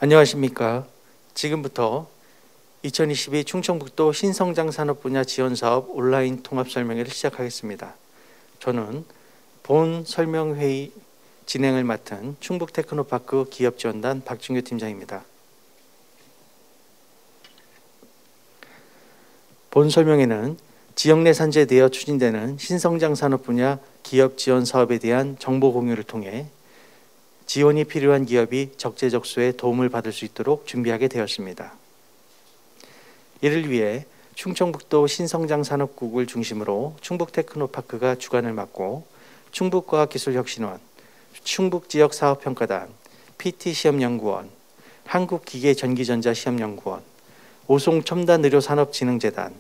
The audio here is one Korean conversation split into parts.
안녕하십니까. 지금부터 2022 충청북도 신성장 산업 분야 지원 사업 온라인 통합 설명회를 시작하겠습니다. 저는 본 설명회의 진행을 맡은 충북테크노파크 기업지원단 박준규 팀장입니다. 본 설명회는 지역 내 산재되어 추진되는 신성장 산업 분야 기업 지원 사업에 대한 정보 공유를 통해 지원이 필요한 기업이 적재적소에 도움을 받을 수 있도록 준비하게 되었습니다. 이를 위해 충청북도 신성장 산업국을 중심으로 충북테크노파크가 주관을 맡고 충북과학기술혁신원, 충북지역사업평가단, PT시험연구원, 한국기계전기전자시험연구원, 오송첨단의료산업진흥재단,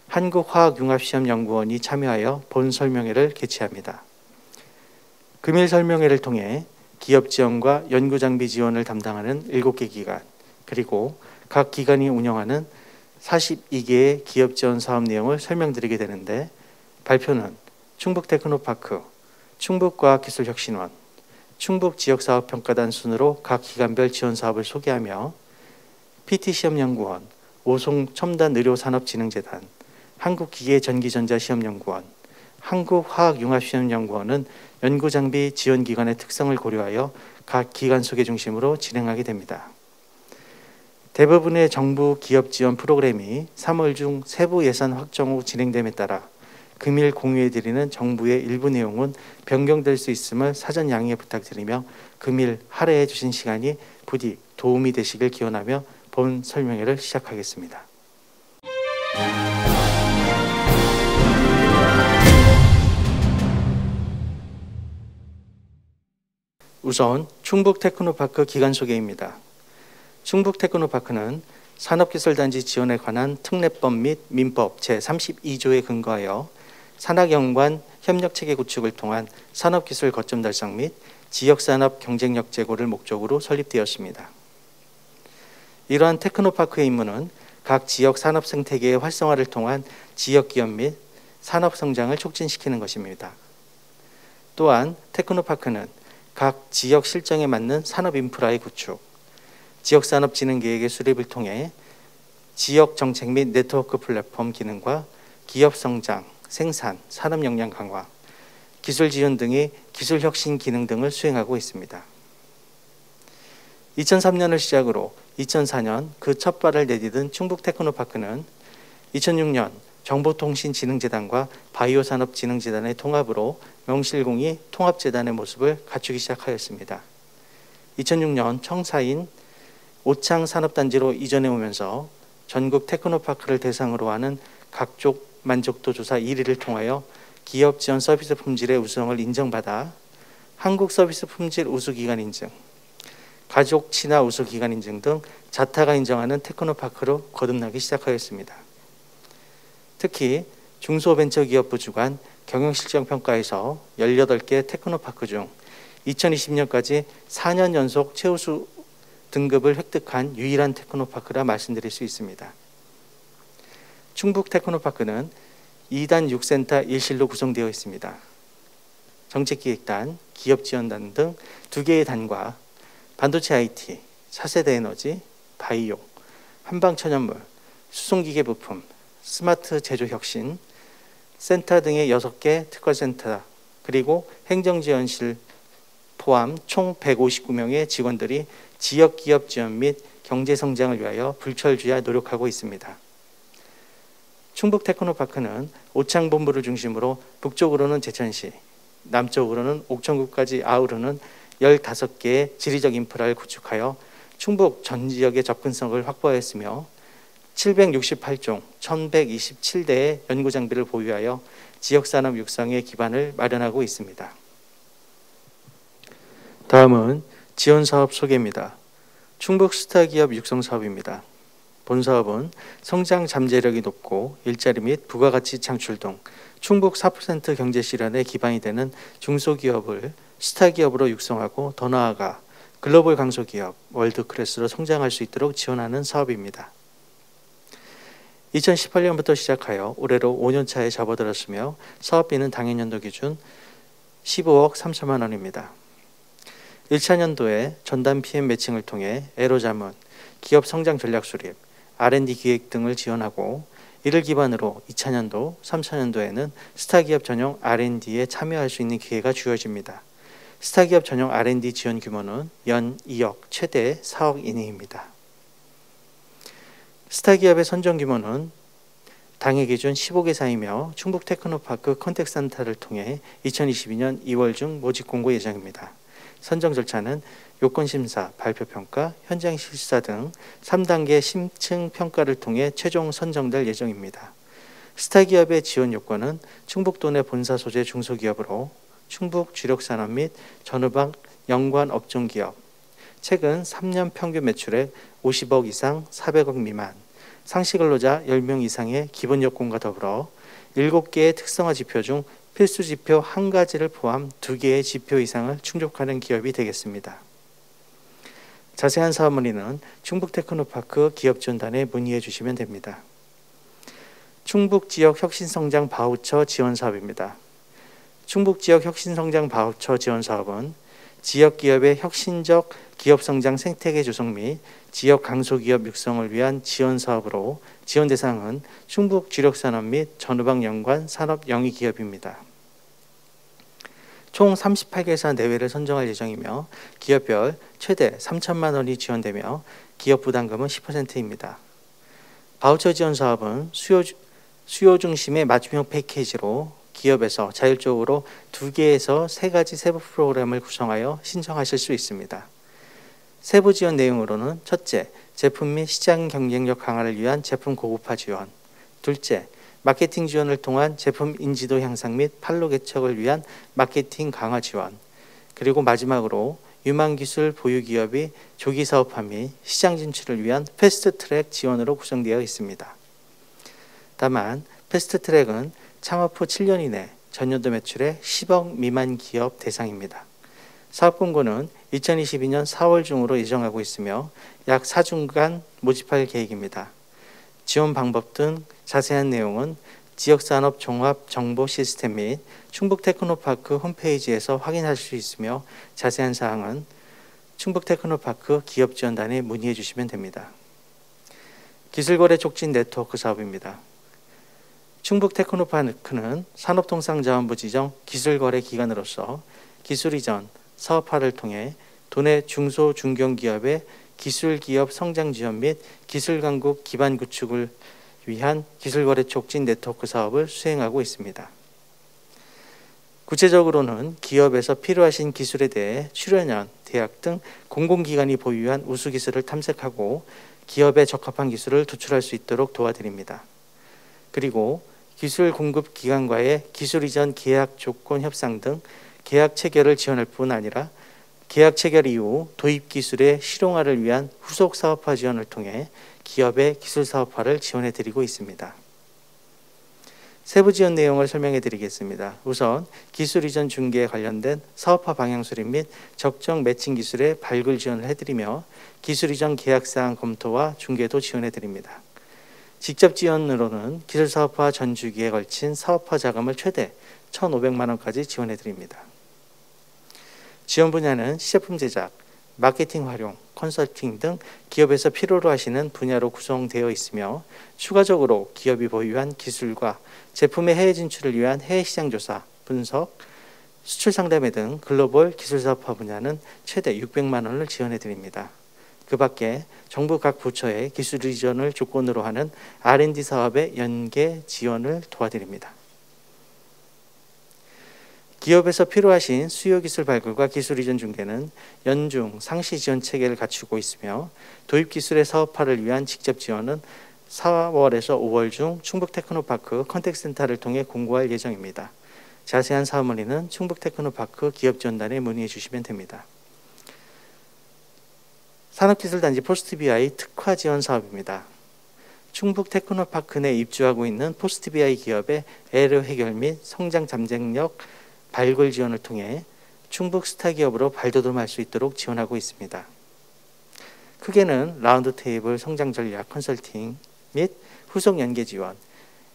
한국화학융합시험연구원이 참여하여 본 설명회를 개최합니다. 금일 설명회를 통해 기업 지원과 연구장비 지원을 담당하는 7개 기관, 그리고 각 기관이 운영하는 42개의 기업 지원 사업 내용을 설명드리게 되는데, 발표는 충북테크노파크, 충북과학기술혁신원, 충북지역사업평가단 순으로 각 기관별 지원 사업을 소개하며 PT시험연구원, 오송첨단의료산업진흥재단, 한국기계전기전자시험연구원, 한국화학융합시험연구원은 연구장비 지원기관의 특성을 고려하여 각 기관 소개 중심으로 진행하게 됩니다. 대부분의 정부 기업 지원 프로그램이 3월 중 세부 예산 확정 후 진행됨에 따라 금일 공유해드리는 정부의 일부 내용은 변경될 수 있음을 사전 양해 부탁드리며 금일 할애해 주신 시간이 부디 도움이 되시길 기원하며 본 설명회를 시작하겠습니다. 우선 충북테크노파크 기관 소개입니다. 충북테크노파크는 산업기술단지 지원에 관한 특례법 및 민법 제32조에 근거하여 산학연관 협력체계 구축을 통한 산업기술 거점 달성 및 지역산업 경쟁력 제고를 목적으로 설립되었습니다. 이러한 테크노파크의 임무는 각 지역 산업 생태계의 활성화를 통한 지역기업 및 산업성장을 촉진시키는 것입니다. 또한 테크노파크는 각 지역 실정에 맞는 산업 인프라의 구축, 지역산업진흥계획의 수립을 통해 지역 정책 및 네트워크 플랫폼 기능과 기업 성장, 생산, 산업 역량 강화, 기술 지원 등의 기술 혁신 기능 등을 수행하고 있습니다. 2003년을 시작으로 2004년 그 첫 발을 내디딘 충북테크노파크는 2006년 정보통신진흥재단과 바이오산업진흥재단의 통합으로 명실공히 통합재단의 모습을 갖추기 시작하였습니다. 2006년 청사인 오창산업단지로 이전해 오면서 전국 테크노파크를 대상으로 하는 각종 만족도 조사 1위를 통하여 기업 지원 서비스 품질의 우수성을 인정받아 한국 서비스 품질 우수기관 인증, 가족 친화 우수기관 인증 등 자타가 인정하는 테크노파크로 거듭나기 시작하였습니다. 특히 중소벤처기업부 주관 경영실정평가에서 18개 테크노파크 중 2020년까지 4년 연속 최우수 등급을 획득한 유일한 테크노파크라 말씀드릴 수 있습니다. 충북테크노파크는 2단 6센터 1실로 구성되어 있습니다. 정책기획단, 기업지원단 등 2개의 단과 반도체 IT, 차세대 에너지, 바이오, 한방천연물, 수송기계 부품, 스마트 제조 혁신, 센터 등의 6개 특화센터, 그리고 행정지원실 포함 총 159명의 직원들이 지역기업 지원 및 경제성장을 위하여 불철주야 노력하고 있습니다. 충북테크노파크는 오창본부를 중심으로 북쪽으로는 제천시, 남쪽으로는 옥천구까지 아우르는 15개의 지리적 인프라를 구축하여 충북 전 지역의 접근성을 확보하였으며 768종 1127대의 연구장비를 보유하여 지역산업 육성의 기반을 마련하고 있습니다. 다음은 지원사업 소개입니다. 충북 스타기업 육성사업입니다. 본 사업은 성장 잠재력이 높고 일자리 및 부가가치 창출 등 충북 4% 경제 실현의 기반이 되는 중소기업을 스타기업으로 육성하고 더 나아가 글로벌 강소기업, 월드클래스로 성장할 수 있도록 지원하는 사업입니다. 2018년부터 시작하여 올해로 5년차에 접어들었으며 사업비는 당해년도 기준 15억 3천만 원입니다. 1차 년도에 전담 PM 매칭을 통해 애로 자문, 기업 성장 전략 수립, R&D 기획 등을 지원하고 이를 기반으로 2차 년도, 3차 년도에는 스타기업 전용 R&D에 참여할 수 있는 기회가 주어집니다. 스타기업 전용 R&D 지원 규모는 연 2억, 최대 4억 이내입니다. 스타기업의 선정 규모는 당해 기준 15개사이며 충북 테크노파크 컨택센터를 통해 2022년 2월 중 모집 공고 예정입니다. 선정 절차는 요건심사, 발표평가, 현장 실사 등 3단계 심층 평가를 통해 최종 선정될 예정입니다. 스타기업의 지원 요건은 충북도 내 본사 소재 중소기업으로 충북 주력산업 및 전후방 연관 업종기업, 최근 3년 평균 매출액 50억 이상 400억 미만, 상시근로자 10명 이상의 기본 요건과 더불어 7개의 특성화 지표 중 필수 지표 1가지를 포함 2개의 지표 이상을 충족하는 기업이 되겠습니다. 자세한 사업 문의는 충북 테크노파크 기업지원단에 문의해 주시면 됩니다. 충북 지역 혁신성장 바우처 지원 사업입니다. 충북 지역 혁신성장 바우처 지원 사업은 지역 기업의 혁신적 기업 성장 생태계 조성 및 지역 강소기업 육성을 위한 지원 사업으로 지원 대상은 충북 주력산업 및 전후방 연관 산업 영위 기업입니다. 총 38개사 내외를 선정할 예정이며 기업별 최대 3천만 원이 지원되며 기업 부담금은 10%입니다. 바우처 지원 사업은 수요 중심의 맞춤형 패키지로 기업에서 자율적으로 2개에서 3가지 세부 프로그램을 구성하여 신청하실 수 있습니다. 세부 지원 내용으로는 첫째, 제품 및 시장 경쟁력 강화를 위한 제품 고급화 지원. 둘째, 마케팅 지원을 통한 제품 인지도 향상 및 판로 개척을 위한 마케팅 강화 지원. 그리고 마지막으로 유망기술 보유 기업이 조기 사업화 및 시장 진출을 위한 패스트트랙 지원으로 구성되어 있습니다. 다만 패스트트랙은 창업 후 7년 이내 전년도 매출의 10억 미만 기업 대상입니다. 사업 공고는 2022년 4월 중으로 예정하고 있으며 약 4주간 모집할 계획입니다. 지원 방법 등 자세한 내용은 지역산업 종합 정보 시스템 및 충북 테크노파크 홈페이지에서 확인할 수 있으며 자세한 사항은 충북 테크노파크 기업지원단에 문의해 주시면 됩니다. 기술거래 촉진 네트워크 사업입니다. 충북 테크노파크는 산업통상자원부 지정 기술거래 기관으로서 기술 이전, 사업화를 통해 도내 중소 중견기업의 기술기업 성장 지원 및 기술강국 기반 구축을 위한 기술거래 촉진 네트워크 사업을 수행하고 있습니다. 구체적으로는 기업에서 필요하신 기술에 대해 출연연, 대학 등 공공기관이 보유한 우수기술을 탐색하고 기업에 적합한 기술을 도출할 수 있도록 도와드립니다. 그리고 기술 공급 기관과의 기술 이전 계약 조건 협상 등 계약 체결을 지원할 뿐 아니라 계약 체결 이후 도입 기술의 실용화를 위한 후속 사업화 지원을 통해 기업의 기술 사업화를 지원해 드리고 있습니다. 세부 지원 내용을 설명해 드리겠습니다. 우선 기술 이전 중개에 관련된 사업화 방향 수립 및 적정 매칭 기술의 발굴 지원을 해드리며 기술 이전 계약 사항 검토와 중개도 지원해 드립니다. 직접 지원으로는 기술 사업화 전 주기에 걸친 사업화 자금을 최대 1,500만 원까지 지원해 드립니다. 지원 분야는 시제품 제작, 마케팅 활용, 컨설팅 등 기업에서 필요로 하시는 분야로 구성되어 있으며 추가적으로 기업이 보유한 기술과 제품의 해외 진출을 위한 해외 시장 조사, 분석, 수출 상담회 등 글로벌 기술 사업화 분야는 최대 600만 원을 지원해 드립니다. 그 밖에 정부 각 부처의 기술 이전을 조건으로 하는 R&D 사업의 연계 지원을 도와드립니다. 기업에서 필요하신 수요기술 발굴과 기술 이전 중개는 연중 상시 지원 체계를 갖추고 있으며 도입기술의 사업화를 위한 직접 지원은 4월에서 5월 중 충북 테크노파크 컨택센터를 통해 공고할 예정입니다. 자세한 사업 문의는 충북 테크노파크 기업지원단에 문의해 주시면 됩니다. 산업기술단지 포스트BI 특화 지원 사업입니다. 충북 테크노파크 내 입주하고 있는 포스트BI 기업의 애로 해결 및 성장 잠재력 발굴 지원을 통해 충북 스타 기업으로 발돋움할 수 있도록 지원하고 있습니다. 크게는 라운드 테이블 성장 전략 컨설팅 및 후속 연계 지원,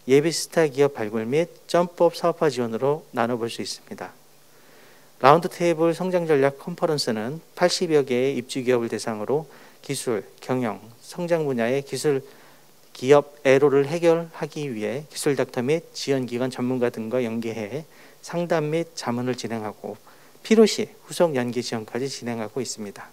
예비 스타 기업 발굴 및 점법 사업화 지원으로 나눠볼 수 있습니다. 라운드테이블 성장전략 컨퍼런스는 80여 개의 입주기업을 대상으로 기술, 경영, 성장 분야의 기술 기업 애로를 해결하기 위해 기술 닥터 및 지원기관 전문가 등과 연계해 상담 및 자문을 진행하고 필요시 후속 연계 지원까지 진행하고 있습니다.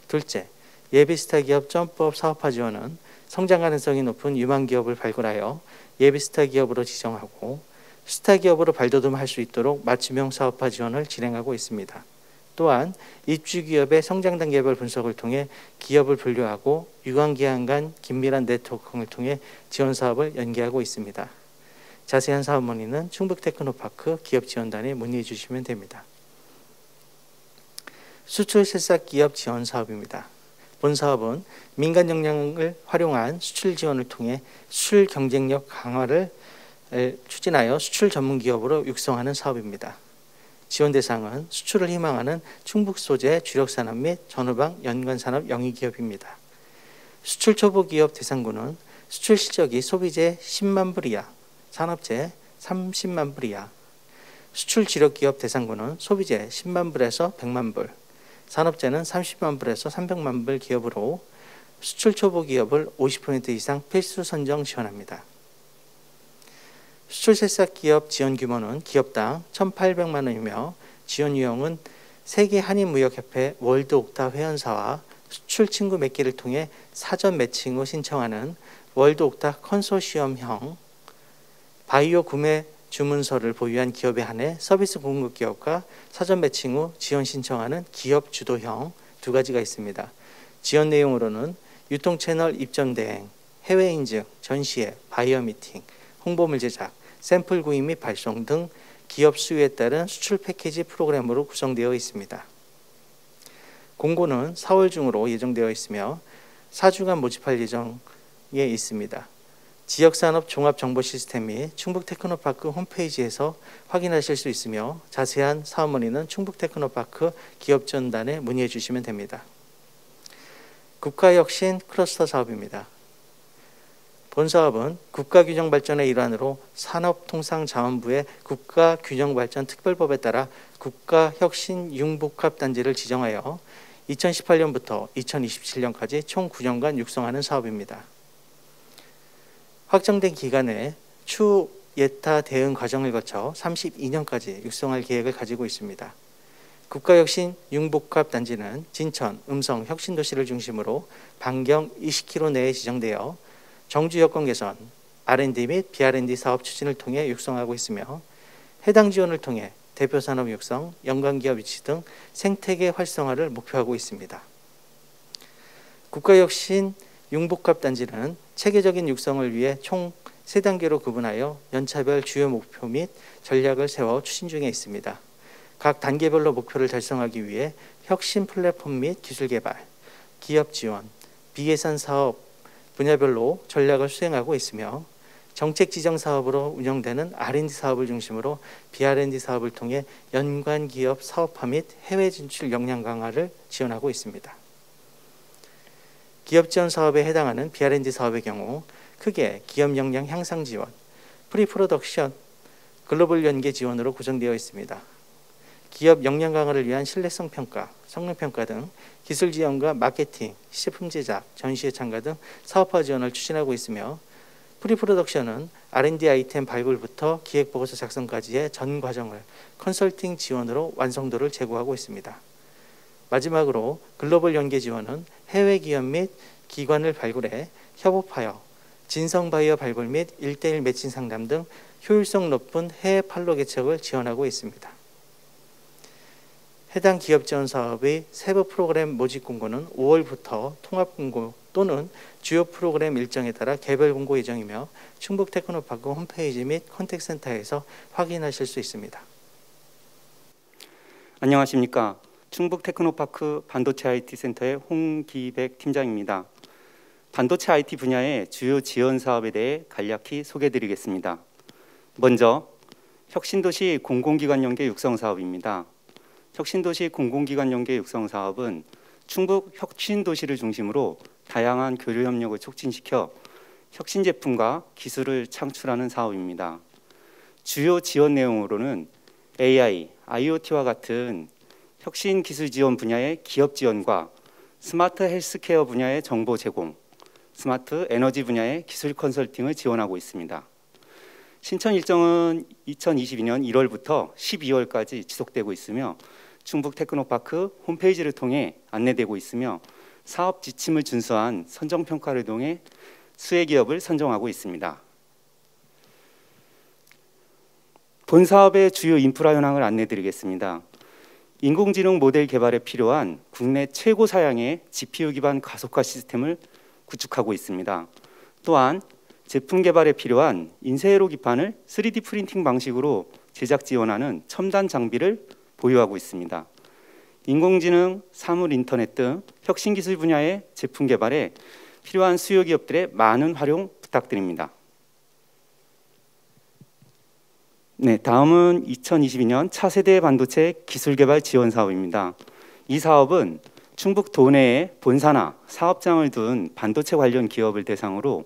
둘째, 예비스타 기업 점프업 사업화 지원은 성장 가능성이 높은 유망 기업을 발굴하여 예비스타 기업으로 지정하고 스타 기업으로 발돋움할 수 있도록 맞춤형 사업화 지원을 진행하고 있습니다. 또한 입주 기업의 성장 단계별 분석을 통해 기업을 분류하고 유관기관 간 긴밀한 네트워킹을 통해 지원 사업을 연계하고 있습니다. 자세한 사업 문의는 충북테크노파크 기업지원단에 문의해 주시면 됩니다. 수출 새싹 기업 지원 사업입니다. 본 사업은 민간 역량을 활용한 수출 지원을 통해 수출 경쟁력 강화를 추진하여 수출 전문 기업으로 육성하는 사업입니다. 지원 대상은 수출을 희망하는 충북 소재 주력산업 및 전후방 연관산업 영위기업입니다. 수출 초보 기업 대상군은 수출 실적이 소비재 10만 불 이하, 산업재 30만 불 이하, 수출 주력 기업 대상군은 소비재 10만 불에서 100만 불, 산업재는 30만 불에서 300만 불 기업으로 수출 초보 기업을 50% 이상 필수 선정 지원합니다. 수출 새싹 기업 지원 규모는 기업당 1,800만 원이며 지원 유형은 세계 한인무역협회 월드 옥타 회원사와 수출 친구 맺기를 통해 사전 매칭 후 신청하는 월드 옥타 컨소시엄형 바이오 구매 주문서를 보유한 기업에 한해 서비스 공급 기업과 사전 매칭 후 지원 신청하는 기업 주도형 두 가지가 있습니다. 지원 내용으로는 유통 채널 입점 대행, 해외 인증, 전시회, 바이어 미팅, 홍보물 제작, 샘플 구입 및 발송 등 기업 수요에 따른 수출 패키지 프로그램으로 구성되어 있습니다. 공고는 4월 중으로 예정되어 있으며 4주간 모집할 예정에 있습니다. 지역산업 종합정보시스템 및 충북테크노파크 홈페이지에서 확인하실 수 있으며 자세한 사업 문의는 충북테크노파크 기업지원단에 문의해 주시면 됩니다. 국가혁신 클러스터 사업입니다. 본 사업은 국가균형발전의 일환으로 산업통상자원부의 국가균형발전특별법에 따라 국가혁신융복합단지를 지정하여 2018년부터 2027년까지 총 9년간 육성하는 사업입니다. 확정된 기간 내에 추후 예타 대응 과정을 거쳐 32년까지 육성할 계획을 가지고 있습니다. 국가혁신융복합단지는 진천, 음성, 혁신도시를 중심으로 반경 20km 내에 지정되어 정주 여건 개선, R&D 및 BR&D 사업 추진을 통해 육성하고 있으며 해당 지원을 통해 대표 산업 육성, 연관기업 유치 등 생태계 활성화를 목표하고 있습니다. 국가혁신 융복합단지는 체계적인 육성을 위해 총 3단계로 구분하여 연차별 주요 목표 및 전략을 세워 추진 중에 있습니다. 각 단계별로 목표를 달성하기 위해 혁신 플랫폼 및 기술 개발, 기업 지원, 비예산 사업 분야별로 전략을 수행하고 있으며 정책 지정 사업으로 운영되는 R&D 사업을 중심으로 BR&D 사업을 통해 연관 기업 사업화 및 해외 진출 역량 강화를 지원하고 있습니다. 기업 지원 사업에 해당하는 BR&D 사업의 경우 크게 기업 역량 향상 지원, 프리프로덕션, 글로벌 연계 지원으로 구성되어 있습니다. 기업 역량 강화를 위한 신뢰성 평가, 성능 평가 등 기술 지원과 마케팅, 시제품 제작, 전시회 참가 등 사업화 지원을 추진하고 있으며 프리프로덕션은 R&D 아이템 발굴부터 기획보고서 작성까지의 전 과정을 컨설팅 지원으로 완성도를 제고하고 있습니다. 마지막으로 글로벌 연계 지원은 해외 기업 및 기관을 발굴해 협업하여 진성바이어 발굴 및 1:1 매칭 상담 등 효율성 높은 해외 판로 개척을 지원하고 있습니다. 해당 기업 지원 사업의 세부 프로그램 모집 공고는 5월부터 통합 공고 또는 주요 프로그램 일정에 따라 개별 공고 예정이며 충북테크노파크 홈페이지 및 컨택센터에서 확인하실 수 있습니다. 안녕하십니까. 충북테크노파크 반도체 IT 센터의 홍기백 팀장입니다. 반도체 IT 분야의 주요 지원 사업에 대해 간략히 소개해드리겠습니다. 먼저 혁신도시 공공기관 연계 육성 사업입니다. 혁신도시 공공기관 연계 육성 사업은 충북 혁신도시를 중심으로 다양한 교류 협력을 촉진시켜 혁신 제품과 기술을 창출하는 사업입니다. 주요 지원 내용으로는 AI, IoT와 같은 혁신 기술 지원 분야의 기업 지원과 스마트 헬스케어 분야의 정보 제공, 스마트 에너지 분야의 기술 컨설팅을 지원하고 있습니다. 신청 일정은 2022년 1월부터 12월까지 지속되고 있으며 충북 테크노파크 홈페이지를 통해 안내되고 있으며 사업 지침을 준수한 선정평가를 통해 수혜 기업을 선정하고 있습니다. 본 사업의 주요 인프라 현황을 안내드리겠습니다. 인공지능 모델 개발에 필요한 국내 최고 사양의 GPU 기반 가속화 시스템을 구축하고 있습니다. 또한 제품 개발에 필요한 인쇄회로 기판을 3D 프린팅 방식으로 제작 지원하는 첨단 장비를 보유하고 있습니다. 인공지능, 사물 인터넷 등 혁신 기술 분야의 제품 개발에 필요한 수요 기업들의 많은 활용 부탁드립니다. 네, 다음은 2022년 차세대 반도체 기술 개발 지원 사업입니다. 이 사업은 충북 도내에 본사나 사업장을 둔 반도체 관련 기업을 대상으로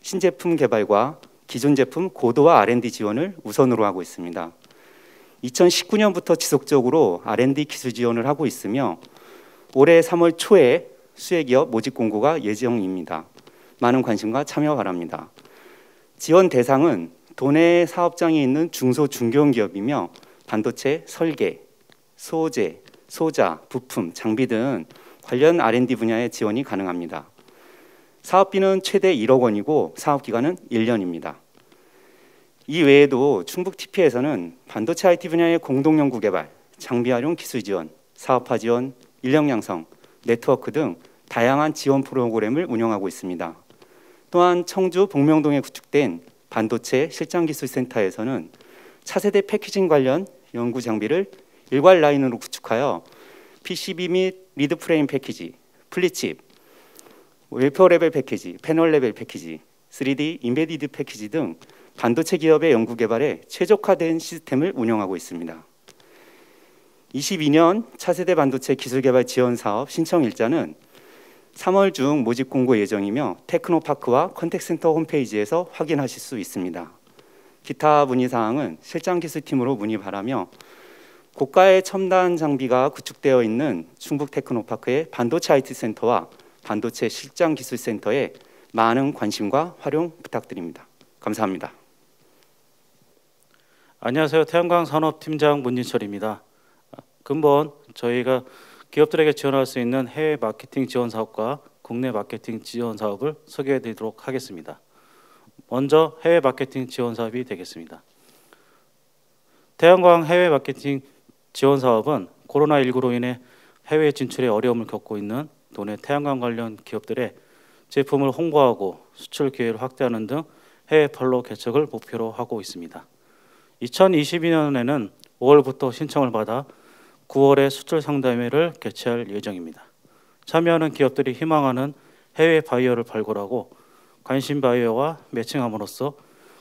신제품 개발과 기존 제품 고도화 R&D 지원을 우선으로 하고 있습니다. 2019년부터 지속적으로 R&D 기술 지원을 하고 있으며 올해 3월 초에 수혜 기업 모집 공고가 예정입니다. 많은 관심과 참여 바랍니다. 지원 대상은 도내 사업장이 있는 중소 중견 기업이며 반도체 설계, 소재, 소자, 부품, 장비 등 관련 R&D 분야의 지원이 가능합니다. 사업비는 최대 1억 원이고 사업 기간은 1년입니다. 이 외에도 충북 TP에서는 반도체 IT 분야의 공동 연구 개발, 장비 활용 기술 지원, 사업화 지원, 인력 양성, 네트워크 등 다양한 지원 프로그램을 운영하고 있습니다. 또한 청주 복명동에 구축된 반도체 실장기술센터에서는 차세대 패키징 관련 연구 장비를 일괄 라인으로 구축하여 PCB 및 리드 프레임 패키지, 플립칩, 웨퍼 레벨 패키지, 패널 레벨 패키지, 3D 인베디드 패키지 등 반도체 기업의 연구 개발에 최적화된 시스템을 운영하고 있습니다. 22년 차세대 반도체 기술 개발 지원 사업 신청 일자는 3월 중 모집 공고 예정이며 테크노파크와 컨택센터 홈페이지에서 확인하실 수 있습니다. 기타 문의 사항은 실장 기술팀으로 문의 바라며 고가의 첨단 장비가 구축되어 있는 충북 테크노파크의 반도체 IT 센터와 반도체 실장 기술센터에 많은 관심과 활용 부탁드립니다. 감사합니다. 안녕하세요. 태양광 산업팀장 문진철입니다. 근본 저희가 기업들에게 지원할 수 있는 해외 마케팅 지원 사업과 국내 마케팅 지원 사업을 소개해 드리도록 하겠습니다. 먼저 해외 마케팅 지원 사업이 되겠습니다. 태양광 해외 마케팅 지원 사업은 코로나19로 인해 해외 진출에 어려움을 겪고 있는 도내 태양광 관련 기업들의 제품을 홍보하고 수출 기회를 확대하는 등 해외 판로 개척을 목표로 하고 있습니다. 2022년에는 5월부터 신청을 받아 9월에 수출 상담회를 개최할 예정입니다. 참여하는 기업들이 희망하는 해외 바이어를 발굴하고 관심 바이어와 매칭함으로써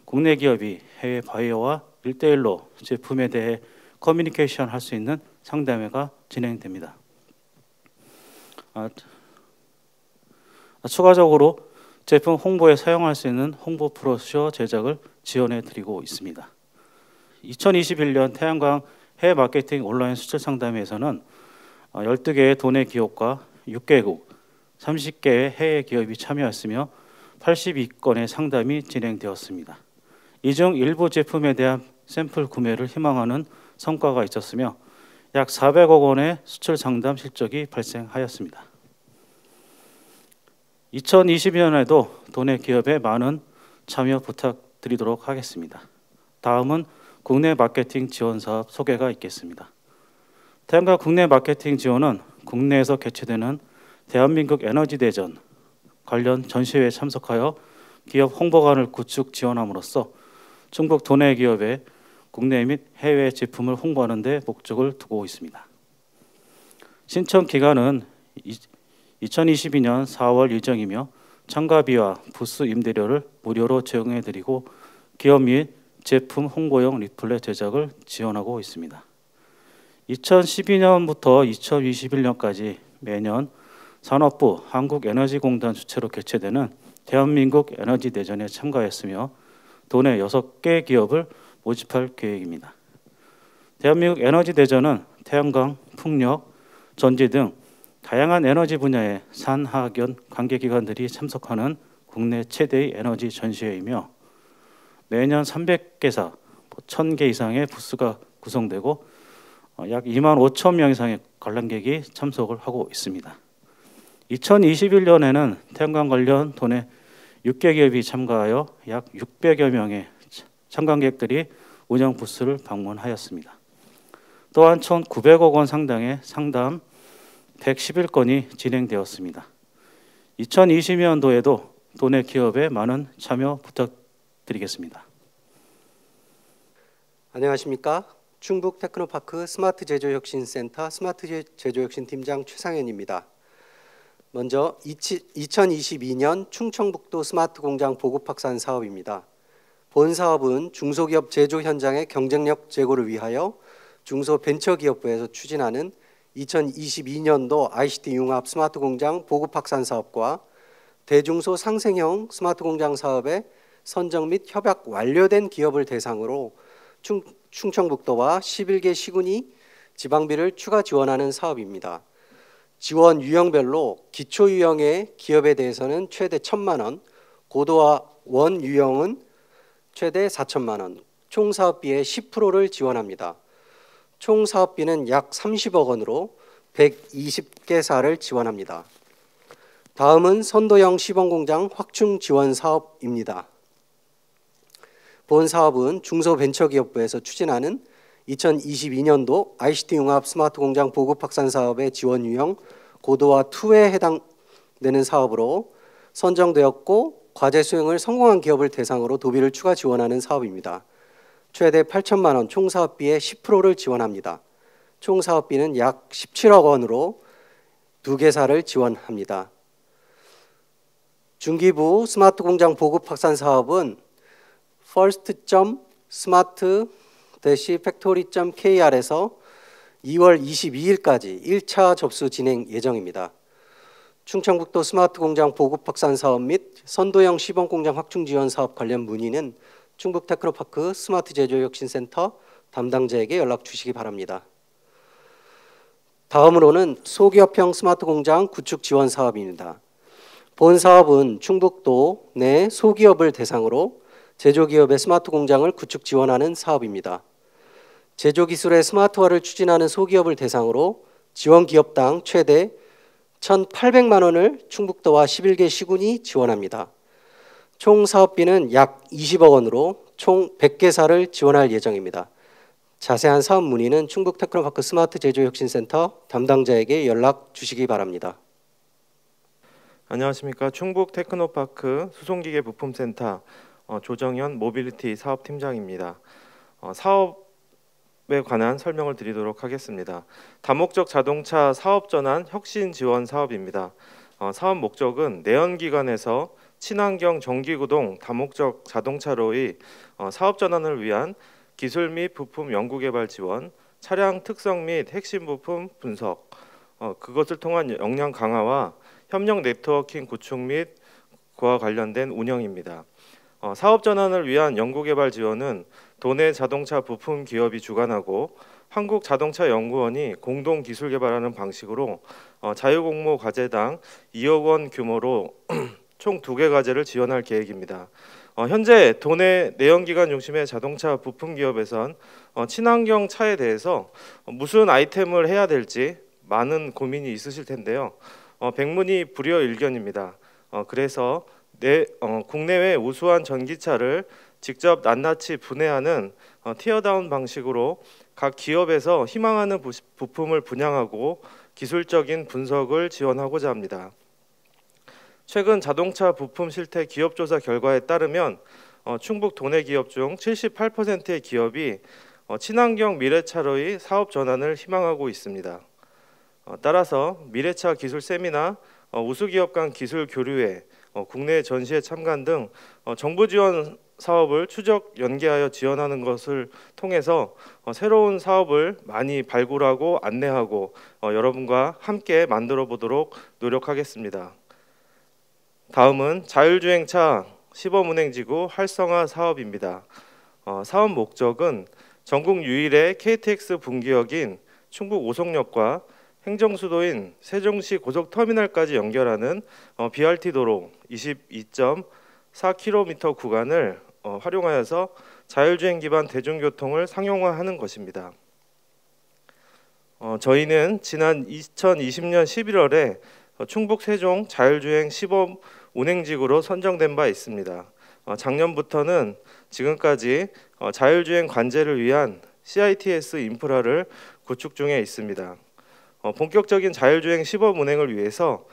국내 기업이 해외 바이어와 1대1로 제품에 대해 커뮤니케이션 할 수 있는 상담회가 진행됩니다. 추가적으로 제품 홍보에 사용할 수 있는 홍보 브로셔 제작을 지원해 드리고 있습니다. 2021년 태양광 해외 마케팅 온라인 수출 상담회에서는 12개의 도내 기업과 6개국 30개의 해외 기업이 참여했으며 82건의 상담이 진행되었습니다. 이 중 일부 제품에 대한 샘플 구매를 희망하는 성과가 있었으며 약 400억 원의 수출 상담 실적이 발생하였습니다. 2022년에도 도내 기업에 많은 참여 부탁드리도록 하겠습니다. 다음은 국내 마케팅 지원 사업 소개가 있겠습니다. 태양광 국내 마케팅 지원은 국내에서 개최되는 대한민국 에너지 대전 관련 전시회에 참석하여 기업 홍보관을 구축 지원함으로써 충북 도내 기업의 국내 및 해외 제품을 홍보하는 데 목적을 두고 있습니다. 신청 기간은 2022년 4월 예정이며 참가비와 부스 임대료를 무료로 제공해 드리고 기업 및 제품 홍보용 리플렛 제작을 지원하고 있습니다. 2012년부터 2021년까지 매년 산업부 한국에너지공단 주최로 개최되는 대한민국 에너지 대전에 참가했으며 도내 6개 기업을 모집할 계획입니다. 대한민국 에너지 대전은 태양광, 풍력, 전지 등 다양한 에너지 분야의 산하견 관계기관들이 참석하는 국내 최대의 에너지 전시회이며 매년 300개사, 1000개 이상의 부스가 구성되고 약 2만 5천 명 이상의 관람객이 참석을 하고 있습니다. 2021년에는 태양광 관련 도내 6개 기업이 참가하여 약 600여 명의 참관객들이 운영 부스를 방문하였습니다. 또한 1,900억 원 상당의 상담 111건이 진행되었습니다. 2020년도에도 도내 기업의 많은 참여 부탁드리겠습니다. 안녕하십니까? 충북 테크노파크 스마트 제조혁신센터 스마트 제조혁신 팀장 최상현입니다. 먼저 2022년 충청북도 스마트 공장 보급 확산 사업입니다. 본 사업은 중소기업 제조 현장의 경쟁력 제고를 위하여 중소벤처기업부에서 추진하는 2022년도 ICT 융합 스마트 공장 보급 확산 사업과 대중소 상생형 스마트 공장 사업의 선정 및 협약 완료된 기업을 대상으로 충청북도와 11개 시군이 지방비를 추가 지원하는 사업입니다. 지원 유형별로 기초 유형의 기업에 대해서는 최대 1,000만 원, 고도화 원 유형은 최대 4천만 원, 총 사업비의 10%를 지원합니다. 총 사업비는 약 30억 원으로 120개사를 지원합니다. 다음은 선도형 시범공장 확충 지원 사업입니다. 본 사업은 중소벤처기업부에서 추진하는 2022년도 ICT 융합 스마트 공장 보급 확산 사업의 지원 유형 고도화 2에 해당되는 사업으로 선정되었고 과제 수행을 성공한 기업을 대상으로 도비를 추가 지원하는 사업입니다. 최대 8천만 원 총 사업비의 10%를 지원합니다. 총 사업비는 약 17억 원으로 2개사를 지원합니다. 중기부 스마트 공장 보급 확산 사업은 first.smart-factory.kr에서 2월 22일까지 1차 접수 진행 예정입니다. 충청북도 스마트 공장 보급 확산 사업 및 선도형 시범 공장 확충 지원 사업 관련 문의는 충북 테크노파크 스마트 제조혁신센터 담당자에게 연락 주시기 바랍니다. 다음으로는 소기업형 스마트 공장 구축 지원 사업입니다. 본 사업은 충북도 내 소기업을 대상으로 제조기업의 스마트 공장을 구축 지원하는 사업입니다. 제조기술의 스마트화를 추진하는 소기업을 대상으로 지원 기업당 최대 1,800만 원을 충북도와 11개 시군이 지원합니다. 총 사업비는 약 20억 원으로 총 100개사를 지원할 예정입니다. 자세한 사업 문의는 충북 테크노파크 스마트 제조혁신센터 담당자에게 연락 주시기 바랍니다. 안녕하십니까. 충북 테크노파크 수송기계 부품센터 조정현 모빌리티 사업팀장입니다. 사업에 관한 설명을 드리도록 하겠습니다. 다목적 자동차 사업 전환 혁신 지원 사업입니다. 사업 목적은 내연기관에서 친환경 전기구동 다목적 자동차로의 사업 전환을 위한 기술 및 부품 연구개발 지원, 차량 특성 및 핵심 부품 분석, 그것을 통한 역량 강화와 협력 네트워킹 구축 및 그와 관련된 운영입니다. 사업 전환을 위한 연구개발 지원은 도내 자동차 부품 기업이 주관하고 한국자동차연구원이 공동 기술 개발하는 방식으로 자유공모 과제당 2억 원 규모로 총 2개 과제를 지원할 계획입니다. 현재 도내 내연기관 중심의 자동차 부품 기업에선 친환경 차에 대해서 무슨 아이템을 해야 될지 많은 고민이 있으실 텐데요. 백문이 불여일견입니다. 그래서 국내외 우수한 전기차를 직접 낱낱이 분해하는 티어다운 방식으로 각 기업에서 희망하는 부품을 분양하고 기술적인 분석을 지원하고자 합니다. 최근 자동차 부품 실태 기업조사 결과에 따르면 충북 도내 기업 중 78%의 기업이 친환경 미래차로의 사업 전환을 희망하고 있습니다. 따라서 미래차 기술 세미나, 우수기업 간 기술 교류회, 국내 전시회 참관 등 정부 지원 사업을 추적 연계하여 지원하는 것을 통해서 새로운 사업을 많이 발굴하고 안내하고 여러분과 함께 만들어 보도록 노력하겠습니다. 다음은 자율주행차 시범운행지구 활성화 사업입니다. 사업 목적은 전국 유일의 KTX 분기역인 충북 오송역과 행정수도인 세종시 고속터미널까지 연결하는 BRT 도로 22.4km 구간을 활용하여서 자율주행 기반 대중교통을 상용화하는 것입니다. 저희는 지난 2020년 11월에 충북 세종 자율주행 시범 운행지구로 선정된 바 있습니다. 작년부터는 지금까지 자율주행 관제를 위한 CITS 인프라를 구축 중에 있습니다. 본격적인 자율주행 시범 운행을 위해서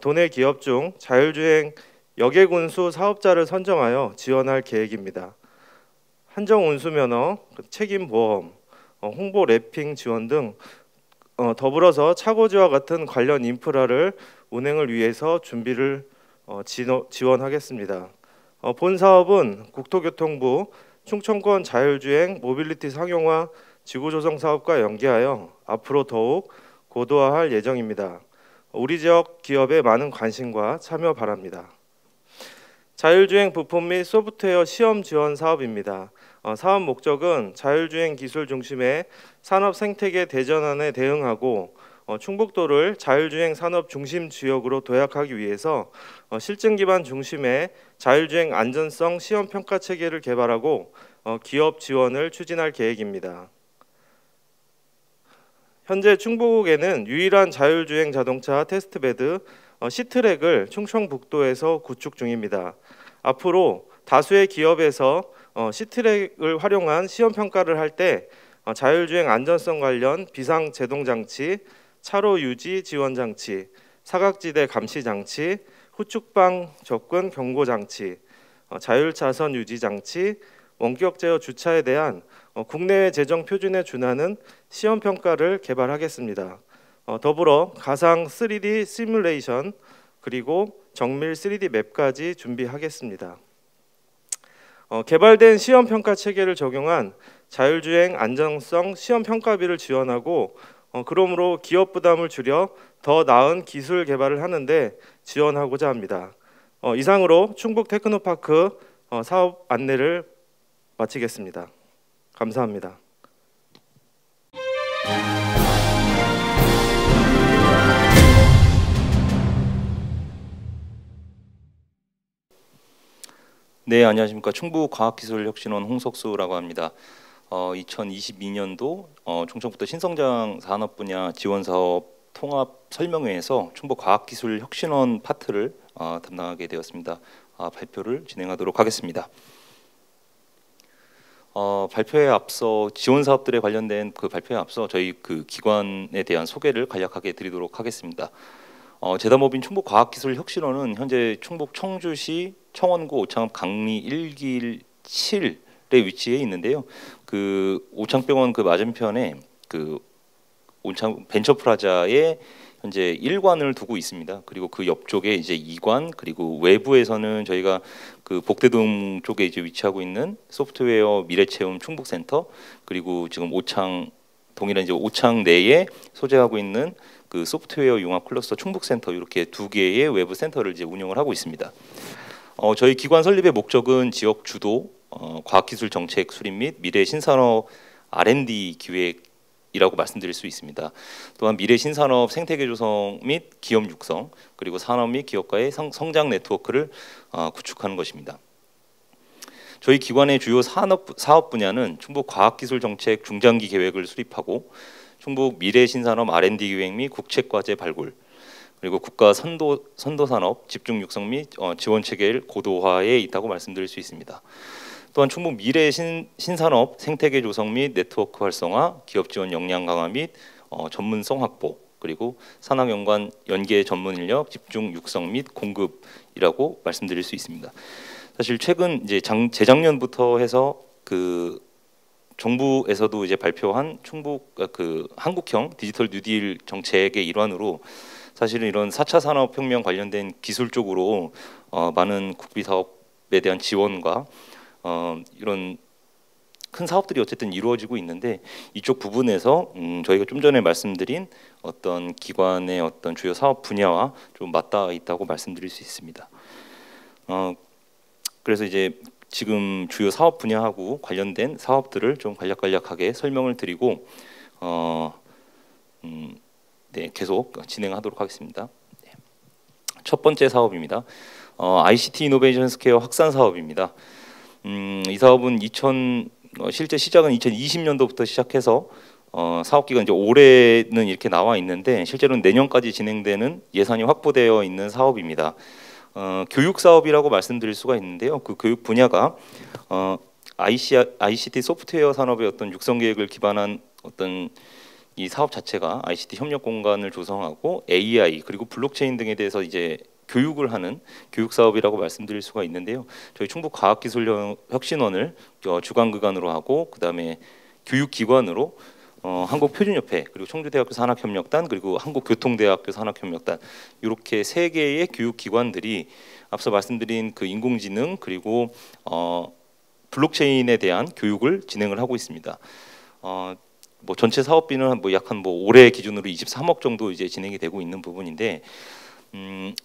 도내 기업 중 자율주행 여객운수 사업자를 선정하여 지원할 계획입니다. 한정운수면허, 책임보험, 홍보 랩핑 지원 등 더불어서 차고지와 같은 관련 인프라를 운행을 위해서 준비를 지원하겠습니다. 본 사업은 국토교통부 충청권 자율주행 모빌리티 상용화 지구조성 사업과 연계하여 앞으로 더욱 고도화할 예정입니다. 우리 지역 기업의 많은 관심과 참여 바랍니다. 자율주행 부품 및 소프트웨어 시험 지원 사업입니다. 사업 목적은 자율주행 기술 중심의 산업 생태계 대전환에 대응하고 충북도를 자율주행 산업 중심 지역으로 도약하기 위해서 실증 기반 중심의 자율주행 안전성 시험 평가 체계를 개발하고 기업 지원을 추진할 계획입니다. 현재 충북에는 유일한 자율주행 자동차 테스트베드 시트랙을 충청북도에서 구축 중입니다. 앞으로 다수의 기업에서 시트랙을 활용한 시험 평가를 할 때 자율주행 안전성 관련 비상 제동 장치, 차로 유지 지원 장치, 사각지대 감시 장치, 후측방 접근 경고 장치, 자율차선 유지 장치, 원격 제어 주차에 대한 국내외 제정 표준에 준하는 시험 평가를 개발하겠습니다. 더불어 가상 3D 시뮬레이션 그리고 정밀 3D 맵까지 준비하겠습니다. 개발된 시험 평가 체계를 적용한 자율주행 안정성 시험 평가비를 지원하고 그러므로 기업 부담을 줄여 더 나은 기술 개발을 하는데 지원하고자 합니다. 이상으로 충북 테크노파크 사업 안내를 마치겠습니다. 감사합니다. 네, 안녕하십니까. 충북과학기술혁신원 홍석수라고 합니다. 2022년도 충청북도 신성장 산업 분야 지원 사업 통합 설명회에서 충북과학기술혁신원 파트를 담당하게 되었습니다. 발표를 진행하도록 하겠습니다. 발표에 앞서 지원 사업들에 관련된 그 발표에 앞서 저희 그 기관에 대한 소개를 간략하게 드리도록 하겠습니다. 제다모빈 충북과학기술혁신원은 현재 충북 청주시 청원구 오창읍 강리 1길 7에 위치해 있는데요. 그 오창병원 그 맞은편에 그 오창 벤처프라자에 현재 1관을 두고 있습니다. 그리고 그 옆쪽에 이제 2관, 그리고 외부에서는 저희가 그 복대동 쪽에 이제 위치하고 있는 소프트웨어 미래체험 충북센터, 그리고 지금 오창 동일한 이제 오창 내에 소재하고 있는 그 소프트웨어 융합 클러스터 충북센터, 이렇게 두 개의 외부 센터를 이제 운영을 하고 있습니다. 저희 기관 설립의 목적은 지역 주도, 과학기술 정책 수립 및 미래 신산업 R&D 기획이라고 말씀드릴 수 있습니다. 또한 미래 신산업 생태계 조성 및 기업 육성, 그리고 산업 및 기업가의 성장 네트워크를 구축하는 것입니다. 저희 기관의 주요 사업 분야는 충북 과학기술 정책 중장기 계획을 수립하고 충북 미래 신산업 R&D 기획 및 국책과제 발굴, 그리고 국가 선도 산업 집중 육성 및 지원 체계를 고도화에 있다고 말씀드릴 수 있습니다. 또한 충북 미래 신산업 생태계 조성 및 네트워크 활성화, 기업 지원 역량 강화 및 전문성 확보, 그리고 산학 연관 연계 전문 인력 집중 육성 및 공급이라고 말씀드릴 수 있습니다. 사실 최근 이제 재작년부터 해서 그 정부에서도 이제 발표한 충북 그 한국형 디지털 뉴딜 정책의 일환으로 사실은 이런 4차 산업혁명 관련된 기술 쪽으로 많은 국비 사업에 대한 지원과 이런 큰 사업들이 어쨌든 이루어지고 있는데, 이쪽 부분에서 저희가 좀 전에 말씀드린 어떤 기관의 어떤 주요 사업 분야와 좀 맞닿아 있다고 말씀드릴 수 있습니다. 그래서 이제 지금 주요 사업 분야하고 관련된 사업들을 좀 간략하게 설명을 드리고 네, 계속 진행하도록 하겠습니다. 네. 첫 번째 사업입니다. ICT 이노베이션 스퀘어 확산 사업입니다. 이 사업은 실제 시작은 2020년도부터 시작해서 사업 기간 이제 올해는 이렇게 나와 있는데 실제로는 내년까지 진행되는 예산이 확보되어 있는 사업입니다. 교육 사업이라고 말씀드릴 수가 있는데요. 그 교육 분야가 ICT 소프트웨어 산업의 어떤 육성 계획을 기반한 어떤 이 사업 자체가 ICT 협력 공간을 조성하고 AI 그리고 블록체인 등에 대해서 이제 교육을 하는 교육 사업이라고 말씀드릴 수가 있는데요. 저희 충북과학기술혁신원을 주관기관으로 하고 그다음에 교육기관으로 한국표준협회 그리고 청주대학교 산학협력단 그리고 한국교통대학교 산학협력단 이렇게 세 개의 교육기관들이 앞서 말씀드린 그 인공지능 그리고 블록체인에 대한 교육을 진행을 하고 있습니다. 뭐 전체 사업비는 약 올해 기준으로 23억 정도 이제 진행이 되고 있는 부분인데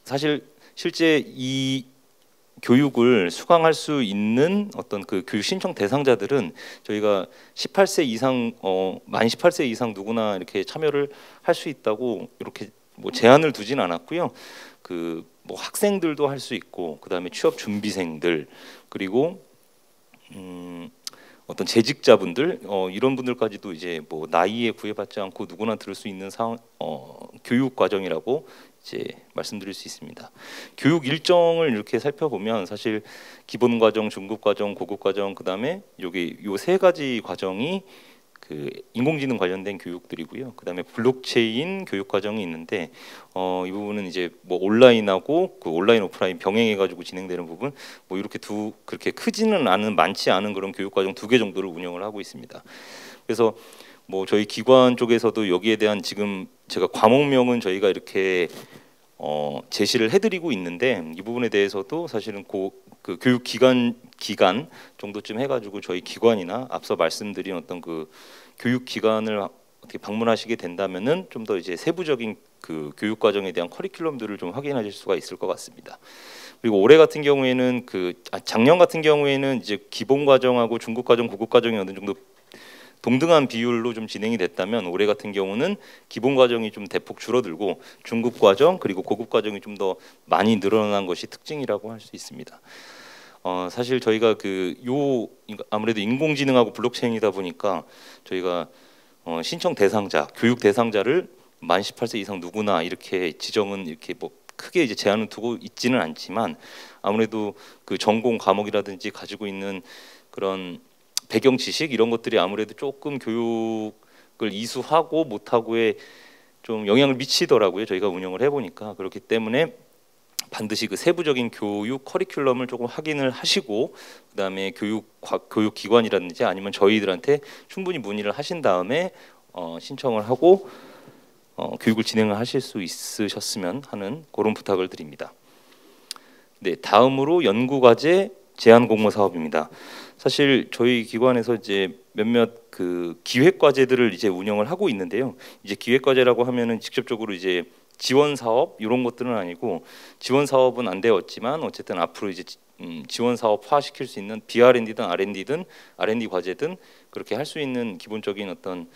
사실 실제 이 교육을 수강할 수 있는 어떤 그 교육 신청 대상자들은 저희가 18세 이상 만 18세 이상 누구나 이렇게 참여를 할 수 있다고 이렇게 뭐 제한을 두진 않았고요. 그 뭐 학생들도 할 수 있고 그다음에 취업 준비생들 그리고 어떤 재직자분들 이런 분들까지도 이제 뭐 나이에 구애받지 않고 누구나 들을 수 있는 교육 과정이라고 이제 말씀드릴 수 있습니다. 교육 일정을 이렇게 살펴보면 사실 기본 과정, 중급 과정, 고급 과정 그다음에 여기 요 세 가지 과정이 그 인공지능 관련된 교육들이고요. 그다음에 블록체인 교육 과정이 있는데 이 부분은 이제 뭐 온라인하고 그 온라인 오프라인 병행해 가지고 진행되는 부분 뭐 이렇게 그렇게 크지는 않은 많지 않은 그런 교육 과정 2개 정도를 운영을 하고 있습니다. 그래서 뭐 저희 기관 쪽에서도 여기에 대한 지금 제가 과목명은 저희가 이렇게 제시를 해드리고 있는데 이 부분에 대해서도 사실은 그 교육 기간 정도쯤 해가지고 저희 기관이나 앞서 말씀드린 어떤 그 교육 기관을 어떻게 방문하시게 된다면은 좀 더 이제 세부적인 그 교육 과정에 대한 커리큘럼들을 좀 확인하실 수가 있을 것 같습니다. 그리고 올해 같은 경우에는 작년 같은 경우에는 이제 기본 과정하고 중급 과정, 고급 과정이 어느 정도 동등한 비율로 좀 진행이 됐다면 올해 같은 경우는 기본 과정이 좀 대폭 줄어들고 중급 과정 그리고 고급 과정이 좀 더 많이 늘어난 것이 특징이라고 할 수 있습니다. 사실 저희가 아무래도 인공지능하고 블록체인이다 보니까 저희가 신청 대상자, 교육 대상자를 만 18세 이상 누구나 이렇게 지정은 이렇게 뭐 크게 이제 제한을 두고 있지는 않지만 아무래도 그 전공 과목이라든지 가지고 있는 그런 배경 지식 이런 것들이 아무래도 조금 교육을 이수하고 못하고에 좀 영향을 미치더라고요. 저희가 운영을 해보니까 그렇기 때문에 반드시 그 세부적인 교육 커리큘럼을 조금 확인을 하시고 그다음에 교육 기관이라든지 아니면 저희들한테 충분히 문의를 하신 다음에 신청을 하고 교육을 진행을 하실 수 있으셨으면 하는 그런 부탁을 드립니다. 네, 다음으로 연구과제 제안 공모 사업입니다. 사실 저희 기관에서 이제 몇몇 그 기획 과제들을 이제 운영을 하고 있는데요. 이제 기획 과제라고 하면은 직접적으로 이제 지원 사업 이런 것들은 아니고 지원 사업은 안 되었지만 어쨌든 앞으로 이제 지원 사업화 시킬 수 있는 BR&D든 R&D 과제든 그렇게 할 수 있는 기본적인 어떤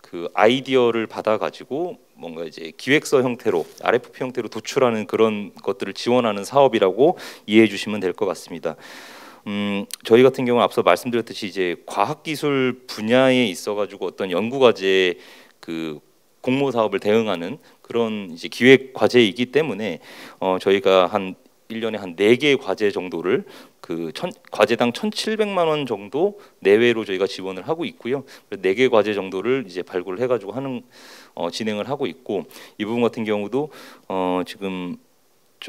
그 아이디어를 받아 가지고 뭔가 이제 기획서 형태로 RFP 형태로 도출하는 그런 것들을 지원하는 사업이라고 이해해 주시면 될 것 같습니다. 저희 같은 경우는 앞서 말씀드렸듯이 이제 과학기술 분야에 있어 가지고 어떤 연구과제 그 공모 사업을 대응하는 그런 이제 기획 과제이기 때문에 저희가 한 1년에 한 4개 과제 정도를 과제당 1,700만 원 정도 내외로 저희가 지원을 하고 있고요. 4개 과제 정도를 이제 발굴을 해가지고 진행을 하고 있고 이 부분 같은 경우도 지금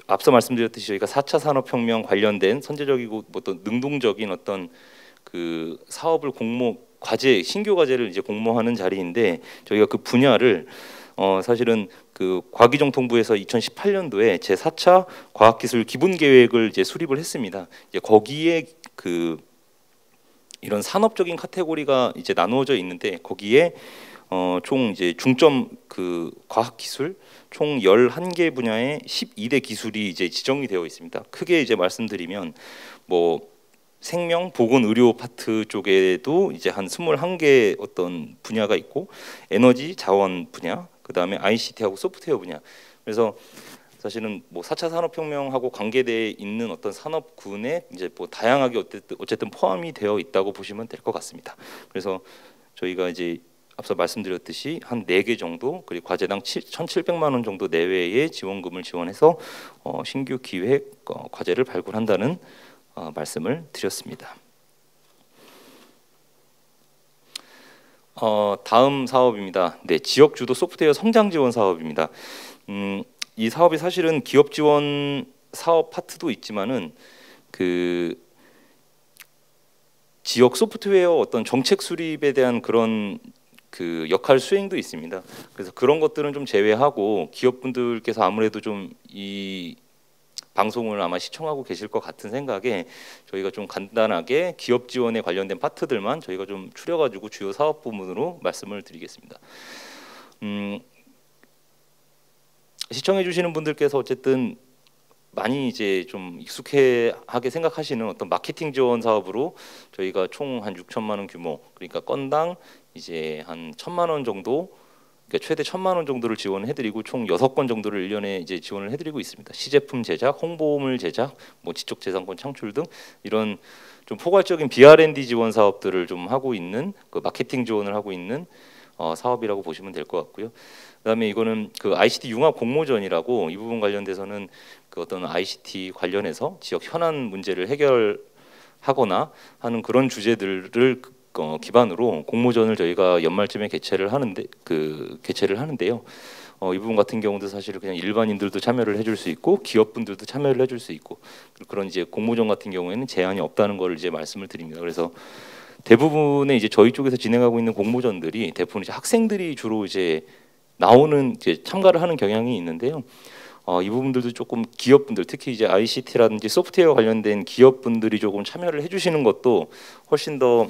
앞서 말씀드렸듯이 저희가 4차 산업혁명 관련된 선제적이고 어떤 능동적인 어떤 그 사업을 신규 과제를 이제 공모하는 자리인데 저희가 그 분야를 사실은 그 과기정통부에서 2018년도에 제4차 과학기술 기본계획을 이제 수립을 했습니다. 이제 거기에 이런 산업적인 카테고리가 이제 나누어져 있는데 거기에 총 이제 중점 과학기술 총 11개 분야에 12대 기술이 이제 지정이 되어 있습니다. 크게 이제 말씀드리면 뭐 생명, 보건, 의료 파트 쪽에도 이제 한 21개 어떤 분야가 있고, 에너지, 자원 분야, 그 다음에 ICT하고 소프트웨어 분야. 그래서 사실은 뭐 4차 산업혁명하고 관계돼 있는 어떤 산업군에 이제 뭐 다양하게 어쨌든 포함이 되어 있다고 보시면 될 것 같습니다. 그래서 저희가 이제 앞서 말씀드렸듯이 한 4개 정도, 그리고 과제당 1,700만 원 정도 내외의 지원금을 지원해서 신규 기획 과제를 발굴한다는 말씀을 드렸습니다. 다음 사업입니다. 네, 지역 주도 소프트웨어 성장 지원 사업입니다. 이 사업이 사실은 기업 지원 사업 파트도 있지만은 그 지역 소프트웨어 어떤 정책 수립에 대한 그런 그 역할 수행도 있습니다. 그래서 그런 것들은 좀 제외하고 기업분들께서 아무래도 좀 이 방송을 아마 시청하고 계실 것 같은 생각에 저희가 좀 간단하게 기업 지원에 관련된 파트들만 저희가 좀 추려가지고 주요 사업 부문으로 말씀을 드리겠습니다. 시청해 주시는 분들께서 어쨌든 많이 이제 좀 익숙하게 생각하시는 어떤 마케팅 지원 사업으로 저희가 총 한 6천만 원 규모, 그러니까 건당 이제 한 1,000만 원 정도, 그러니까 최대 1,000만 원 정도를 지원해드리고 총 6건 정도를 1년에 이제 지원을 해드리고 있습니다. 시제품 제작, 홍보물 제작, 뭐 지적재산권 창출 등 이런 좀 포괄적인 BR&D 지원 사업들을 좀 하고 있는 그 마케팅 지원을 하고 있는 사업이라고 보시면 될 것 같고요. 그다음에 이거는 그 ICT 융합 공모전이라고 이 부분 관련돼서는 그 어떤 ICT 관련해서 지역 현안 문제를 해결하거나 하는 그런 주제들을 기반으로 공모전을 저희가 연말쯤에 개최를 하는데요. 이 부분 같은 경우도 사실 그냥 일반인들도 참여를 해줄 수 있고 기업분들도 참여를 해줄 수 있고 그런 이제 공모전 같은 경우에는 제한이 없다는 걸 이제 말씀을 드립니다. 그래서 대부분의 이제 저희 쪽에서 진행하고 있는 공모전들이 대부분 이제 학생들이 주로 이제 나오는 이제 참가를 하는 경향이 있는데요. 이 부분들도 조금 기업분들, 특히 이제 ICT라든지 소프트웨어 관련된 기업분들이 조금 참여를 해주시는 것도 훨씬 더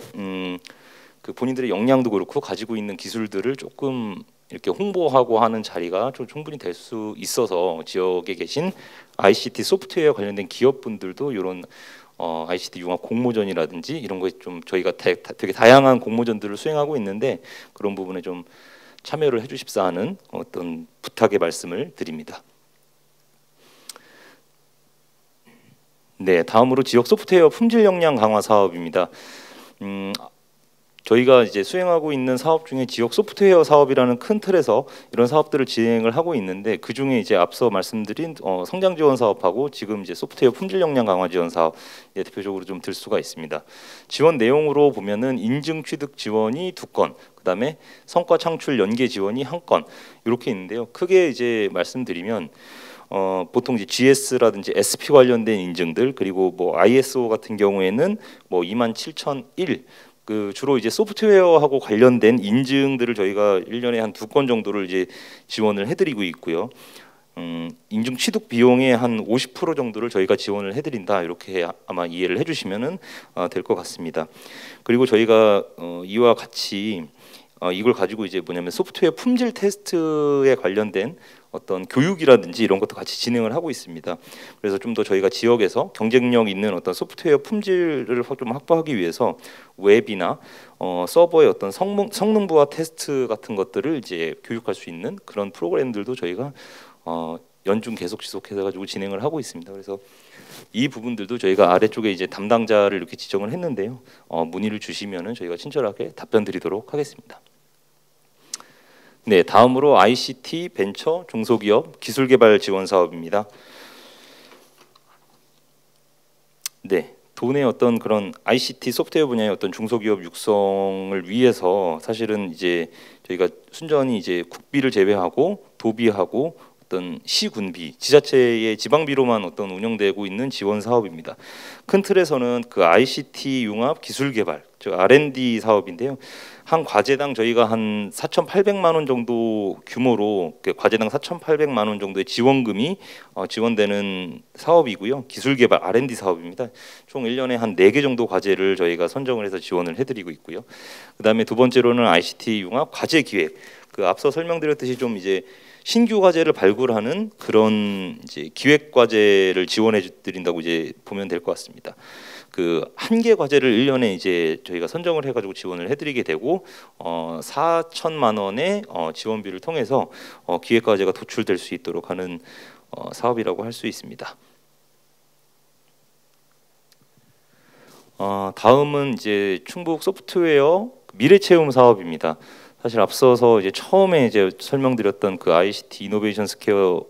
그 본인들의 역량도 그렇고 가지고 있는 기술들을 조금 이렇게 홍보하고 하는 자리가 좀 충분히 될 수 있어서 지역에 계신 ICT 소프트웨어 관련된 기업분들도 이런 ICT 융합 공모전이라든지 이런 거에 좀 저희가 되게 다양한 공모전들을 수행하고 있는데 그런 부분에 좀 참여를 해주십사 하는 어떤 부탁의 말씀을 드립니다. 네, 다음으로 지역 소프트웨어 품질 역량 강화 사업입니다. 저희가 이제 수행하고 있는 사업 중에 지역 소프트웨어 사업이라는 큰 틀에서 이런 사업들을 진행을 하고 있는데 그 중에 이제 앞서 말씀드린 성장 지원 사업하고 지금 이제 소프트웨어 품질 역량 강화 지원 사업 대표적으로 좀 들 수가 있습니다. 지원 내용으로 보면은 인증 취득 지원이 2건, 그다음에 성과 창출 연계 지원이 1건 이렇게 있는데요. 크게 이제 말씀드리면 보통 이제 GS라든지 SP 관련된 인증들 그리고 뭐 ISO 같은 경우에는 뭐 27001 그 주로 이제 소프트웨어하고 관련된 인증들을 저희가 1년에 한 2건 정도를 이제 지원을 해드리고 있고요. 인증 취득 비용의 한 50% 정도를 저희가 지원을 해드린다 이렇게 아마 이해를 해주시면은 될 것 같습니다. 그리고 저희가 이와 같이 이걸 가지고 이제 뭐냐면 소프트웨어 품질 테스트에 관련된 어떤 교육이라든지 이런 것도 같이 진행을 하고 있습니다. 그래서 좀 더 저희가 지역에서 경쟁력 있는 어떤 소프트웨어 품질을 좀 확보하기 위해서 웹이나 서버의 어떤 성능부하 테스트 같은 것들을 이제 교육할 수 있는 그런 프로그램들도 저희가 연중 계속 지속해서 가지고 진행을 하고 있습니다. 그래서 이 부분들도 저희가 아래쪽에 이제 담당자를 이렇게 지정을 했는데요. 문의를 주시면은 저희가 친절하게 답변 드리도록 하겠습니다. 네, 다음으로 ICT 벤처 중소기업 기술개발 지원 사업입니다. 네, 도내 어떤 그런 ICT 소프트웨어 분야의 어떤 중소기업 육성을 위해서 사실은 이제 저희가 순전히 이제 국비를 제외하고 도비하고 어떤 시군비, 지자체의 지방비로만 어떤 운영되고 있는 지원 사업입니다. 큰 틀에서는 그 ICT 융합 기술개발, 즉 R&D 사업인데요. 한 과제당 저희가 한 4,800만 원 정도 규모로 과제당 4,800만 원 정도의 지원금이 지원되는 사업이고요. 기술개발 R&D 사업입니다. 총 1년에 한 4개 정도 과제를 저희가 선정을 해서 지원을 해드리고 있고요. 그다음에 두 번째로는 ICT 융합 과제 기획. 그 앞서 설명드렸듯이 좀 이제 신규 과제를 발굴하는 그런 이제 기획 과제를 지원해 드린다고 이제 보면 될 것 같습니다. 그 한 개 과제를 1년에 이제 저희가 선정을 해가지고 지원을 해드리게 되고 4천만 원의 지원비를 통해서 기획 과제가 도출될 수 있도록 하는 사업이라고 할 수 있습니다. 다음은 이제 충북 소프트웨어 미래 체험 사업입니다. 사실 앞서서 이제 처음에 이제 설명드렸던 그 ICT 이노베이션 스퀘어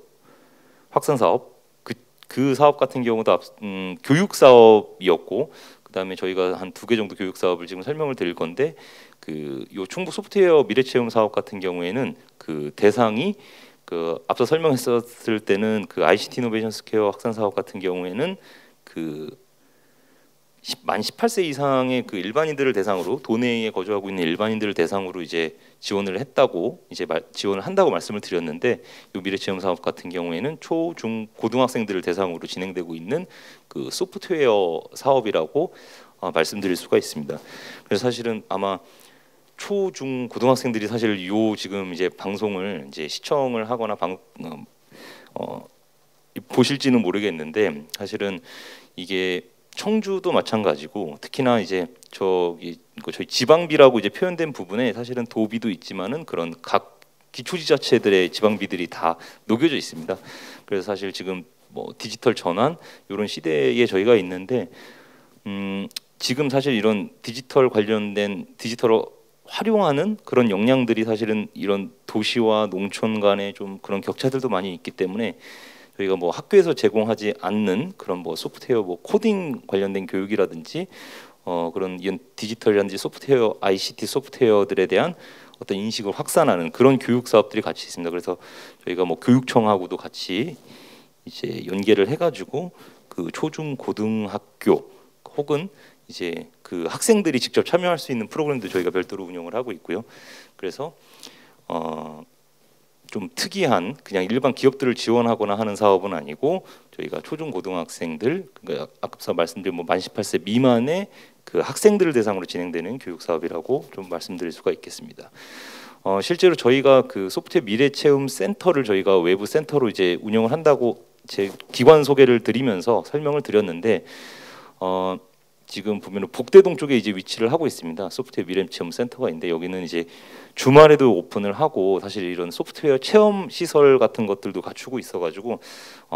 확산 사업 그 사업 같은 경우도 교육 사업이었고, 그다음에 저희가 한 2개 정도 교육 사업을 지금 설명을 드릴 건데, 그 요 충북 소프트웨어 미래 체험 사업 같은 경우에는 그 대상이 그 앞서 설명했었을 때는 그 ICT 이노베이션 스퀘어 확산 사업 같은 경우에는 그 만 18세 이상의 그 일반인들을 대상으로 도내에 거주하고 있는 일반인들을 대상으로 이제 지원을 했다고 이제 지원을 한다고 말씀을 드렸는데, 이 미래체험 사업 같은 경우에는 초, 중, 고등학생들을 대상으로 진행되고 있는 그 소프트웨어 사업이라고 말씀드릴 수가 있습니다. 그래서 사실은 아마 초, 중, 고등학생들이 사실 요 지금 이제 방송을 이제 시청을 하거나 보실지는 모르겠는데, 사실은 이게 청주도 마찬가지고, 특히나 이제 저희 지방비라고 이제 표현된 부분에 사실은 도비도 있지만은 그런 각 기초지자체들의 지방비들이 다 녹여져 있습니다. 그래서 사실 지금 뭐 디지털 전환 이런 시대에 저희가 있는데, 지금 사실 이런 디지털 관련된 디지털을 활용하는 그런 역량들이 사실은 이런 도시와 농촌 간의 좀 그런 격차들도 많이 있기 때문에, 저희가 뭐 학교에서 제공하지 않는 그런 뭐 소프트웨어 뭐 코딩 관련된 교육이라든지 그런 이런 디지털이라든지 소프트웨어 ICT 소프트웨어들에 대한 어떤 인식을 확산하는 그런 교육 사업들이 같이 있습니다. 그래서 저희가 뭐 교육청하고도 같이 이제 연계를 해가지고 그 초중 고등학교 혹은 이제 그 학생들이 직접 참여할 수 있는 프로그램도 저희가 별도로 운영을 하고 있고요. 그래서 좀 특이한 그냥 일반 기업들을 지원하거나 하는 사업은 아니고, 저희가 초중 고등학생들, 그러니까 앞서 말씀드린 뭐 만 18세 미만의 그 학생들을 대상으로 진행되는 교육 사업이라고 좀 말씀드릴 수가 있겠습니다. 실제로 저희가 그 소프트웨어 미래 체험 센터를 저희가 외부 센터로 이제 운영을 한다고 제 기관 소개를 드리면서 설명을 드렸는데, 지금 보면은 복대동 쪽에 이제 위치를 하고 있습니다. 소프트웨어 미래 체험 센터가 있는데, 여기는 이제 주말에도 오픈을 하고 사실 이런 소프트웨어 체험 시설 같은 것들도 갖추고 있어가지고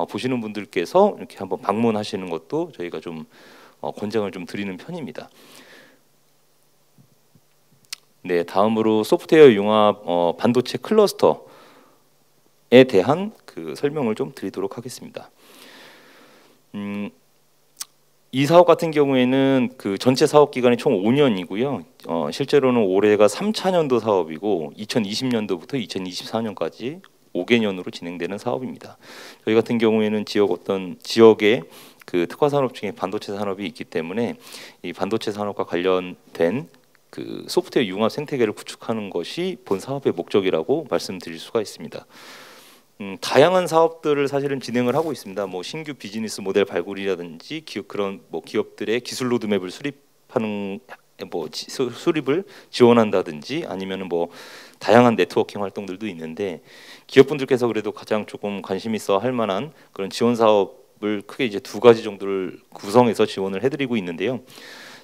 보시는 분들께서 이렇게 한번 방문하시는 것도 저희가 좀 권장을 좀 드리는 편입니다. 네, 다음으로 소프트웨어 융합 반도체 클러스터에 대한 그 설명을 좀 드리도록 하겠습니다. 이 사업 같은 경우에는 그 전체 사업 기간이 총 5년이고요. 실제로는 올해가 3차년도 사업이고 2020년도부터 2024년까지 5개년으로 진행되는 사업입니다. 저희 같은 경우에는 어떤 지역에 그 특화 산업 중에 반도체 산업이 있기 때문에 이 반도체 산업과 관련된 그 소프트웨어 융합 생태계를 구축하는 것이 본 사업의 목적이라고 말씀드릴 수가 있습니다. 다양한 사업들을 사실은 진행을 하고 있습니다. 뭐 신규 비즈니스 모델 발굴이라든지 그런 뭐 기업들의 기술 로드맵을 수립하는 뭐 수립을 지원한다든지, 아니면은 뭐 다양한 네트워킹 활동들도 있는데, 기업분들께서 그래도 가장 조금 관심 있어 할 만한 그런 지원 사업을 크게 이제 2가지 정도를 구성해서 지원을 해드리고 있는데요.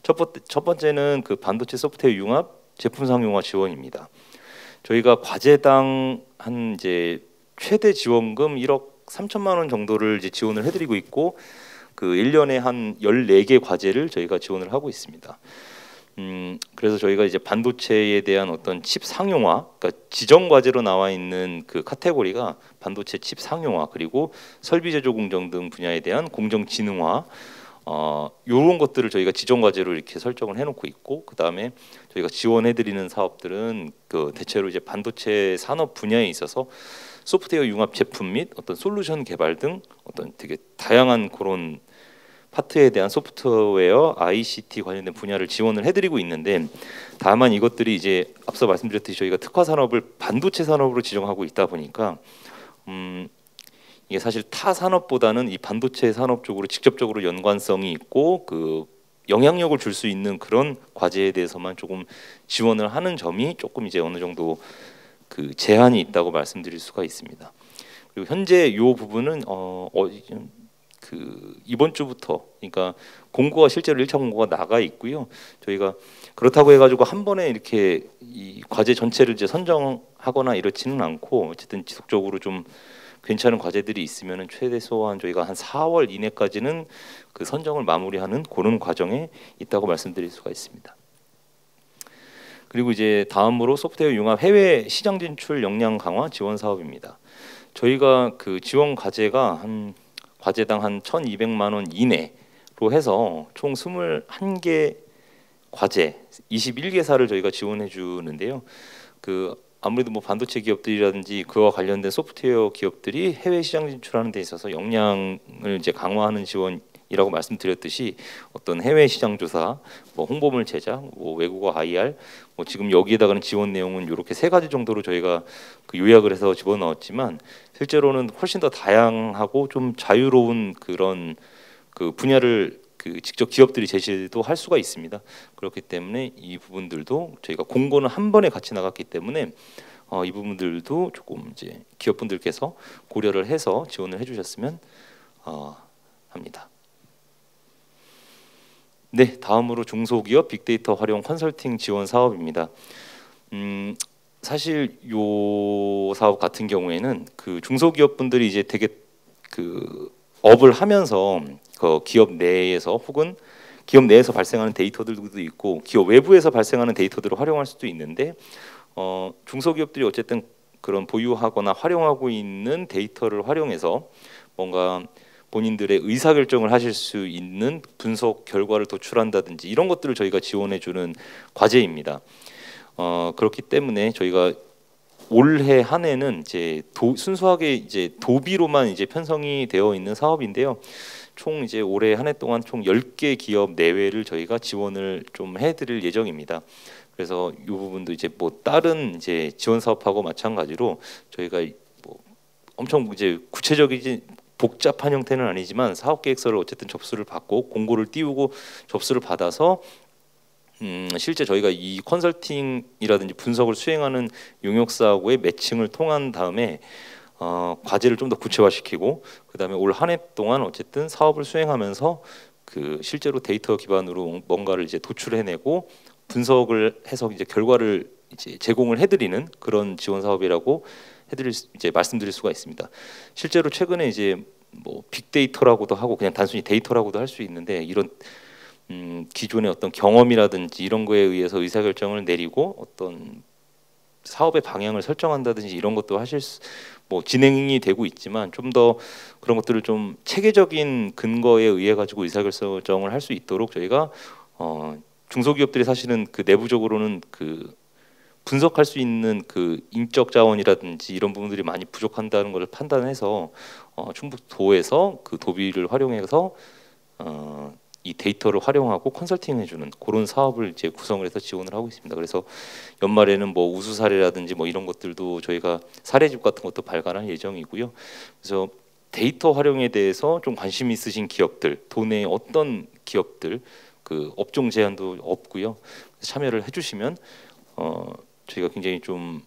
첫 번째는 그 반도체 소프트웨어 융합 제품 상용화 지원입니다. 저희가 과제당 한 이제 최대 지원금 1억 3천만 원 정도를 이제 지원을 해드리고 있고, 그 1년에 한 14개 과제를 저희가 지원을 하고 있습니다. 그래서 저희가 이제 반도체에 대한 어떤 칩 상용화, 그러니까 지정 과제로 나와 있는 그 카테고리가 반도체 칩 상용화, 그리고 설비 제조 공정 등 분야에 대한 공정 지능화, 이런 것들을 저희가 지정 과제로 이렇게 설정을 해놓고 있고, 그 다음에 저희가 지원해드리는 사업들은 그 대체로 이제 반도체 산업 분야에 있어서 소프트웨어 융합 제품 및 어떤 솔루션 개발 등 어떤 되게 다양한 그런 파트에 대한 소프트웨어 ICT 관련된 분야를 지원을 해드리고 있는데, 다만 이것들이 이제 앞서 말씀드렸듯이 저희가 특화 산업을 반도체 산업으로 지정하고 있다 보니까 이게 사실 타 산업보다는 이 반도체 산업 쪽으로 직접적으로 연관성이 있고 그 영향력을 줄 수 있는 그런 과제에 대해서만 조금 지원을 하는 점이 조금 이제 어느 정도 그 제한이 있다고 말씀드릴 수가 있습니다. 그리고 현재 이 부분은 그 이번 주부터 그러니까 공고가 실제로 1차 공고가 나가 있고요. 저희가 그렇다고 해가지고 한 번에 이렇게 이 과제 전체를 이제 선정하거나 이렇지는 않고 어쨌든 지속적으로 좀 괜찮은 과제들이 있으면은 최소한 저희가 한 4월 이내까지는 그 선정을 마무리하는 그런 과정에 있다고 말씀드릴 수가 있습니다. 그리고 이제 다음으로 소프트웨어 융합 해외 시장 진출 역량 강화 지원 사업입니다. 저희가 그 지원 과제가 한 과제당 한 1,200만 원 이내로 해서 총 21개 과제 21개사를 저희가 지원해 주는데요. 그 아무래도 뭐 반도체 기업들이라든지 그와 관련된 소프트웨어 기업들이 해외 시장 진출하는 데 있어서 역량을 이제 강화하는 지원이라고 말씀드렸듯이 어떤 해외 시장 조사, 뭐 홍보물 제작, 뭐 외국어 IR, 뭐 지금 여기에다가는 지원 내용은 이렇게 3가지 정도로 저희가 그 요약을 해서 집어넣었지만 실제로는 훨씬 더 다양하고 좀 자유로운 그런 그 분야를 그 직접 기업들이 제시도 할 수가 있습니다. 그렇기 때문에 이 부분들도 저희가 공고는 한 번에 같이 나갔기 때문에 이 부분들도 조금 이제 기업분들께서 고려를 해서 지원을 해주셨으면 합니다. 네, 다음으로 중소기업 빅데이터 활용 컨설팅 지원 사업입니다. 사실 요 사업 같은 경우에는 그 중소기업분들이 이제 되게 그 업을 하면서 그 기업 내에서 혹은 기업 내에서 발생하는 데이터들도 있고 기업 외부에서 발생하는 데이터들을 활용할 수도 있는데 중소기업들이 어쨌든 그런 보유하거나 활용하고 있는 데이터를 활용해서 뭔가 본인들의 의사결정을 하실 수 있는 분석 결과를 도출한다든지 이런 것들을 저희가 지원해주는 과제입니다. 그렇기 때문에 저희가 올해 한 해는 이제 순수하게 이제 도비로만 이제 편성이 되어 있는 사업인데요. 총 이제 올해 한 해 동안 총 10개 기업 내외를 저희가 지원을 좀 해드릴 예정입니다. 그래서 이 부분도 이제 뭐 다른 이제 지원 사업하고 마찬가지로 저희가 뭐 엄청 이제 구체적이지 복잡한 형태는 아니지만 사업 계획서를 어쨌든 접수를 받고 공고를 띄우고 접수를 받아서 실제 저희가 이 컨설팅이라든지 분석을 수행하는 용역사하고의 매칭을 통한 다음에 과제를 좀 더 구체화시키고 그다음에 올 한 해 동안 어쨌든 사업을 수행하면서 그 실제로 데이터 기반으로 뭔가를 이제 도출해내고 분석을 해서 이제 결과를 이제 제공을 해드리는 그런 지원 사업이라고 이제 말씀드릴 수가 있습니다. 실제로 최근에 이제 뭐 빅데이터라고도 하고 그냥 단순히 데이터라고도 할 수 있는데 이런 기존의 어떤 경험이라든지 이런 거에 의해서 의사결정을 내리고 어떤 사업의 방향을 설정한다든지 이런 것도 뭐 진행이 되고 있지만 좀 더 그런 것들을 좀 체계적인 근거에 의해 가지고 의사결정을 할 수 있도록 저희가 중소기업들이 사실은 그 내부적으로는 그 분석할 수 있는 그 인적 자원이라든지 이런 부분들이 많이 부족한다는 것을 판단해서 충북도에서 그 도비를 활용해서 이 데이터를 활용하고 컨설팅해주는 그런 사업을 이제 구성을 해서 지원을 하고 있습니다. 그래서 연말에는 뭐 우수 사례라든지 뭐 이런 것들도 저희가 사례집 같은 것도 발간할 예정이고요. 그래서 데이터 활용에 대해서 좀 관심 있으신 기업들, 도내 어떤 기업들 그 업종 제한도 없고요. 참여를 해주시면 저희가 굉장히 좀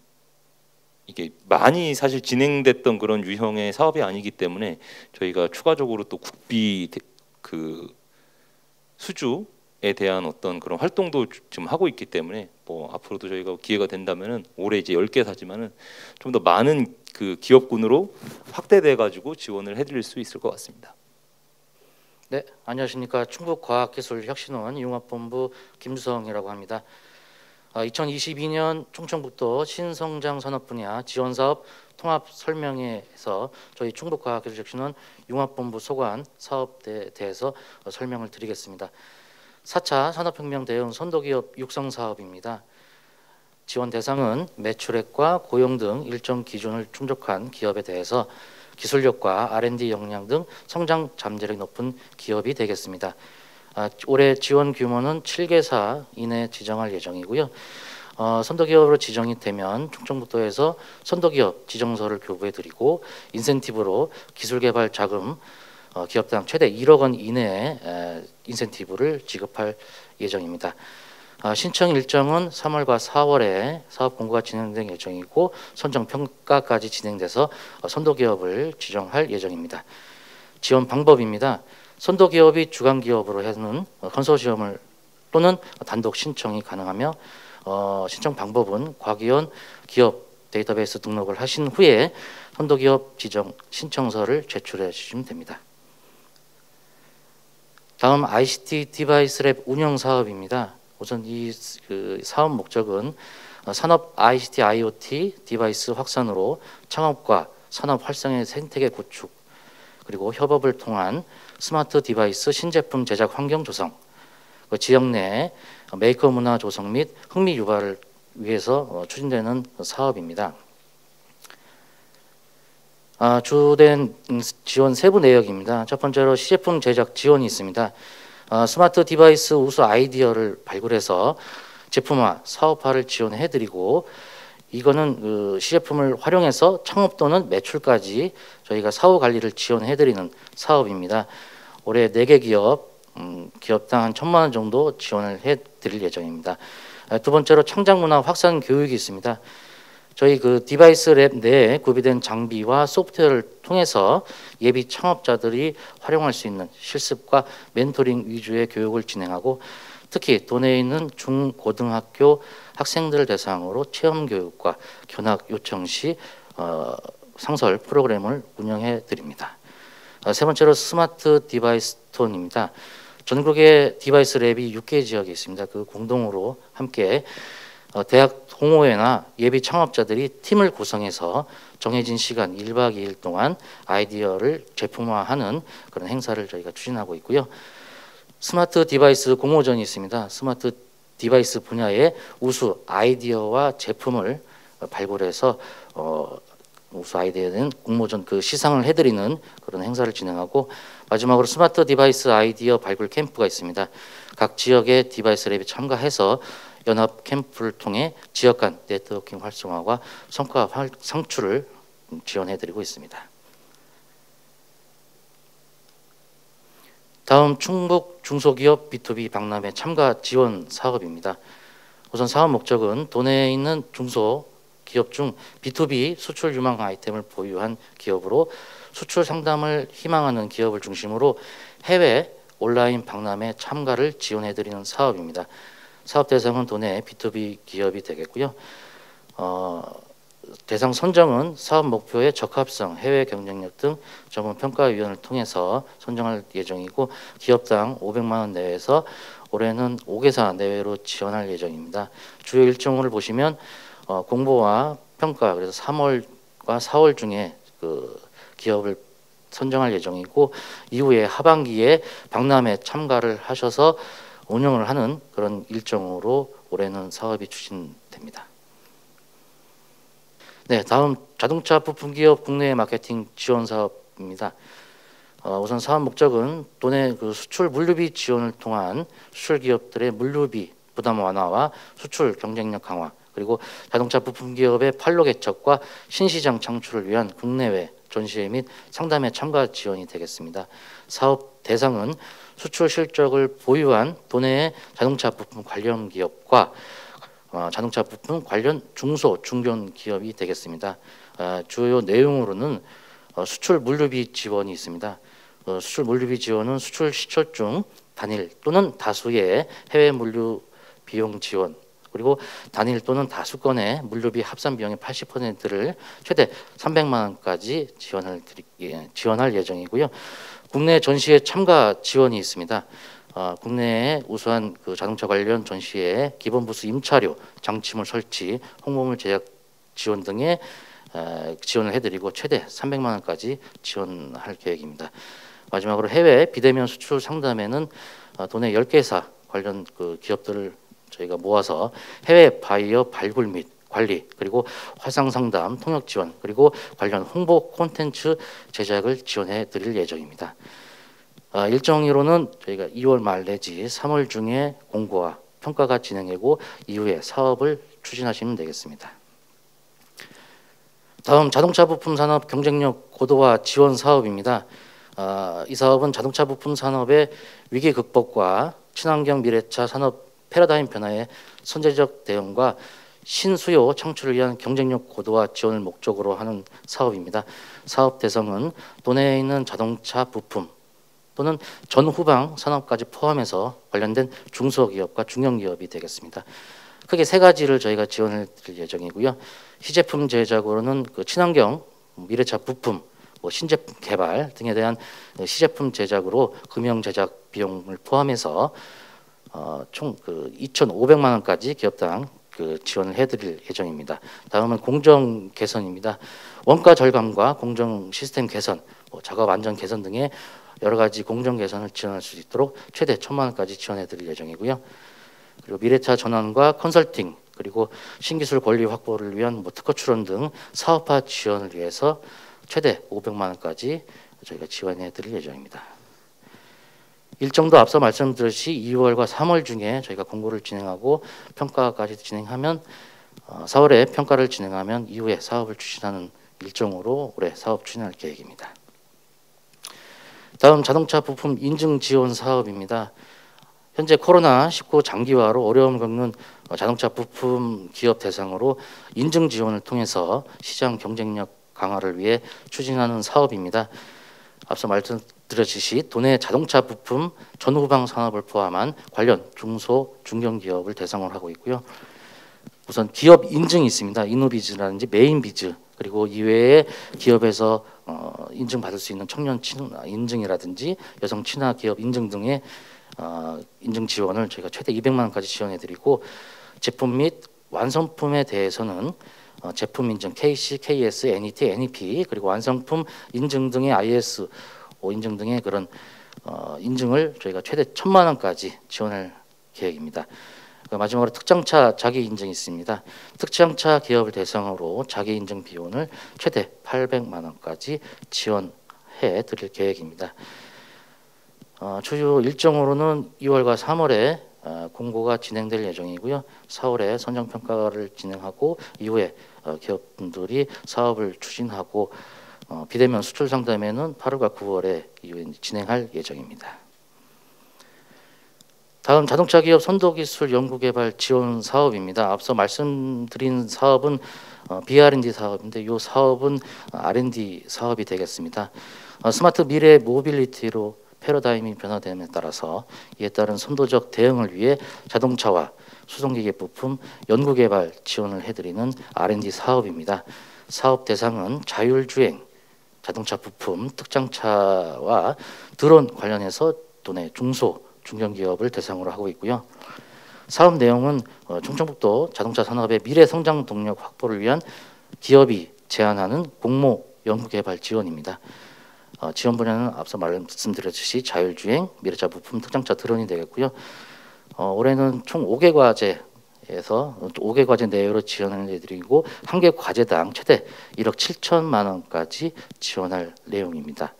이게 많이 사실 진행됐던 그런 유형의 사업이 아니기 때문에 저희가 추가적으로 또 국비 그 수주에 대한 어떤 그런 활동도 지금 하고 있기 때문에 뭐 앞으로도 저희가 기회가 된다면은 올해 이제 10개 사지만은 좀 더 많은 그 기업군으로 확대돼 가지고 지원을 해드릴 수 있을 것 같습니다. 네, 안녕하십니까. 충북과학기술혁신원 융합본부 김수성이라고 합니다. 2022년 충청북도 신성장 산업 분야 지원 사업 통합 설명회에서 저희 충북과학기술혁신원 융합본부 소관 사업에 대해서 설명을 드리겠습니다. 4차 산업혁명 대응 선도기업 육성 사업입니다. 지원 대상은 매출액과 고용 등 일정 기준을 충족한 기업에 대해서 기술력과 R&D 역량 등 성장 잠재력이 높은 기업이 되겠습니다. 올해 지원 규모는 7개사 이내 지정할 예정이고요. 선도기업으로 지정이 되면 충청북도에서 선도기업 지정서를 교부해드리고 인센티브로 기술개발 자금 기업당 최대 1억 원 이내의 인센티브를 지급할 예정입니다. 신청 일정은 3월과 4월에 사업 공고가 진행될 예정이고 선정 평가까지 진행돼서 선도기업을 지정할 예정입니다. 지원 방법입니다. 선도 기업이 주관 기업으로 하는 컨소시엄을 또는 단독 신청이 가능하며 신청 방법은 과기원 기업 데이터베이스 등록을 하신 후에 선도 기업 지정 신청서를 제출해 주시면 됩니다. 다음 ICT 디바이스 랩 운영 사업입니다. 우선 이 사업 목적은 산업 ICT IoT 디바이스 확산으로 창업과 산업 활성의 생태계 구축 그리고 협업을 통한 스마트 디바이스 신제품 제작 환경 조성, 지역 내 메이커 문화 조성 및 흥미 유발을 위해서 추진되는 사업입니다. 주된 지원 세부 내역입니다. 첫 번째로 시제품 제작 지원이 있습니다. 스마트 디바이스 우수 아이디어를 발굴해서 제품화, 사업화를 지원해드리고 이거는 시제품을 활용해서 창업 또는 매출까지 저희가 사후 관리를 지원해드리는 사업입니다. 올해 4개 기업, 기업당 한 1,000만 원 정도 지원을 해드릴 예정입니다. 두 번째로 창작 문화 확산 교육이 있습니다. 저희 디바이스 랩 내에 구비된 장비와 소프트웨어를 통해서 예비 창업자들이 활용할 수 있는 실습과 멘토링 위주의 교육을 진행하고 특히 도내에 있는 중고등학교 학생들을 대상으로 체험 교육과 견학 요청 시 상설 프로그램을 운영해 드립니다. 세 번째로 스마트 디바이스 톤입니다. 전국의 디바이스 랩이 6개 지역에 있습니다. 공동으로 함께 대학 동호회나 예비 창업자들이 팀을 구성해서 정해진 시간 1박 2일 동안 아이디어를 제품화하는 그런 행사를 저희가 추진하고 있고요. 스마트 디바이스 공모전이 있습니다. 스마트 디바이스 분야의 우수 아이디어와 제품을 발굴해서 우수 아이디어는 공모전 시상을 해드리는 그런 행사를 진행하고 마지막으로 스마트 디바이스 아이디어 발굴 캠프가 있습니다. 각 지역의 디바이스 랩이 참가해서 연합 캠프를 통해 지역 간 네트워킹 활성화와 성과 상출을 지원해드리고 있습니다. 다음 충북 중소기업 B2B 박람회 참가 지원 사업입니다. 우선 사업 목적은 도내에 있는 중소기업 중 B2B 수출 유망 아이템을 보유한 기업으로 수출 상담을 희망하는 기업을 중심으로 해외 온라인 박람회 참가를 지원해드리는 사업입니다. 사업 대상은 도내 B2B 기업이 되겠고요. 대상 선정은 사업 목표의 적합성, 해외 경쟁력 등 전문평가위원회를 통해서 선정할 예정이고 기업당 500만 원 내외에서 올해는 5개사 내외로 지원할 예정입니다. 주요 일정을 보시면 공모와 평가 그래서 3월과 4월 중에 기업을 선정할 예정이고 이후에 하반기에 박람회 참가를 하셔서 운영을 하는 그런 일정으로 올해는 사업이 추진됩니다. 네, 다음 자동차 부품 기업 국내 마케팅 지원 사업입니다. 우선 사업 목적은 도내 수출 물류비 지원을 통한 수출 기업들의 물류비 부담 완화와 수출 경쟁력 강화 그리고 자동차 부품 기업의 판로 개척과 신시장 창출을 위한 국내외 전시회 및 상담회 참가 지원이 되겠습니다. 사업 대상은 수출 실적을 보유한 도내의 자동차 부품 관련 기업과 자동차 부품 관련 중소 중견 기업이 되겠습니다. 주요 내용으로는 수출 물류비 지원이 있습니다. 수출 물류비 지원은 수출 시초 중 단일 또는 다수의 해외 물류 비용 지원 그리고 단일 또는 다수 건의 물류비 합산 비용의 80%를 최대 300만 원까지 지원할 예정이고요. 국내 전시회 참가 지원이 있습니다. 국내에 우수한 자동차 관련 전시회 기본 부수 임차료, 장치물 설치, 홍보물 제작 지원 등의 지원을 해드리고 최대 300만 원까지 지원할 계획입니다. 마지막으로 해외 비대면 수출 상담에는 도내 10개사 관련 기업들을 저희가 모아서 해외 바이어 발굴 및 관리 그리고 화상 상담, 통역 지원 그리고 관련 홍보 콘텐츠 제작을 지원해 드릴 예정입니다. 일정으로는 저희가 2월 말 내지 3월 중에 공고와 평가가 진행되고 이후에 사업을 추진하시면 되겠습니다. 다음 자동차 부품 산업 경쟁력 고도화 지원 사업입니다. 이 사업은 자동차 부품 산업의 위기 극복과 친환경 미래차 산업 패러다임 변화의 선제적 대응과 신수요 창출을 위한 경쟁력 고도화 지원을 목적으로 하는 사업입니다. 사업 대상은 도내에 있는 자동차 부품 또는 전후방 산업까지 포함해서 관련된 중소기업과 중견기업이 되겠습니다. 크게 세 가지를 저희가 지원을 드릴 예정이고요. 시제품 제작으로는 그 친환경 미래차 부품, 신제품 개발 등에 대한 시제품 제작으로 금형 제작 비용을 포함해서 총 2,500만 원까지 기업당 지원을 해드릴 예정입니다. 다음은 공정 개선입니다. 원가 절감과 공정 시스템 개선, 작업 안전 개선 등의 여러 가지 공정 개선을 지원할 수 있도록 최대 1,000만 원까지 지원해드릴 예정이고요. 그리고 미래차 전환과 컨설팅, 그리고 신기술 권리 확보를 위한 특허 출원 등 사업화 지원을 위해서 최대 500만 원까지 저희가 지원해드릴 예정입니다. 일정도 앞서 말씀드렸듯이 2월과 3월 중에 저희가 공고를 진행하고 평가까지 진행하면 4월에 평가를 진행하면 이후에 사업을 추진하는 일정으로 올해 사업 추진할 계획입니다. 다음 자동차 부품 인증 지원 사업입니다. 현재 코로나19 장기화로 어려움을 겪는 자동차 부품 기업 대상으로 인증 지원을 통해서 시장 경쟁력 강화를 위해 추진하는 사업입니다. 앞서 말씀드렸듯이 도내 자동차 부품 전후방 산업을 포함한 관련 중소 중견기업을 대상으로 하고 있고요. 우선 기업 인증이 있습니다. 이노비즈라든지 메인비즈, 그리고 이외에 기업에서 인증받을 수 있는 청년 친화 인증이라든지 여성 친화 기업 인증 등의 인증 지원을 저희가 최대 200만 원까지 지원해드리고, 제품 및 완성품에 대해서는 제품 인증 KC, KS, NET, NEP, 그리고 완성품 인증 등의 IS 인증 등의 그런 인증을 저희가 최대 1,000만 원까지 지원할 계획입니다. 마지막으로 특장차 자기 인증이 있습니다. 특장차 기업을 대상으로 자기 인증 비용을 최대 800만 원까지 지원해 드릴 계획입니다. 주요 일정으로는 2월과 3월에 공고가 진행될 예정이고요. 4월에 선정 평가를 진행하고 이후에 기업분들이 사업을 추진하고 비대면 수출 상담회는 8월과 9월에 이후에 진행할 예정입니다. 다음 자동차 기업 선도기술 연구개발 지원 사업입니다. 앞서 말씀드린 사업은 BR&D 사업인데 이 사업은 R&D 사업이 되겠습니다. 스마트 미래 모빌리티로 패러다임이 변화됨에 따라서 이에 따른 선도적 대응을 위해 자동차와 수송기계 부품 연구개발 지원을 해드리는 R&D 사업입니다. 사업 대상은 자율주행 자동차 부품, 특장차와 드론 관련해서 도내 중소 중견기업을 대상으로 하고 있고요. 사업 내용은 충청북도 자동차 산업의 미래 성장 동력 확보를 위한 기업이 제안하는 공모 연구개발 지원입니다. 지원 분야는 앞서 말씀드렸듯이 자율주행, 미래차 부품, 특장차 드론이 되겠고요. 올해는 총 5개 과제에서 5개 과제 내외로 지원을 해드리고 한 개 과제당 최대 1억 7천만 원까지 지원할 내용입니다.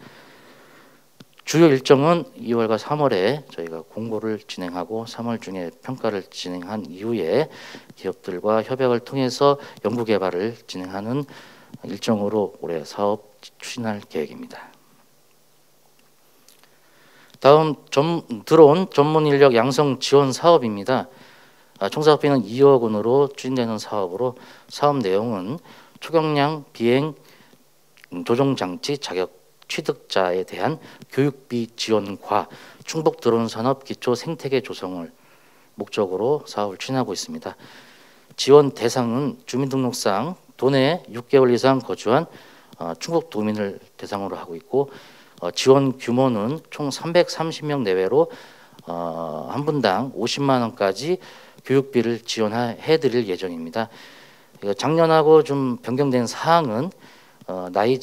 주요 일정은 2월과 3월에 저희가 공고를 진행하고 3월 중에 평가를 진행한 이후에 기업들과 협약을 통해서 연구개발을 진행하는 일정으로 올해 사업 추진할 계획입니다. 다음 드론 전문 인력 양성 지원 사업입니다. 총 사업비는 2억 원으로 추진되는 사업으로 사업 내용은 초경량 비행 조종 장치 자격 취득자에 대한 교육비 지원과 충북 드론 산업 기초 생태계 조성을 목적으로 사업을 추진하고 있습니다. 지원 대상은 주민등록상 도내에 6개월 이상 거주한 충북 도민을 대상으로 하고 있고, 지원 규모는 총 330명 내외로 한 분당 50만 원까지 교육비를 지원해 드릴 예정입니다. 작년하고 좀 변경된 사항은 나이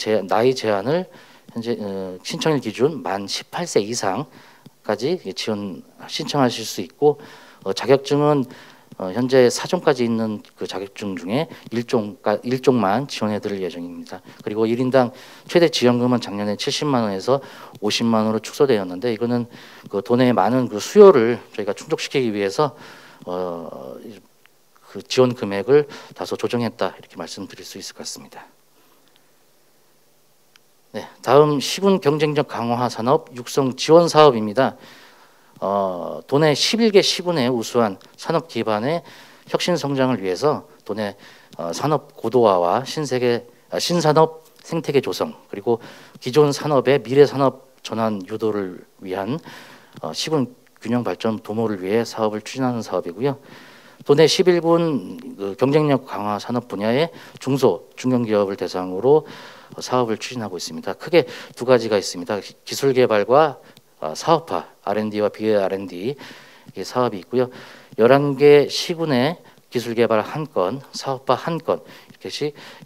제한을 현재 신청일 기준 만 18세 이상까지 신청하실 수 있고, 자격증은 현재 4종까지 있는 그 자격증 중에 1종만 지원해 드릴 예정입니다. 그리고 1인당 최대 지원금은 작년에 70만 원에서 50만 원으로 축소되었는데, 이거는 그 도내의 많은 그 수요를 저희가 충족시키기 위해서 그 지원 금액을 다소 조정했다, 이렇게 말씀드릴 수 있을 것 같습니다. 네, 다음 시군 경쟁력 강화 산업 육성 지원 사업입니다. 도내 11개 시군에 우수한 산업 기반의 혁신 성장을 위해서 도내 산업 고도화와 신산업 생태계 조성, 그리고 기존 산업의 미래 산업 전환 유도를 위한 시군 균형 발전 도모를 위해 사업을 추진하는 사업이고요. 도내 11군 경쟁력 강화 산업 분야의 중소, 중견기업을 대상으로 사업을 추진하고 있습니다. 크게 두 가지가 있습니다. 기술 개발과 사업화, R&D와 BR&D 사업이 있고요. 11개 시군의 기술 개발 1건, 사업화 1건, 이렇게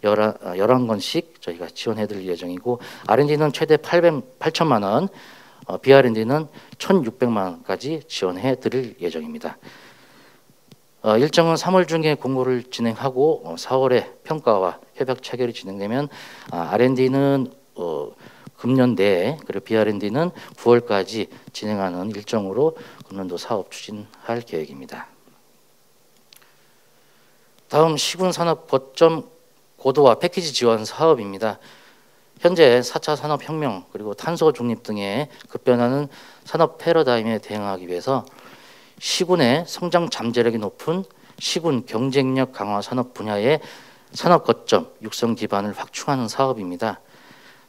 11건씩 저희가 지원해 드릴 예정이고, R&D는 최대 8천만 원, BR&D는 1,600만 원까지 지원해 드릴 예정입니다. 일정은 3월 중에 공고를 진행하고 4월에 평가와 협약 체결이 진행되면 R&D는 금년 내에, 그리고 BR&D는 9월까지 진행하는 일정으로 금년도 사업 추진할 계획입니다. 다음 시군 산업 거점 고도화 패키지 지원 사업입니다. 현재 4차 산업혁명 그리고 탄소 중립 등의 급변하는 산업 패러다임에 대응하기 위해서 시군의 성장 잠재력이 높은 시군 경쟁력 강화 산업 분야의 산업 거점 육성 기반을 확충하는 사업입니다.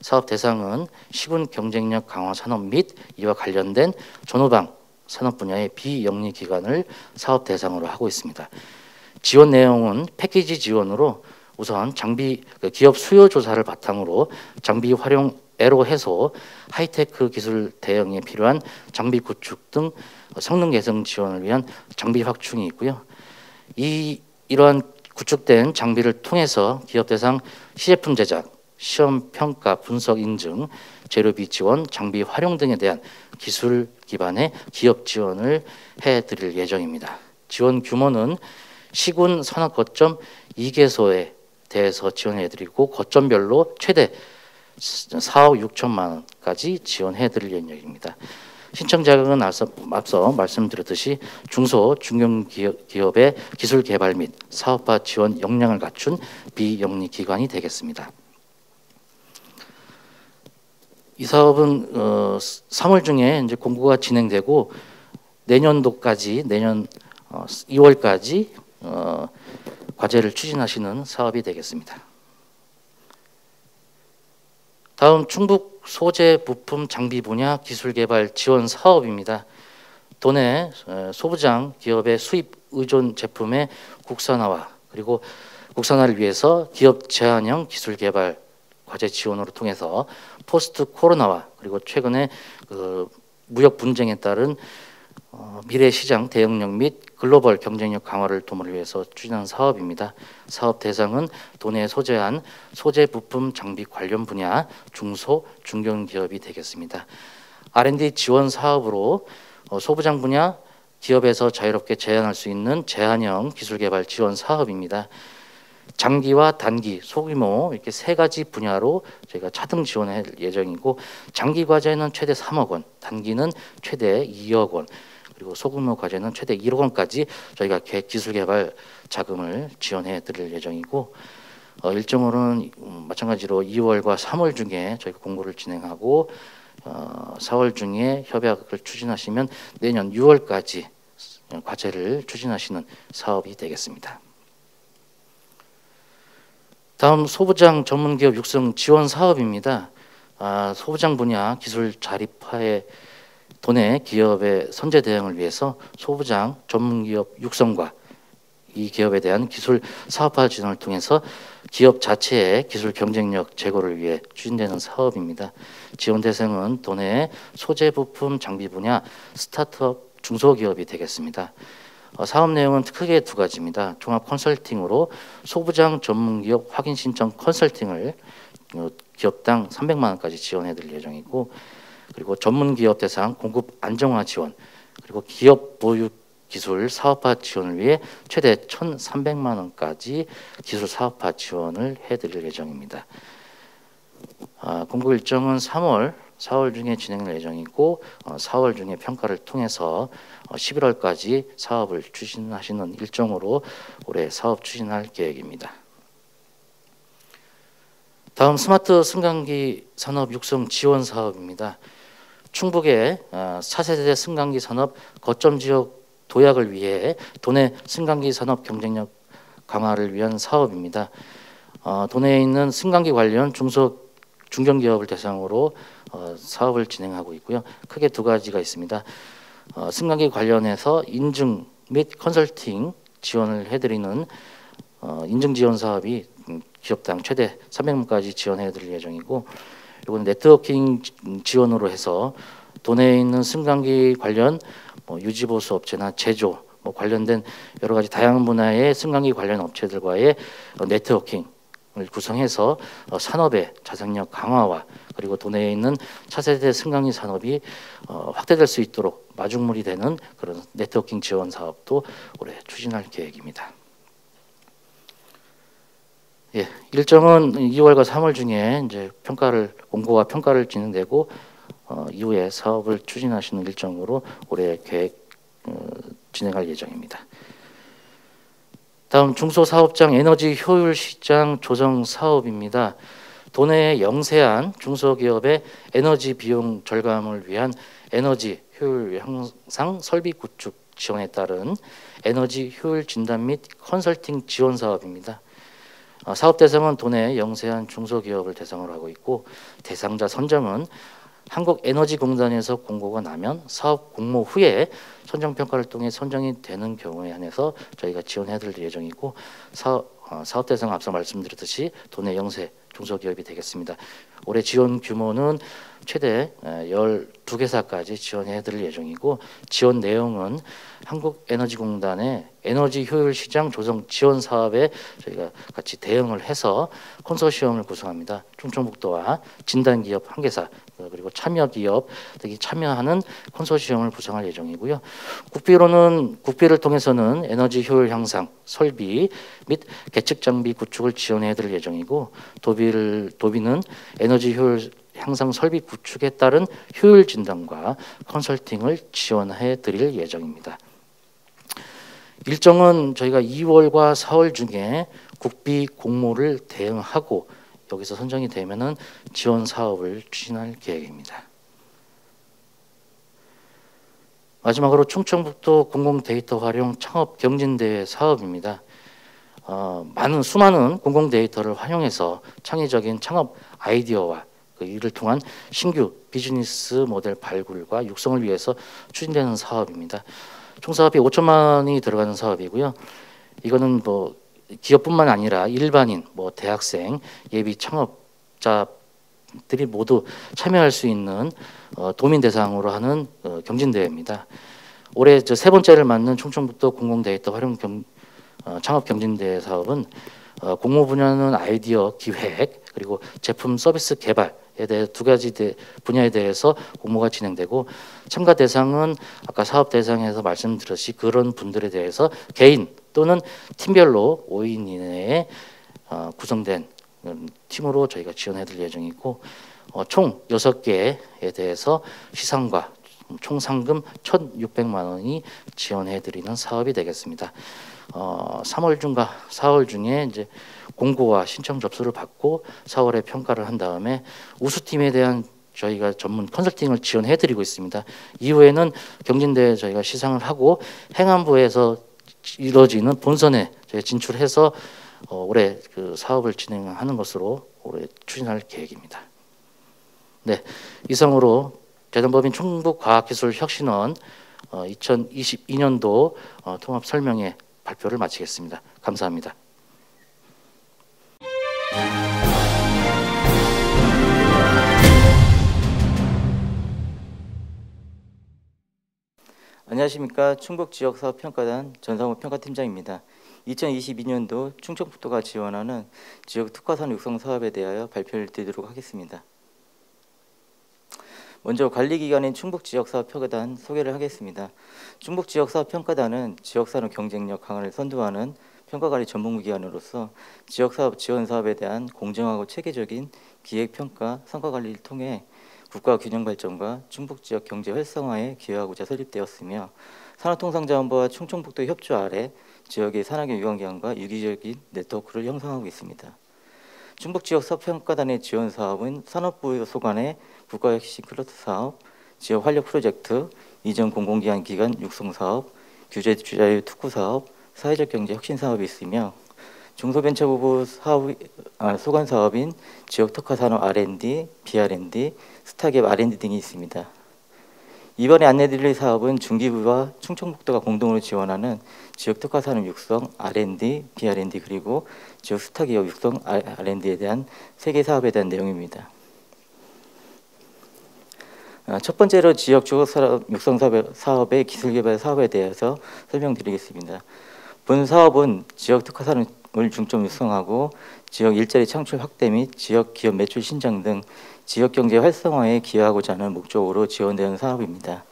사업 대상은 시군 경쟁력 강화 산업 및 이와 관련된 전후방 산업 분야의 비영리 기관을 사업 대상으로 하고 있습니다. 지원 내용은 패키지 지원으로 우선 기업 수요 조사를 바탕으로 장비 활용 애로 해소, 하이테크 기술 대응에 필요한 장비 구축 등 성능 개선 지원을 위한 장비 확충이 있고요. 이러한 구축된 장비를 통해서 기업 대상 시제품 제작, 시험 평가, 분석 인증, 재료비 지원, 장비 활용 등에 대한 기술 기반의 기업 지원을 해드릴 예정입니다. 지원 규모는 시군 산업 거점 2개소에 대해서 지원해드리고 거점별로 최대 4억 6천만 원까지 지원해드릴 예정입니다. 신청 자격은 앞서 말씀드렸듯이 중소, 중견기업의 기술 개발 및 사업화 지원 역량을 갖춘 비영리 기관이 되겠습니다. 이 사업은 3월 중에 이제 공고가 진행되고 내년도까지 내년 2월까지 과제를 추진하시는 사업이 되겠습니다. 다음 충북 소재 부품 장비 분야 기술 개발 지원 사업입니다. 도내 소부장 기업의 수입 의존 제품의 국산화와 그리고 국산화를 위해서 기업 제한형 기술 개발 과제 지원으로 통해서 포스트 코로나와 그리고 최근에 무역 분쟁에 따른 미래 시장 대응력 및 글로벌 경쟁력 강화를 도모를 위해서 추진한 사업입니다. 사업 대상은 도내에 소재한 소재 부품 장비 관련 분야 중소 중견기업이 되겠습니다. R&D 지원 사업으로 소부장 분야 기업에서 자유롭게 제한할 수 있는 제한형 기술 개발 지원 사업입니다. 장기와 단기, 소규모 이렇게 세 가지 분야로 저희가 차등 지원할 예정이고, 장기 과제는 최대 3억 원, 단기는 최대 2억 원, 그리고 소규모 과제는 최대 1억 원까지 저희가 기술 개발 자금을 지원해 드릴 예정이고, 일정으로는 마찬가지로 2월과 3월 중에 저희가 공고를 진행하고 4월 중에 협약을 추진하시면 내년 6월까지 과제를 추진하시는 사업이 되겠습니다. 다음 소부장 전문기업 육성 지원 사업입니다. 소부장 분야 기술 자립화의 도내 기업의 선제 대응을 위해서 소부장 전문기업 육성과 이 기업에 대한 기술 사업화 지원을 통해서 기업 자체의 기술 경쟁력 제고를 위해 추진되는 사업입니다. 지원 대상은 도내 소재 부품 장비 분야 스타트업 중소기업이 되겠습니다. 사업 내용은 크게 두 가지입니다. 종합 컨설팅으로 소부장 전문기업 확인 신청 컨설팅을 기업당 300만 원까지 지원해 드릴 예정이고, 그리고 전문기업 대상 공급 안정화 지원, 그리고 기업 보유 기술 사업화 지원을 위해 최대 1,300만 원까지 기술 사업화 지원을 해드릴 예정입니다. 공고 일정은 3월, 4월 중에 진행할 예정이고 4월 중에 평가를 통해서 11월까지 사업을 추진하시는 일정으로 올해 사업 추진할 계획입니다. 다음 스마트 승강기 산업 육성 지원 사업입니다. 충북의 차세대 승강기 산업 거점 지역 도약을 위해 도내 승강기 산업 경쟁력 강화를 위한 사업입니다. 도내에 있는 승강기 관련 중견기업을 대상으로 사업을 진행하고 있고요. 크게 두 가지가 있습니다. 승강기 관련해서 인증 및 컨설팅 지원을 해드리는 인증 지원 사업이 기업당 최대 300만까지 지원해드릴 예정이고, 이건 네트워킹 지원으로 해서 도내에 있는 승강기 관련 유지보수 업체나 제조 관련된 여러 가지 다양한 분야의 승강기 관련 업체들과의 네트워킹을 구성해서 산업의 자생력 강화와 그리고 도내에 있는 차세대 승강기 산업이 확대될 수 있도록 마중물이 되는 그런 네트워킹 지원 사업도 올해 추진할 계획입니다. 예, 일정은 2월과 3월 중에 이제 공고와 평가를 진행되고 이후에 사업을 추진하시는 일정으로 올해 계획 진행할 예정입니다. 다음 중소사업장 에너지 효율 시장 조정 사업입니다. 도내의 영세한 중소기업의 에너지 비용 절감을 위한 에너지 효율 향상 설비 구축 지원에 따른 에너지 효율 진단 및 컨설팅 지원 사업입니다. 사업 대상은 도내 영세한 중소기업을 대상으로 하고 있고, 대상자 선정은 한국에너지공단에서 공고가 나면 사업 공모 후에 선정평가를 통해 선정이 되는 경우에 한해서 저희가 지원해드릴 예정이고, 사업 대상 앞서 말씀드렸듯이 도내 영세 중소기업이 되겠습니다. 올해 지원 규모는 최대 12개사까지 지원해드릴 예정이고, 지원 내용은 한국에너지공단의 에너지 효율 시장 조성 지원 사업에 저희가 같이 대응을 해서 컨소시엄을 구성합니다. 충청북도와 진단기업 1개사 그리고 참여기업 등이 참여하는 컨소시엄을 구성할 예정이고요. 국비를 통해서는 에너지 효율 향상 설비 및 계측 장비 구축을 지원해드릴 예정이고, 도비는 에너지 효율 향상 설비 구축에 따른 효율 진단과 컨설팅을 지원해 드릴 예정입니다. 일정은 저희가 2월과 4월 중에 국비 공모를 대응하고 여기서 선정이 되면은 지원 사업을 추진할 계획입니다. 마지막으로 충청북도 공공데이터 활용 창업 경진대회 사업입니다. 수많은 공공데이터를 활용해서 창의적인 창업 아이디어와 이를 통한 신규 비즈니스 모델 발굴과 육성을 위해서 추진되는 사업입니다. 총 사업비 5천만 원이 들어가는 사업이고요. 이거는 기업뿐만 아니라 일반인, 대학생, 예비 창업자들이 모두 참여할 수 있는 도민 대상으로 하는 경진대회입니다. 올해 세 번째를 맞는 충청북도 공공데이터 활용 창업 경진대회 사업은 공모 분야는 아이디어 기획 그리고 제품 서비스 개발에 대해 두 가지 분야에 대해서 공모가 진행되고, 참가 대상은 아까 사업 대상에서 말씀드렸듯이 그런 분들에 대해서 개인 또는 팀별로 5인 이내에 구성된 팀으로 저희가 지원해드릴 예정이고, 총 6개에 대해서 시상과 총 상금 1,600만 원이 지원해드리는 사업이 되겠습니다. 3월 중과 4월 중에 이제 공고와 신청 접수를 받고 4월에 평가를 한 다음에 우수팀에 대한 저희가 전문 컨설팅을 지원해드리고 있습니다. 이후에는 경진대회 저희가 시상을 하고 행안부에서 이루어지는 본선에 저희 진출해서 올해 그 사업을 진행하는 것으로 올해 추진할 계획입니다. 네, 이상으로 재단법인 충북과학기술혁신원 2022년도 통합 설명회 발표를 마치겠습니다. 감사합니다. 안녕하십니까. 충북지역사업평가단 전상우 평가팀장입니다. 2022년도 충청북도가 지원하는 지역 특화산 육성 사업에 대하여 발표를 드리도록 하겠습니다. 먼저 관리기관인 충북지역사업평가단 소개를 하겠습니다. 충북지역사업평가단은 지역산업 경쟁력 강화를 선도하는 평가관리 전문기관으로서 지역사업 지원사업에 대한 공정하고 체계적인 기획평가, 성과관리를 통해 국가균형 발전과 충북지역 경제 활성화에 기여하고자 설립되었으며, 산업통상자원부와 충청북도 협조 아래 지역의 산학의 유관기관과 유기적인 네트워크를 형성하고 있습니다. 충북지역사업평가단의 지원사업은 산업부 소관의 국가혁신 클러스터 사업, 지역 활력 프로젝트, 이전 공공기관 육성사업, 규제 주자유 특구 사업, 사회적 경제 혁신 사업이 있으며 중소벤처부부 소관 사업인 지역 특화 산업 R&D, BR&D, 스타트업 R&D 등이 있습니다. 이번에 안내드릴 사업은 중기부와 충청북도가 공동으로 지원하는 지역 특화 산업 육성 R&D, BR&D 그리고 지역 스타트업 육성 R&D에 대한 3개 사업에 대한 내용입니다. 첫 번째로 지역 주거 육성 사업의 기술 개발 사업에 대해서 설명드리겠습니다. 본 사업은 지역 특화 산업을 중점 육성하고 지역 일자리 창출 확대 및 지역 기업 매출 신장 등 지역 경제 활성화에 기여하고자 하는 목적으로 지원되는 사업입니다.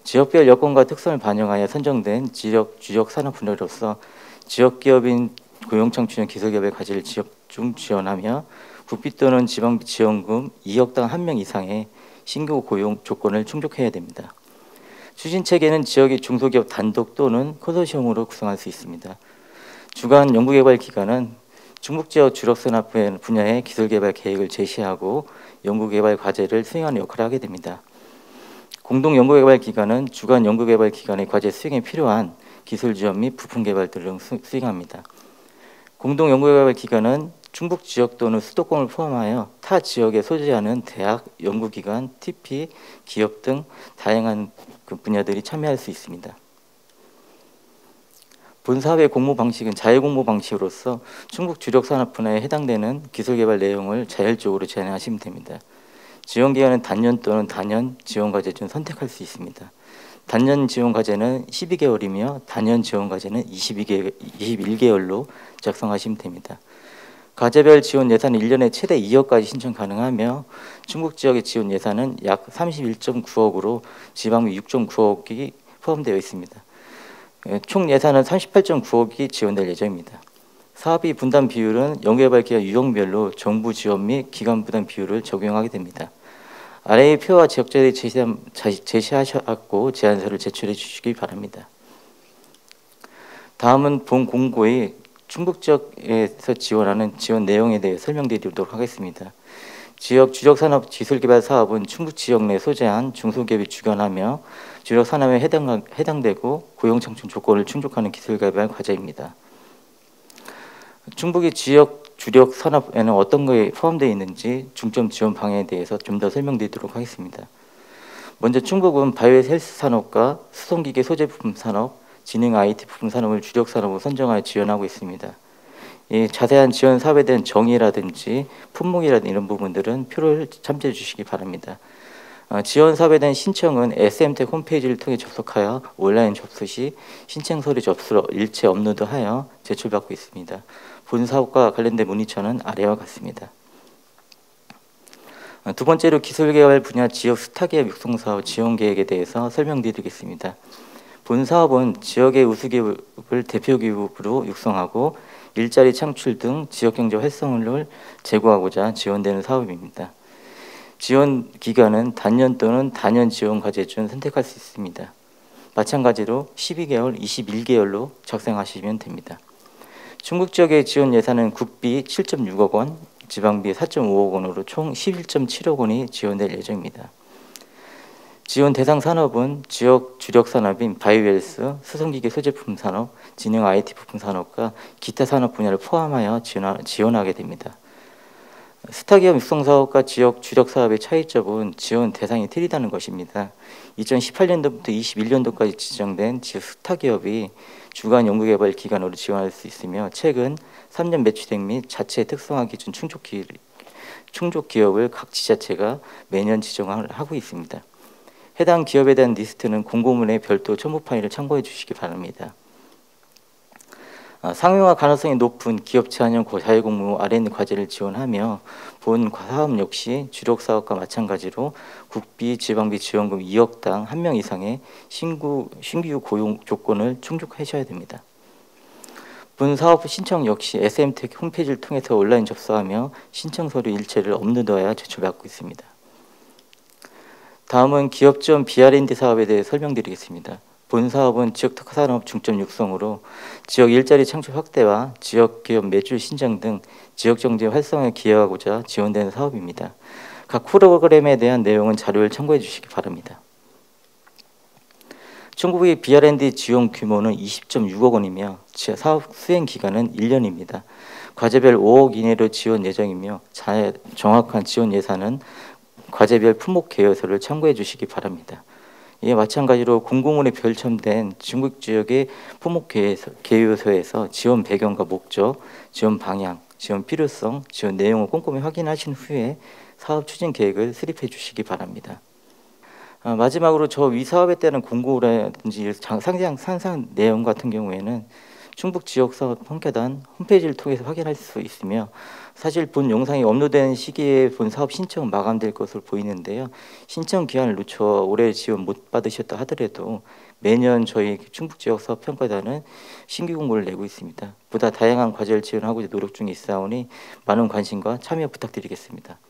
지역별 여건과 특성을 반영하여 선정된 지역 주력 산업 분야로서 지역 기업인 고용 창출형 기술 개발 과제를 집중 지원하며 국비 또는 지방비 지원금 2억당 1명 이상의 신규 고용 조건을 충족해야 됩니다. 추진 체계는 지역의 중소기업 단독 또는 컨소시엄으로 구성할 수 있습니다. 주간 연구개발 기관은 충북지역 주력산업 분야의 기술개발 계획을 제시하고 연구개발 과제를 수행하는 역할을 하게 됩니다. 공동연구개발 기관은 주간 연구개발 기관의 과제 수행에 필요한 기술 지원 및 부품 개발 등을 수행합니다. 공동연구개발 기관은 충북 지역 또는 수도권을 포함하여 타 지역에 소재하는 대학, 연구기관, TP, 기업 등 다양한 분야들이 참여할 수 있습니다. 본 사업의 공모 방식은 자율공모 방식으로서 충북 주력 산업 분야에 해당되는 기술 개발 내용을 자율적으로 제안하시면 됩니다. 지원 기간은 단년 또는 단연 지원 과제 중 선택할 수 있습니다. 단년 지원 과제는 12개월이며 단연 지원 과제는 21개월로 작성하시면 됩니다. 과제별 지원 예산은 1년에 최대 2억까지 신청 가능하며 충북 지역의 지원 예산은 약 31.9억으로 지방비 6.9억이 포함되어 있습니다. 총 예산은 38.9억이 지원될 예정입니다. 사업비 분담 비율은 연구개발 기관 유형별로 정부 지원 및 기관 부담 비율을 적용하게 됩니다. 아래의 표와 지역자들이 제시하셨고 제안서를 제출해 주시기 바랍니다. 다음은 본 공고의 충북 지역에서 지원하는 지원 내용에 대해 설명드리도록 하겠습니다. 지역 주력산업 기술개발 사업은 충북 지역 내 소재한 중소기업이 주관하며 주력산업에 해당되고 고용창출 조건을 충족하는 기술개발 과제입니다. 충북의 지역 주력 산업에는 어떤 것이 포함되어 있는지 중점 지원 방향에 대해서 좀 더 설명드리도록 하겠습니다. 먼저 충북은 바이오헬스 산업과 수송기계 소재 부품 산업, 지능 IT 부품 산업을 주력 산업으로 선정하여 지원하고 있습니다. 이 자세한 지원 사업에 대한 정의라든지 품목이라든지 이런 부분들은 표를 참조해 주시기 바랍니다. 지원 사업에 대한 신청은 SMTech 홈페이지를 통해 접속하여 온라인 접수 시 신청 서류 접수로 일체 업로드하여 제출받고 있습니다. 본 사업과 관련된 문의처는 아래와 같습니다. 두 번째로 기술개발 분야 지역 스타기업 육성사업 지원 계획에 대해서 설명드리겠습니다. 본 사업은 지역의 우수기업을 대표기업으로 육성하고 일자리 창출 등 지역경제 활성화를 제고하고자 지원되는 사업입니다. 지원 기간은 단년 또는 단연 지원 과제 중 선택할 수 있습니다. 마찬가지로 12개월, 21개월로 작성하시면 됩니다. 충북 지역의 지원 예산은 국비 7.6억 원, 지방비 4.5억 원으로 총 11.7억 원이 지원될 예정입니다. 지원 대상 산업은 지역 주력 산업인 바이오헬스, 수송기계 소제품 산업, 지능 IT 부품 산업과 기타 산업 분야를 포함하여 지원하게 됩니다. 스타기업 육성 사업과 지역 주력 사업의 차이점은 지원 대상이 틀리다는 것입니다. 2018년도부터 21년도까지 지정된 지역 스타기업이 주간 연구개발 기관으로 지원할 수 있으며 최근 3년 매출액 및 자체 특성화 기준 충족 기업을 각 지자체가 매년 지정을 하고 있습니다. 해당 기업에 대한 리스트는 공고문의 별도 첨부 파일을 참고해 주시기 바랍니다. 상용화 가능성이 높은 기업 제한형 자율공모 R&D 과제를 지원하며 본 사업 역시 주력 사업과 마찬가지로 국비, 지방비 지원금 2억당 1명 이상의 신규 고용 조건을 충족하셔야 됩니다. 본 사업 신청 역시 SMTech 홈페이지를 통해서 온라인 접수하며 신청 서류 일체를 업로드하여 제출받고 있습니다. 다음은 기업 지원 BR&D 사업에 대해 설명드리겠습니다. 본 사업은 지역 특화산업 중점 육성으로 지역 일자리 창출 확대와 지역 기업 매출 신장 등 지역 경제 활성화에 기여하고자 지원되는 사업입니다. 각 프로그램에 대한 내용은 자료를 참고해 주시기 바랍니다. 충북의 BR&D 지원 규모는 20.6억 원이며 사업 수행 기간은 1년입니다. 과제별 5억 이내로 지원 예정이며 정확한 지원 예산은 과제별 품목 계획서를 참고해 주시기 바랍니다. 이에 마찬가지로 공공원에 별첨된 중국 지역의 품목 계획서에서 지원 배경과 목적, 지원 방향, 지원 필요성, 지원 내용을 꼼꼼히 확인하신 후에 사업 추진 계획을 수립해 주시기 바랍니다. 마지막으로 저 위 사업에 따른 공고라든지 상세한 내용 같은 경우에는 충북 지역사업 평가단 홈페이지를 통해서 확인할 수 있으며 사실 본 영상이 업로드된 시기에 본 사업 신청은 마감될 것으로 보이는데요. 신청 기한을 놓쳐 올해 지원 못 받으셨다 하더라도 매년 저희 충북 지역사업 평가단은 신규 공고를 내고 있습니다. 보다 다양한 과제를 지원하고 노력 중에 있사오니 많은 관심과 참여 부탁드리겠습니다.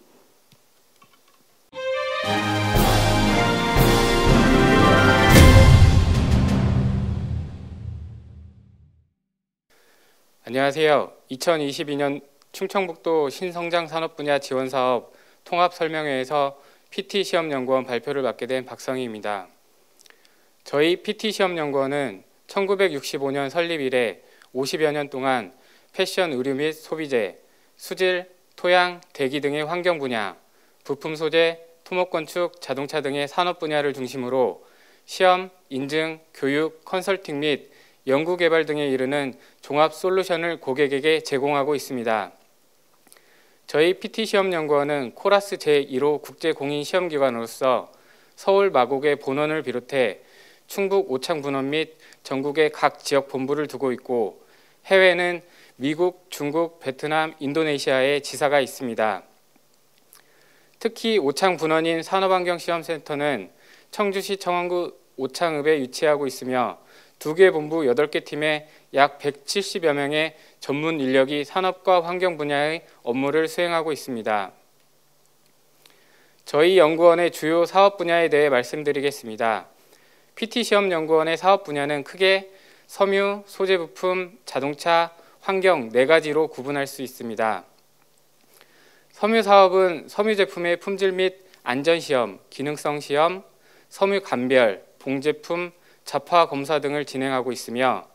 안녕하세요. 2022년 충청북도 신성장 산업 분야 지원 사업 통합 설명회에서 PT 시험연구원 발표를 맡게 된 박성희입니다. 저희 PT 시험연구원은 1965년 설립 이래 50여 년 동안 패션, 의류 및 소비재, 수질, 토양, 대기 등의 환경 분야, 부품 소재, 토목건축, 자동차 등의 산업 분야를 중심으로 시험, 인증, 교육, 컨설팅 및 연구개발 등에 이르는 종합 솔루션을 고객에게 제공하고 있습니다. 저희 PT시험연구원은 코라스 제1호 국제공인시험기관으로서 서울 마곡의 본원을 비롯해 충북 오창분원 및 전국의 각 지역 본부를 두고 있고 해외는 미국, 중국, 베트남, 인도네시아에 지사가 있습니다. 특히 오창분원인 산업환경시험센터는 청주시 청원구 오창읍에 위치하고 있으며 2개 본부 8개 팀에 약 170여 명의 전문 인력이 산업과 환경 분야의 업무를 수행하고 있습니다. 저희 연구원의 주요 사업 분야에 대해 말씀드리겠습니다. PT시험연구원의 사업 분야는 크게 섬유, 소재 부품, 자동차, 환경 4가지로 구분할 수 있습니다. 섬유 사업은 섬유 제품의 품질 및 안전시험, 기능성 시험, 섬유 감별, 봉제품, 자파 검사 등을 진행하고 있으며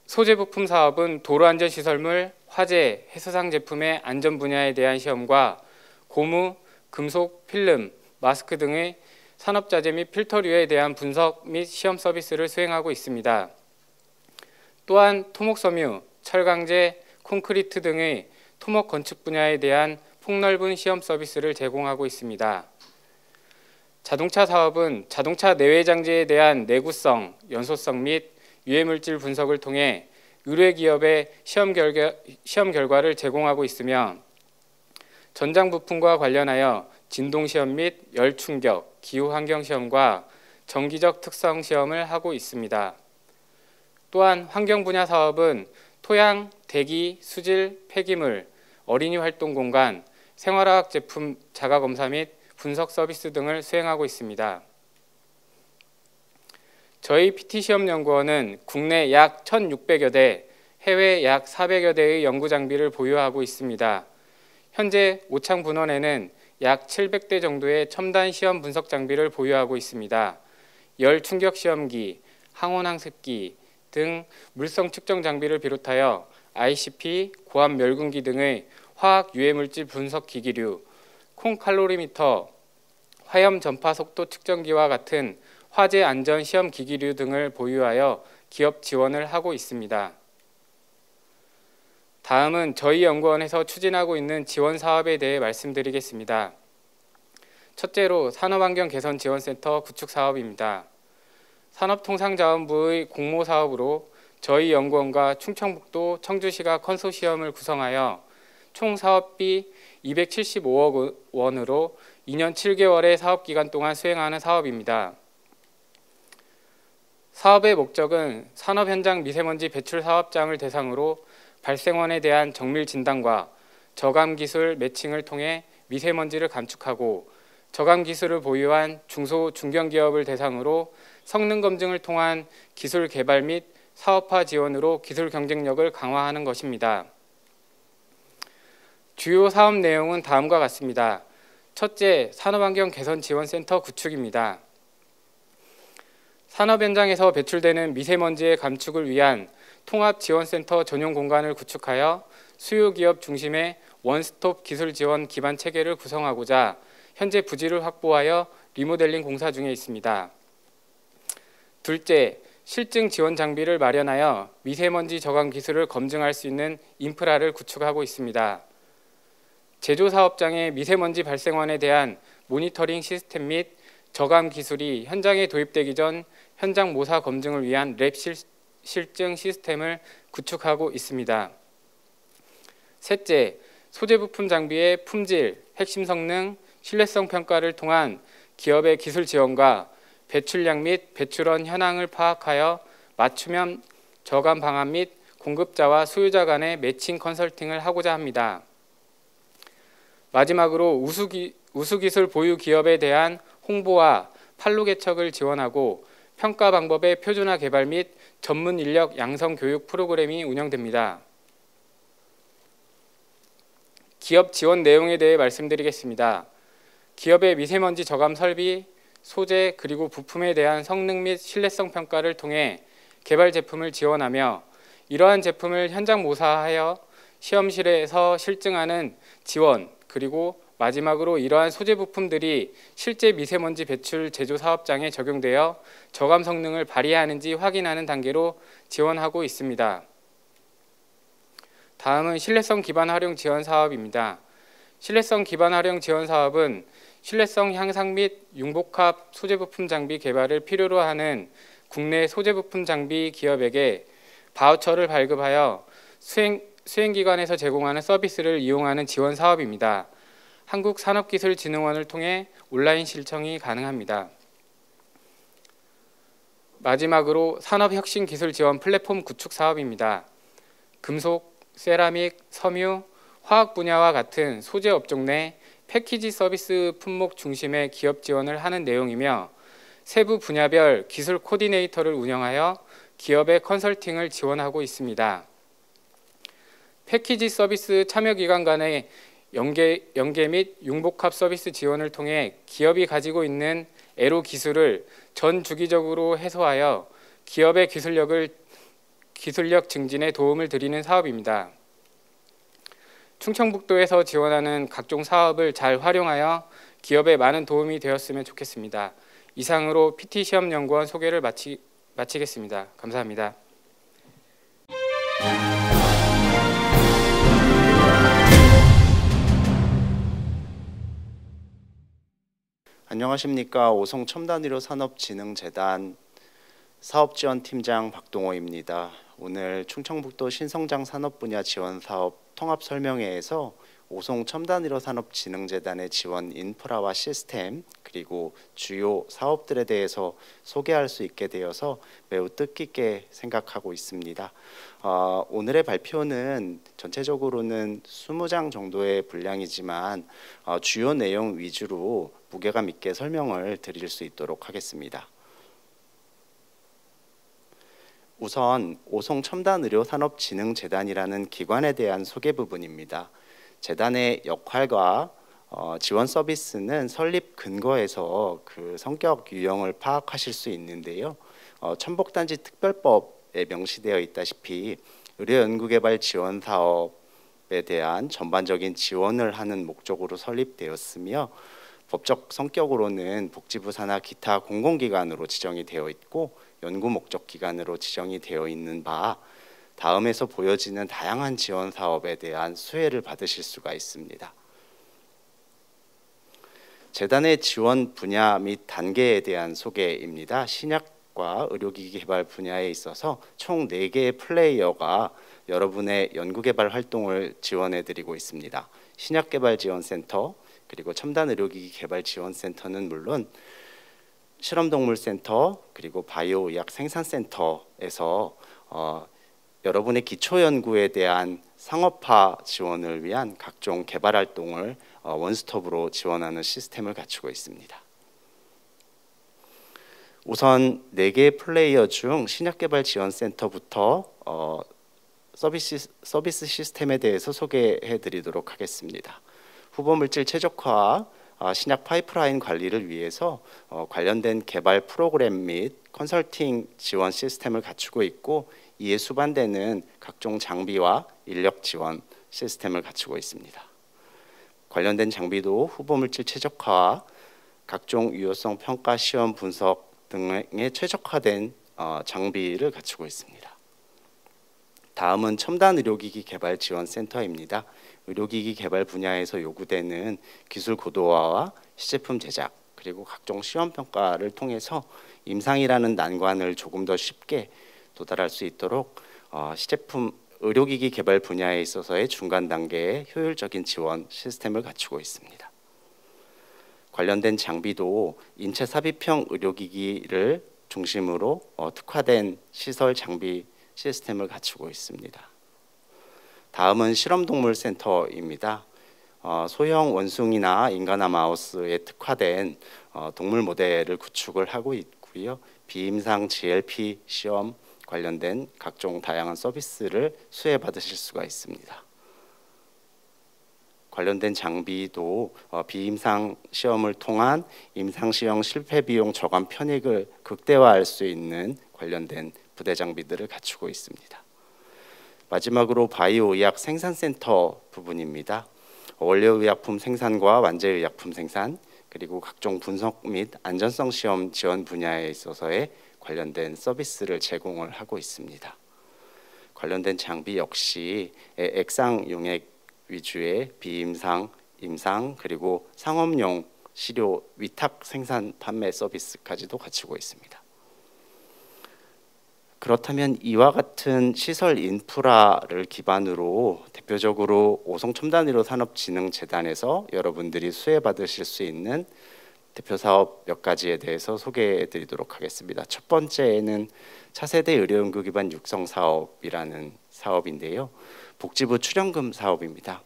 소재 부품 사업은 도로안전시설물, 화재, 해수상 제품의 안전 분야에 대한 시험과 고무, 금속, 필름, 마스크 등의 산업자재 및 필터류에 대한 분석 및 시험 서비스를 수행하고 있습니다. 또한 토목섬유, 철강제, 콘크리트 등의 토목 건축 분야에 대한 폭넓은 시험 서비스를 제공하고 있습니다. 자동차 사업은 자동차 내외 장치에 대한 내구성, 연소성 및 유해물질 분석을 통해 의뢰기업에 시험 결과를 제공하고 있으며 전장 부품과 관련하여 진동시험 및 열충격, 기후환경시험과 정기적 특성 시험을 하고 있습니다. 또한 환경 분야 사업은 토양, 대기, 수질, 폐기물, 어린이 활동 공간, 생활화학 제품 자가검사 및 분석 서비스 등을 수행하고 있습니다. 저희 PT시험연구원은 국내 약 1,600여 대, 해외 약 400여 대의 연구장비를 보유하고 있습니다. 현재 오창분원에는 약 700대 정도의 첨단 시험 분석 장비를 보유하고 있습니다. 열 충격 시험기, 항온 항습기 등 물성 측정 장비를 비롯하여 ICP, 고압 멸균기 등의 화학 유해물질 분석 기기류, 콩칼로리미터, 화염 전파 속도 측정기와 같은 화재 안전 시험 기기류 등을 보유하여 기업 지원을 하고 있습니다. 다음은 저희 연구원에서 추진하고 있는 지원 사업에 대해 말씀드리겠습니다. 첫째로 산업환경개선지원센터 구축 사업입니다. 산업통상자원부의 공모사업으로 저희 연구원과 충청북도 청주시가 컨소시엄을 구성하여 총 사업비 275억 원으로 2년 7개월의 사업기간 동안 수행하는 사업입니다. 사업의 목적은 산업 현장 미세먼지 배출 사업장을 대상으로 발생원에 대한 정밀 진단과 저감 기술 매칭을 통해 미세먼지를 감축하고 저감 기술을 보유한 중소 중견기업을 대상으로 성능 검증을 통한 기술 개발 및 사업화 지원으로 기술 경쟁력을 강화하는 것입니다. 주요 사업 내용은 다음과 같습니다. 첫째, 산업환경개선지원센터 구축입니다. 산업 현장에서 배출되는 미세먼지의 감축을 위한 통합지원센터 전용 공간을 구축하여 수요기업 중심의 원스톱 기술 지원 기반 체계를 구성하고자 현재 부지를 확보하여 리모델링 공사 중에 있습니다. 둘째, 실증 지원 장비를 마련하여 미세먼지 저감 기술을 검증할 수 있는 인프라를 구축하고 있습니다. 제조 사업장의 미세먼지 발생원에 대한 모니터링 시스템 및 저감 기술이 현장에 도입되기 전 현장 모사 검증을 위한 랩 실증 시스템을 구축하고 있습니다. 셋째, 소재 부품 장비의 품질, 핵심 성능, 신뢰성 평가를 통한 기업의 기술 지원과 배출량 및 배출원 현황을 파악하여 맞춤형 저감 방안 및 공급자와 수요자 간의 매칭 컨설팅을 하고자 합니다. 마지막으로 우수기술 보유 기업에 대한 홍보와 판로 개척을 지원하고 평가 방법의 표준화 개발 및 전문 인력 양성 교육 프로그램이 운영됩니다. 기업 지원 내용에 대해 말씀드리겠습니다. 기업의 미세먼지 저감 설비, 소재 그리고 부품에 대한 성능 및 신뢰성 평가를 통해 개발 제품을 지원하며 이러한 제품을 현장 모사하여 시험실에서 실증하는 지원, 그리고 마지막으로 이러한 소재 부품들이 실제 미세먼지 배출 제조 사업장에 적용되어 저감 성능을 발휘하는지 확인하는 단계로 지원하고 있습니다. 다음은 신뢰성 기반 활용 지원 사업입니다. 신뢰성 기반 활용 지원 사업은 신뢰성 향상 및 융복합 소재 부품 장비 개발을 필요로 하는 국내 소재 부품 장비 기업에게 바우처를 발급하여 수행기관에서 제공하는 서비스를 이용하는 지원 사업입니다. 한국산업기술진흥원을 통해 온라인 신청이 가능합니다. 마지막으로 산업혁신기술 지원 플랫폼 구축 사업입니다. 금속, 세라믹, 섬유, 화학 분야와 같은 소재 업종 내 패키지 서비스 품목 중심의 기업 지원을 하는 내용이며 세부 분야별 기술 코디네이터를 운영하여 기업의 컨설팅을 지원하고 있습니다. 패키지 서비스 참여기관 간의 연계 및 융복합 서비스 지원을 통해 기업이 가지고 있는 애로 기술을 전 주기적으로 해소하여 기업의 기술력 증진에 도움을 드리는 사업입니다. 충청북도에서 지원하는 각종 사업을 잘 활용하여 기업에 많은 도움이 되었으면 좋겠습니다. 이상으로 PT시험연구원 소개를 마치겠습니다. 감사합니다. 안녕하십니까. 오송첨단의료산업진흥재단 사업지원팀장 박동호입니다. 오늘 충청북도 신성장 산업분야 지원사업 통합설명회에서 오송첨단의료산업진흥재단의 지원 인프라와 시스템 그리고 주요 사업들에 대해서 소개할 수 있게 되어서 매우 뜻깊게 생각하고 있습니다. 오늘의 발표는 전체적으로는 20장 정도의 분량이지만 주요 내용 위주로 무게감 있게 설명을 드릴 수 있도록 하겠습니다. 우선 오송첨단의료산업진흥재단이라는 기관에 대한 소개 부분입니다. 재단의 역할과 지원 서비스는 설립 근거에서 그 성격 유형을 파악하실 수 있는데요. 첨복단지 특별법에 명시되어 있다시피 의료연구개발 지원 사업에 대한 전반적인 지원을 하는 목적으로 설립되었으며 법적 성격으로는 복지부 산하 기타 공공기관으로 지정이 되어 있고 연구 목적 기관으로 지정이 되어 있는 바 다음에서 보여지는 다양한 지원 사업에 대한 수혜를 받으실 수가 있습니다. 재단의 지원 분야 및 단계에 대한 소개입니다. 신약과 의료기기 개발 분야에 있어서 총 4개의 플레이어가 여러분의 연구개발 활동을 지원해 드리고 있습니다. 신약개발지원센터 그리고 첨단의료기기 개발지원센터는 물론 실험동물센터 그리고 바이오의학 생산센터에서 여러분의 기초연구에 대한 상업화 지원을 위한 각종 개발 활동을 원스톱으로 지원하는 시스템을 갖추고 있습니다. 우선 4개의 플레이어 중 신약개발지원센터부터 서비스 시스템에 대해서 소개해 드리도록 하겠습니다. 후보물질 최적화 신약 파이프라인 관리를 위해서 관련된 개발 프로그램 및 컨설팅 지원 시스템을 갖추고 있고, 이에 수반되는 각종 장비와 인력 지원 시스템을 갖추고 있습니다. 관련된 장비도 후보물질 최적화와 각종 유효성 평가 시험 분석 등에 최적화된 장비를 갖추고 있습니다. 다음은 첨단 의료기기 개발 지원 센터입니다. 의료기기 개발 분야에서 요구되는 기술 고도화와 시제품 제작, 그리고 각종 시험 평가를 통해서 임상이라는 난관을 조금 더 쉽게 도달할 수 있도록 시제품 의료기기 개발 분야에 있어서의 중간 단계의 효율적인 지원 시스템을 갖추고 있습니다. 관련된 장비도 인체 삽입형 의료기기를 중심으로 특화된 시설 장비 시스템을 갖추고 있습니다. 다음은 실험동물 센터입니다. 소형 원숭이나 인간화 마우스에 특화된 동물 모델을 구축을 하고 있고요. 비임상 GLP 시험 관련된 각종 다양한 서비스를 수혜 받으실 수가 있습니다. 관련된 장비도 비임상 시험을 통한 임상 시험 실패 비용 저감 편익을 극대화할 수 있는 관련된 부대 장비들을 갖추고 있습니다. 마지막으로 바이오 의약 생산센터 부분입니다. 원료 의약품 생산과 완제 의약품 생산, 그리고 각종 분석 및 안전성 시험 지원 분야에 있어서의 관련된 서비스를 제공을 하고 있습니다. 관련된 장비 역시 액상 용액 위주의 비임상, 임상, 그리고 상업용 시료 위탁 생산 판매 서비스까지도 갖추고 있습니다. 그렇다면 이와 같은 시설 인프라를 기반으로 대표적으로 오송첨단의료산업진흥재단에서 여러분들이 수혜받으실 수 있는 대표 사업 몇 가지에 대해서 소개해 드리도록 하겠습니다. 첫 번째는 차세대 의료연구 기반 육성 사업이라는 사업인데요. 복지부 출연금 사업입니다.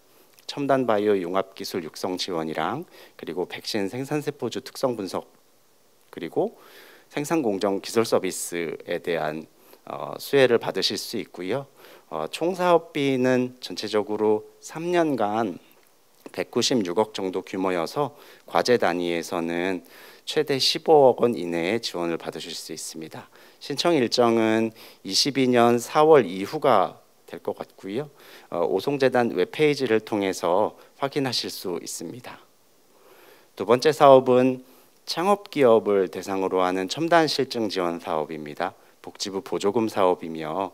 첨단 바이오 융합 기술 육성 지원이랑, 그리고 백신 생산세포주 특성 분석, 그리고 생산 공정 기술 서비스에 대한 수혜를 받으실 수 있고요. 총 사업비는 전체적으로 3년간 196억 정도 규모여서 과제 단위에서는 최대 15억 원 이내의 지원을 받으실 수 있습니다. 신청 일정은 22년 4월 이후가 될 것 같고요. 오송재단 웹페이지를 통해서 확인하실 수 있습니다. 두 번째 사업은 창업기업을 대상으로 하는 첨단 실증 지원 사업입니다. 복지부 보조금 사업이며,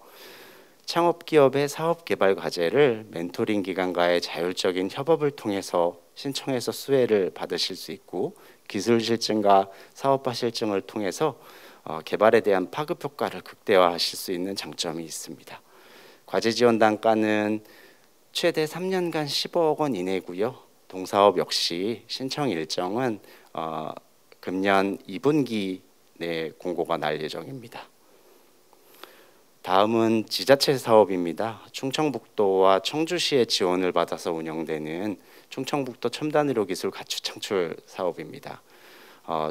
창업기업의 사업개발 과제를 멘토링 기관과의 자율적인 협업을 통해서 신청해서 수혜를 받으실 수 있고, 기술 실증과 사업화 실증을 통해서 개발에 대한 파급 효과를 극대화하실 수 있는 장점이 있습니다. 과제 지원 단가는 최대 3년간 15억 원 이내고요. 동사업 역시 신청 일정은 금년 2분기 내 공고가 날 예정입니다. 다음은 지자체 사업입니다. 충청북도와 청주시의 지원을 받아서 운영되는 충청북도 첨단의료기술 가축 창출 사업입니다.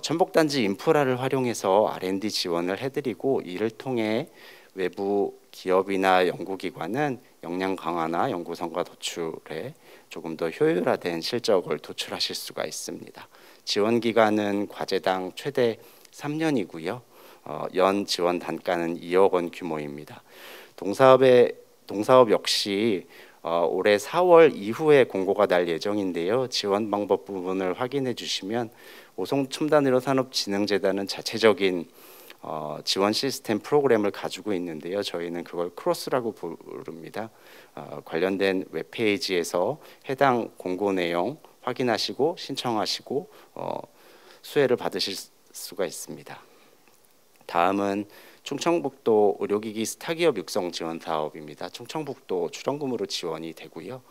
천복단지 인프라를 활용해서 R&D 지원을 해드리고, 이를 통해 외부 기업이나 연구기관은 역량 강화나 연구성과 도출에 조금 더 효율화된 실적을 도출하실 수가 있습니다. 지원 기간은 과제당 최대 3년이고요. 연 지원 단가는 2억 원 규모입니다. 동사업 역시 올해 4월 이후에 공고가 날 예정인데요. 지원 방법 부분을 확인해 주시면 오송첨단의료산업진흥재단은 자체적인 지원 시스템 프로그램을 가지고 있는데요. 저희는 그걸 크로스라고 부릅니다. 관련된 웹페이지에서 해당 공고 내용 확인하시고 신청하시고 수혜를 받으실 수가 있습니다. 다음은 충청북도 의료기기 스타기업 육성 지원 사업입니다. 충청북도 출연금으로 지원이 되고요.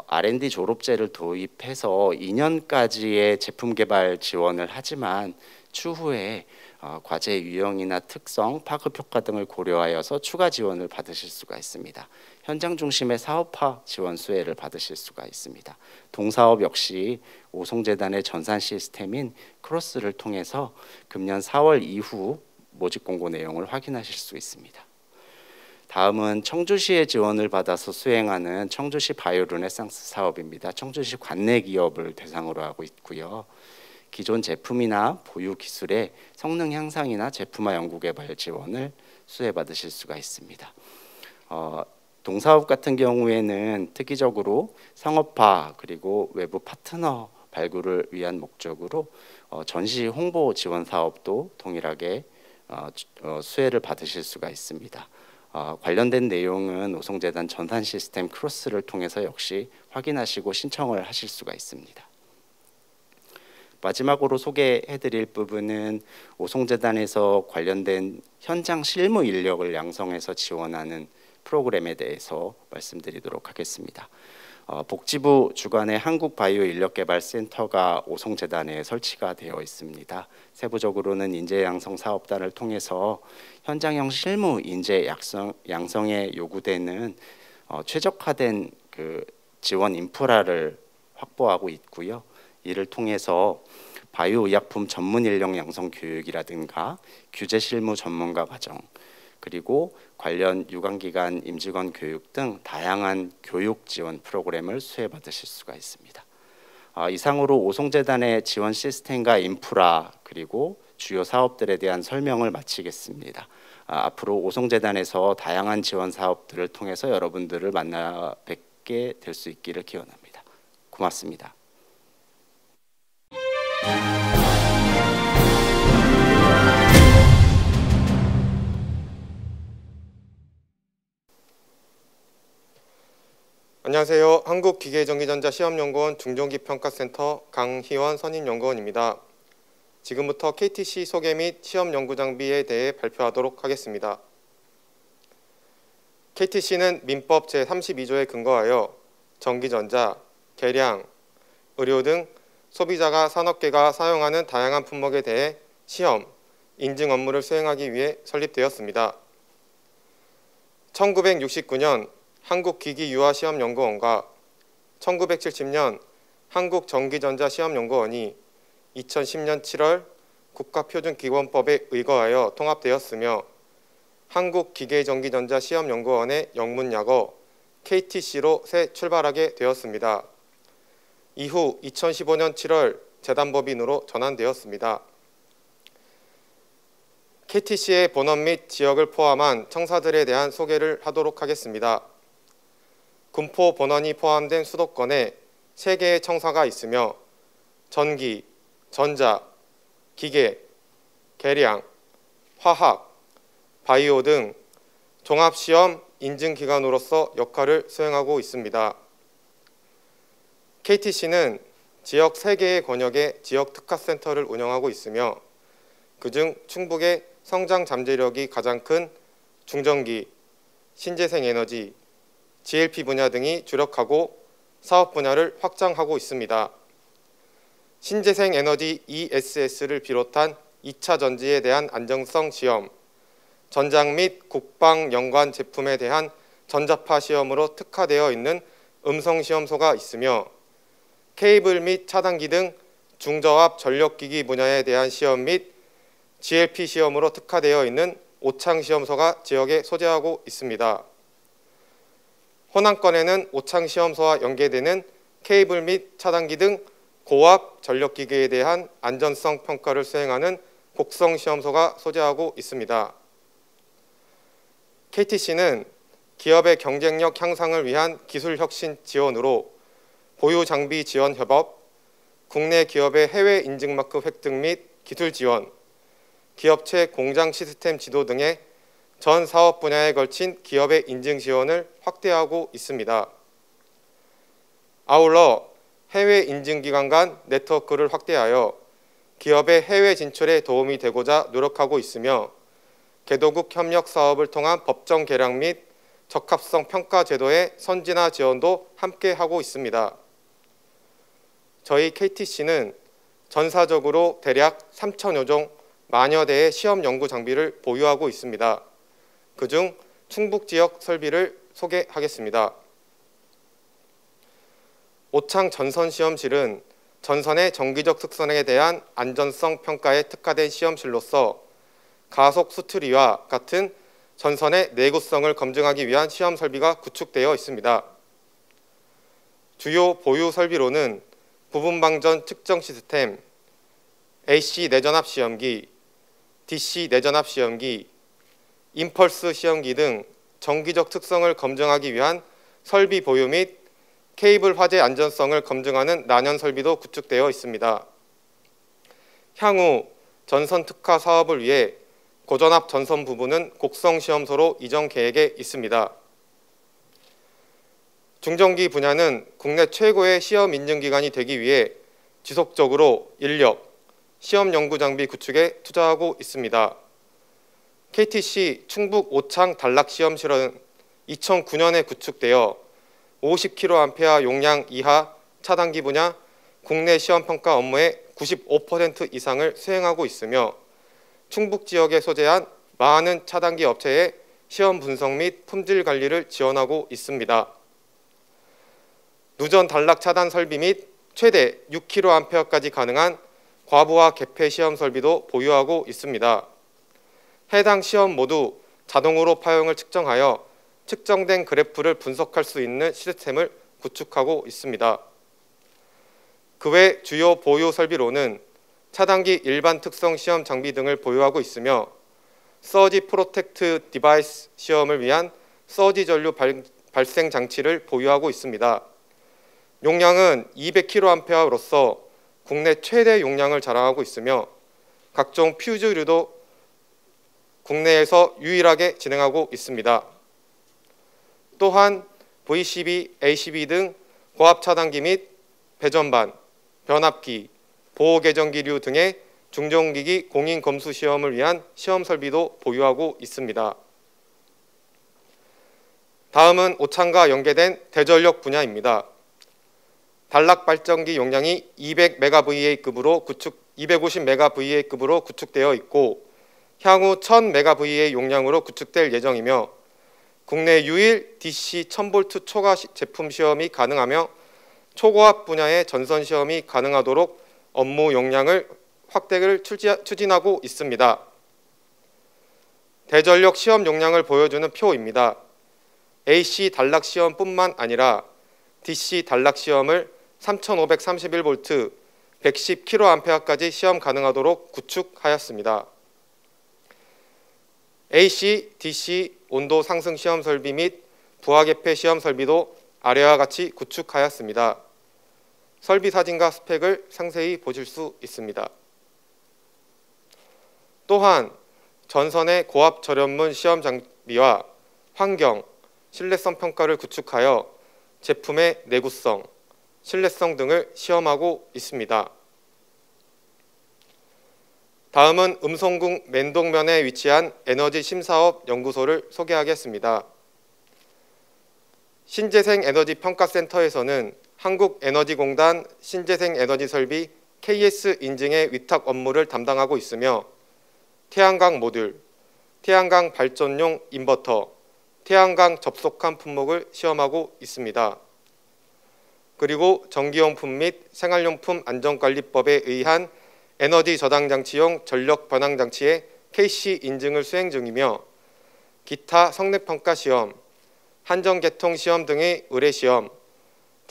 R&D 졸업제를 도입해서 2년까지의 제품 개발 지원을 하지만 추후에 과제 유형이나 특성, 파급 효과 등을 고려하여서 추가 지원을 받으실 수가 있습니다. 현장 중심의 사업화 지원 수혜를 받으실 수가 있습니다. 동사업 역시 오송재단의 전산 시스템인 크로스를 통해서 금년 4월 이후 모집 공고 내용을 확인하실 수 있습니다. 다음은 청주시의 지원을 받아서 수행하는 청주시 바이오 르네상스 사업입니다. 청주시 관내 기업을 대상으로 하고 있고요. 기존 제품이나 보유 기술의 성능 향상이나 제품화 연구개발 지원을 수혜받으실 수가 있습니다. 동사업 같은 경우에는 특이적으로 상업화 그리고 외부 파트너 발굴을 위한 목적으로 전시 홍보 지원 사업도 동일하게 수혜를 받으실 수가 있습니다. 관련된 내용은 오송재단 전산 시스템 크로스를 통해서 역시 확인하시고 신청을 하실 수가 있습니다. 마지막으로 소개해드릴 부분은 오송재단에서 관련된 현장 실무 인력을 양성해서 지원하는 프로그램에 대해서 말씀드리도록 하겠습니다. 복지부 주관의 한국바이오인력개발센터가 오송재단에 설치가 되어 있습니다. 세부적으로는 인재양성 사업단을 통해서 현장형 실무 인재 양성에 요구되는 최적화된 그 지원 인프라를 확보하고 있고요. 이를 통해서 바이오 의약품 전문 인력 양성 교육이라든가 규제 실무 전문가 과정 그리고 관련 유관기관 임직원 교육 등 다양한 교육 지원 프로그램을 수혜받으실 수가 있습니다. 이상으로 오송재단의 지원 시스템과 인프라 그리고 주요 사업들에 대한 설명을 마치겠습니다. 앞으로 오송재단에서 다양한 지원 사업들을 통해서 여러분들을 만나 뵙게 될 수 있기를 기원합니다. 고맙습니다. 안녕하세요. 한국기계전기전자시험연구원 중종기평가센터 강희원 선임연구원입니다. 지금부터 KTC 소개 및 시험연구장비에 대해 발표하도록 하겠습니다. KTC는 민법 제32조에 근거하여 전기전자, 계량, 의료 등 소비자가 산업계가 사용하는 다양한 품목에 대해 시험, 인증 업무를 수행하기 위해 설립되었습니다. 1969년 한국기기유아시험연구원과 1970년 한국전기전자시험연구원이 2010년 7월 국가표준기본법에 의거하여 통합되었으며 한국기계전기전자시험연구원의 영문약어 KTC로 새 출발하게 되었습니다. 이후 2015년 7월 재단법인으로 전환되었습니다. KTC의 본원 및 지역을 포함한 청사들에 대한 소개를 하도록 하겠습니다. 군포 본원이 포함된 수도권에 3개의 청사가 있으며 전기, 전자, 기계, 계량, 화학, 바이오 등 종합시험 인증기관으로서 역할을 수행하고 있습니다. KTC는 지역 3개의 권역의 지역 특화센터를 운영하고 있으며 그중 충북의 성장 잠재력이 가장 큰 중전기, 신재생에너지, GLP 분야 등이 주력하고 사업 분야를 확장하고 있습니다. 신재생에너지 ESS를 비롯한 2차 전지에 대한 안정성 시험, 전장 및 국방 연관 제품에 대한 전자파 시험으로 특화되어 있는 음성시험소가 있으며 케이블 및 차단기 등 중저압 전력기기 분야에 대한 시험 및 GLP 시험으로 특화되어 있는 오창시험소가 지역에 소재하고 있습니다. 호남권에는 오창시험소와 연계되는 케이블 및 차단기 등 고압 전력기기에 대한 안전성 평가를 수행하는 곡성시험소가 소재하고 있습니다. KTC는 기업의 경쟁력 향상을 위한 기술혁신 지원으로 보유 장비 지원 협업, 국내 기업의 해외 인증마크 획득 및 기술 지원, 기업체 공장 시스템 지도 등의 전 사업 분야에 걸친 기업의 인증 지원을 확대하고 있습니다. 아울러 해외 인증기관 간 네트워크를 확대하여 기업의 해외 진출에 도움이 되고자 노력하고 있으며 개도국 협력 사업을 통한 법정 개량 및 적합성 평가 제도의 선진화 지원도 함께 하고 있습니다. 저희 KTC는 전사적으로 대략 3,000여 종 만여 대의 시험 연구 장비를 보유하고 있습니다. 그중 충북 지역 설비를 소개하겠습니다. 오창 전선시험실은 전선의 정기적 특성에 대한 안전성 평가에 특화된 시험실로서 가속 수트리와 같은 전선의 내구성을 검증하기 위한 시험 설비가 구축되어 있습니다. 주요 보유 설비로는 부분 방전 측정 시스템, AC 내전압 시험기, DC 내전압 시험기, 임펄스 시험기 등 정기적 특성을 검증하기 위한 설비 보유 및 케이블 화재 안전성을 검증하는 난연 설비도 구축되어 있습니다. 향후 전선 특화 사업을 위해 고전압 전선 부분은 곡성 시험소로 이전 계획에 있습니다. 중전기 분야는 국내 최고의 시험 인증기관이 되기 위해 지속적으로 인력, 시험 연구 장비 구축에 투자하고 있습니다. KTC 충북 오창 단락 시험실은 2009년에 구축되어 50kA 용량 이하 차단기 분야 국내 시험 평가 업무의 95% 이상을 수행하고 있으며 충북 지역에 소재한 많은 차단기 업체의 시험 분석 및 품질 관리를 지원하고 있습니다. 누전 단락 차단 설비 및 최대 6kA까지 가능한 과부하 개폐 시험 설비도 보유하고 있습니다. 해당 시험 모두 자동으로 파형을 측정하여 측정된 그래프를 분석할 수 있는 시스템을 구축하고 있습니다. 그 외 주요 보유 설비로는 차단기 일반 특성 시험 장비 등을 보유하고 있으며 서지 프로텍트 디바이스 시험을 위한 서지 전류 발생 장치를 보유하고 있습니다. 용량은 200kA로서 국내 최대 용량을 자랑하고 있으며 각종 퓨즈류도 국내에서 유일하게 진행하고 있습니다. 또한 VCB, ACB 등 고압 차단기 및 배전반, 변압기, 보호개전기류 등의 중전기기 공인 검수 시험을 위한 시험 설비도 보유하고 있습니다. 다음은 오창과 연계된 대전력 분야입니다. 단락 발전기 용량이 200MVA급으로 250MVA급으로 구축되어 있고 향후 1000MVA 용량으로 구축될 예정이며 국내 유일 DC 1000V 초과 제품 시험이 가능하며 초고압 분야의 전선 시험이 가능하도록 업무 용량을 확대를 추진하고 있습니다. 대전력 시험 용량을 보여주는 표입니다. AC 단락 시험뿐만 아니라 DC 단락 시험을 3531V 110kA까지 시험 가능하도록 구축하였습니다. AC, DC 온도 상승 시험 설비 및 부하 개폐 시험 설비도 아래와 같이 구축하였습니다. 설비 사진과 스펙을 상세히 보실 수 있습니다. 또한 전선의 고압 절연문 시험 장비와 환경, 신뢰성 평가를 구축하여 제품의 내구성, 신뢰성 등을 시험하고 있습니다. 다음은 음성군 맹동면에 위치한 에너지 심사업 연구소를 소개하겠습니다. 신재생에너지평가센터에서는 한국에너지공단 신재생에너지설비 KS 인증의 위탁 업무를 담당하고 있으며 태양광 모듈, 태양광 발전용 인버터, 태양광 접속한 품목을 시험하고 있습니다. 그리고 전기용품 및 생활용품 안전관리법에 의한 에너지 저장장치용 전력 변환장치의 KC 인증을 수행 중이며 기타 성능평가 시험, 한전개통 시험 등의 의뢰 시험,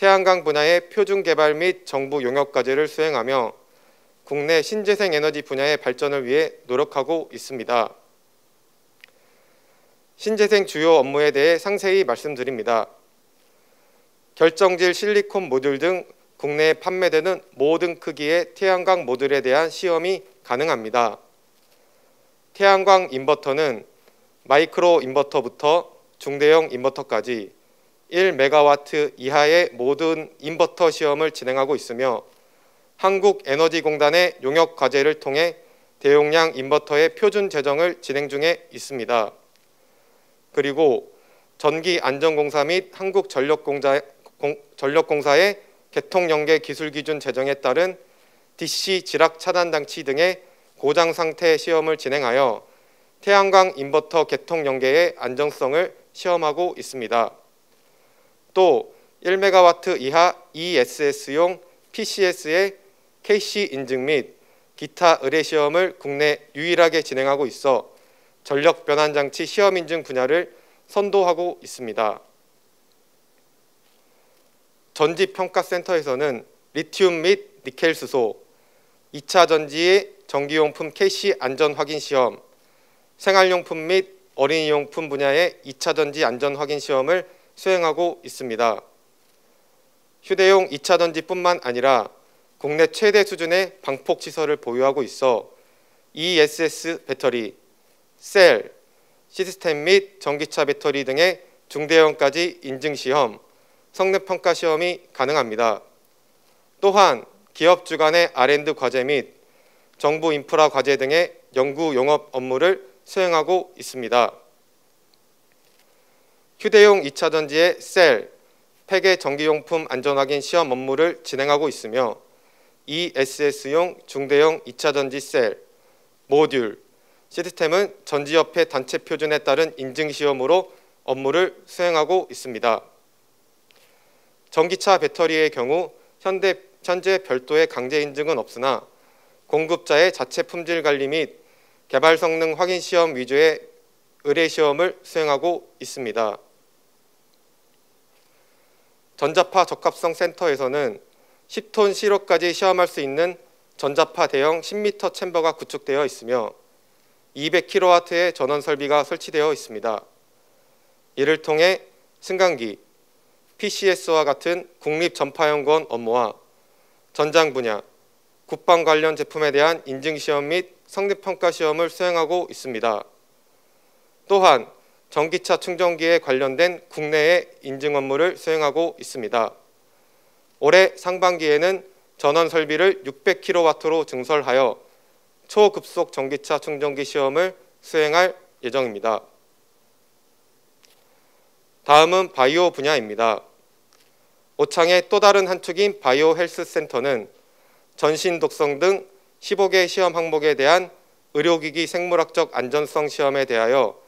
태양광 분야의 표준 개발 및 정부 용역 과제를 수행하며 국내 신재생 에너지 분야의 발전을 위해 노력하고 있습니다. 신재생 주요 업무에 대해 상세히 말씀드립니다. 결정질 실리콘 모듈 등 국내에 판매되는 모든 크기의 태양광 모듈에 대한 시험이 가능합니다. 태양광 인버터는 마이크로 인버터부터 중대형 인버터까지 1MW 이하의 모든 인버터 시험을 진행하고 있으며 한국에너지공단의 용역 과제를 통해 대용량 인버터의 표준 제정을 진행 중에 있습니다. 그리고 전기안전공사 및 한국전력공사의 개통연계 기술기준 제정에 따른 DC 지락 차단장치 등의 고장상태 시험을 진행하여 태양광 인버터 개통연계의 안정성을 시험하고 있습니다. 또 1MW 이하 ESS용 PCS의 KC 인증 및 기타 의뢰 시험을 국내 유일하게 진행하고 있어 전력 변환 장치 시험 인증 분야를 선도하고 있습니다. 전지평가센터에서는 리튬 및 니켈 수소, 2차 전지의 전기용품 캐시 안전 확인 시험, 생활용품 및 어린이용품 분야의 2차 전지 안전 확인 시험을 수행하고 있습니다. 휴대용 2차 전지뿐만 아니라 국내 최대 수준의 방폭 시설을 보유하고 있어 ESS 배터리, 셀, 시스템 및 전기차 배터리 등의 중대형까지 인증 시험, 성능 평가 시험이 가능합니다. 또한 기업 주관의 R&D 과제 및 정부 인프라 과제 등의 연구 용업 업무를 수행하고 있습니다. 휴대용 2차 전지의 셀, 폐계 전기용품 안전확인 시험 업무를 진행하고 있으며 ESS용 중대형 2차 전지 셀, 모듈, 시스템은 전지협회 단체 표준에 따른 인증 시험으로 업무를 수행하고 있습니다. 전기차 배터리의 경우 현재 별도의 강제 인증은 없으나 공급자의 자체 품질 관리 및 개발 성능 확인 시험 위주의 의뢰 시험을 수행하고 있습니다. 전자파 적합성 센터에서는 10톤 시로까지 시험할 수 있는 전자파 대형 10m 챔버가 구축되어 있으며 200kW의 전원 설비가 설치되어 있습니다. 이를 통해 승강기, PCS와 같은 국립전파연구원 업무와 전장 분야, 국방 관련 제품에 대한 인증시험 및 성능평가 시험을 수행하고 있습니다. 또한 전기차 충전기에 관련된 국내의 인증 업무를 수행하고 있습니다. 올해 상반기에는 전원 설비를 600kW로 증설하여 초급속 전기차 충전기 시험을 수행할 예정입니다. 다음은 바이오 분야입니다. 오창의 또 다른 한 축인 바이오 헬스 센터는 전신 독성 등 15개 시험 항목에 대한 의료기기 생물학적 안전성 시험에 대하여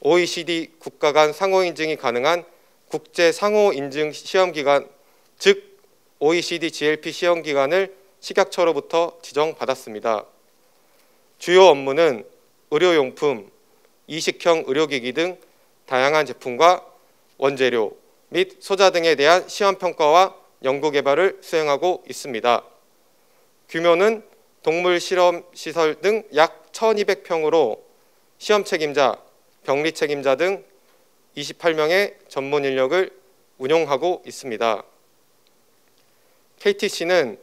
OECD 국가 간 상호 인증이 가능한 국제 상호 인증 시험기관, 즉 OECD GLP 시험기관을 식약처로부터 지정받았습니다. 주요 업무는 의료용품, 이식형 의료기기 등 다양한 제품과 원재료 및 소자 등에 대한 시험평가와 연구개발을 수행하고 있습니다. 규모는 동물 실험시설 등 약 1200평으로 시험 책임자, 병리 책임자 등 28명의 전문 인력을 운용하고 있습니다. KTC는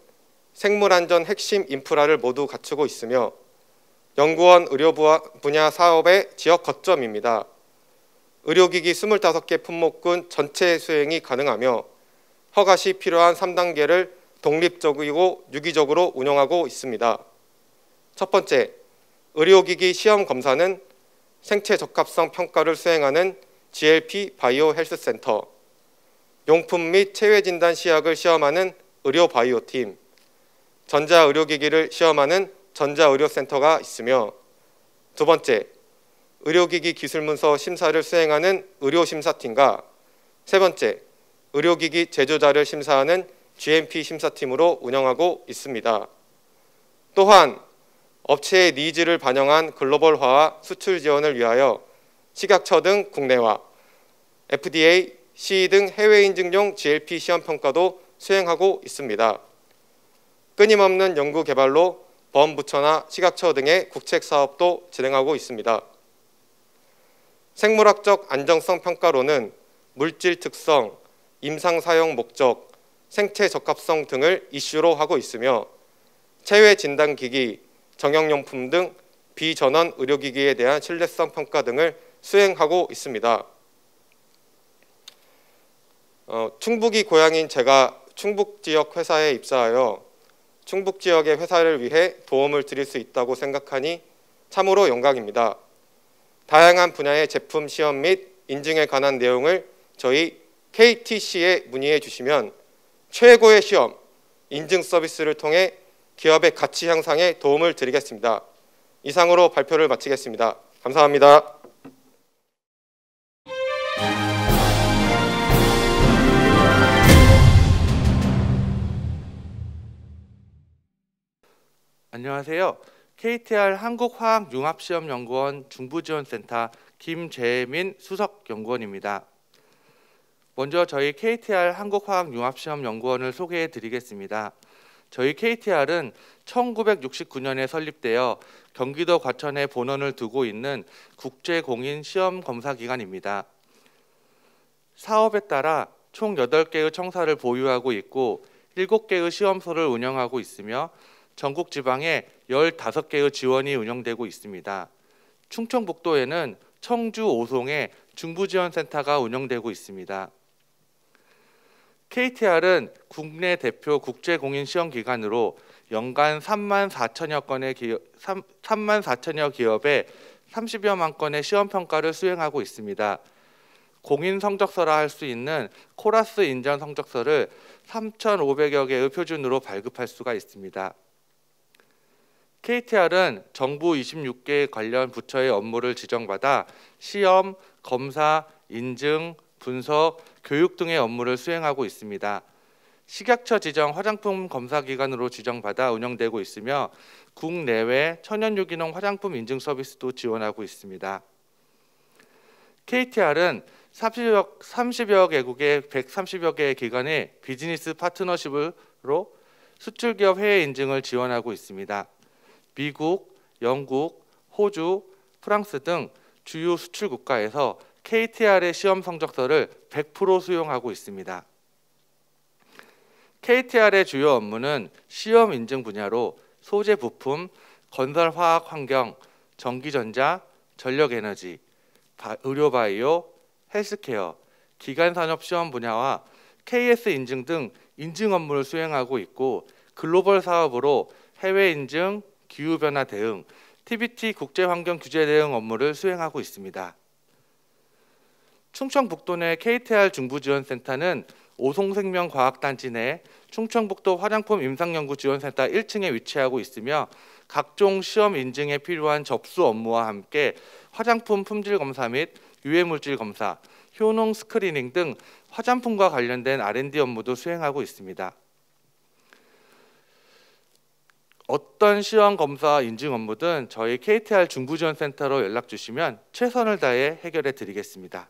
생물안전 핵심 인프라를 모두 갖추고 있으며 연구원 의료 분야 사업의 지역 거점입니다. 의료기기 25개 품목군 전체 수행이 가능하며 허가 시 필요한 3단계를 독립적이고 유기적으로 운영하고 있습니다. 첫 번째, 의료기기 시험 검사는 생체 적합성 평가를 수행하는 GLP 바이오 헬스 센터, 용품 및 체외 진단 시약을 시험하는 의료 바이오 팀, 전자 의료기기를 시험하는 전자의료센터가 있으며, 두 번째, 의료기기 기술문서 심사를 수행하는 의료심사팀과 세 번째, 의료기기 제조자를 심사하는 GMP 심사팀으로 운영하고 있습니다. 또한 업체의 니즈를 반영한 글로벌화와 수출 지원을 위하여 식약처 등 국내와 FDA, CE 등 해외 인증용 GLP 시험 평가도 수행하고 있습니다. 끊임없는 연구 개발로 범부처나 식약처 등의 국책 사업도 진행하고 있습니다. 생물학적 안정성 평가로는 물질 특성, 임상 사용 목적, 생체 적합성 등을 이슈로 하고 있으며 체외 진단 기기, 정형용품 등 비전원 의료기기에 대한 신뢰성 평가 등을 수행하고 있습니다. 충북이 고향인 제가 충북 지역 회사에 입사하여 충북 지역의 회사를 위해 도움을 드릴 수 있다고 생각하니 참으로 영광입니다. 다양한 분야의 제품 시험 및 인증에 관한 내용을 저희 KTC에 문의해 주시면 최고의 시험, 인증 서비스를 통해 기업의 가치 향상에 도움을 드리겠습니다. 이상으로 발표를 마치겠습니다. 감사합니다. 안녕하세요. KTR 한국화학융합시험연구원 중부지원센터 김재민 수석연구원입니다. 먼저 저희 KTR 한국화학융합시험연구원을 소개해 드리겠습니다. 저희 KTR은 1969년에 설립되어 경기도 과천에 본원을 두고 있는 국제공인 시험검사기관입니다. 사업에 따라 총 8개의 청사를 보유하고 있고 7개의 시험소를 운영하고 있으며 전국 지방에 15개의 지원이 운영되고 있습니다. 충청북도에는 청주 오송에 중부지원센터가 운영되고 있습니다. KTR은 국내 대표 국제공인시험기관으로 연간 3만 4천여 기업에 30여만 건의 시험평가를 수행하고 있습니다. 공인성적서라 할 수 있는 코라스 인정 성적서를 3,500여 개의 표준으로 발급할 수가 있습니다. KTR은 정부 26개 관련 부처의 업무를 지정받아 시험, 검사, 인증, 분석, 교육 등의 업무를 수행하고 있습니다. 식약처 지정 화장품 검사기관으로 지정받아 운영되고 있으며 국내외 천연유기농 화장품 인증 서비스도 지원하고 있습니다. KTR은 30여 개국의 130여 개의 기관의 비즈니스 파트너십으로 수출기업 해외 인증을 지원하고 있습니다. 미국, 영국, 호주, 프랑스 등 주요 수출 국가에서 KTR의 시험 성적서를 100% 수용하고 있습니다. KTR의 주요 업무는 시험 인증 분야로 소재 부품, 건설 화학 환경, 전기전자, 전력에너지, 의료 바이오, 헬스케어, 기간산업 시험 분야와 KS 인증 등 인증 업무를 수행하고 있고 글로벌 사업으로 해외 인증, 기후변화 대응, TBT 국제환경 규제 대응 업무를 수행하고 있습니다. 충청북도 내 KTR 중부지원센터는 오송생명과학단지 내 충청북도 화장품 임상연구지원센터 1층에 위치하고 있으며 각종 시험 인증에 필요한 접수 업무와 함께 화장품 품질 검사 및 유해물질 검사, 효능 스크리닝 등 화장품과 관련된 R&D 업무도 수행하고 있습니다. 어떤 시험 검사 인증 업무든 저희 KTR 중부지원센터로 연락 주시면 최선을 다해 해결해 드리겠습니다.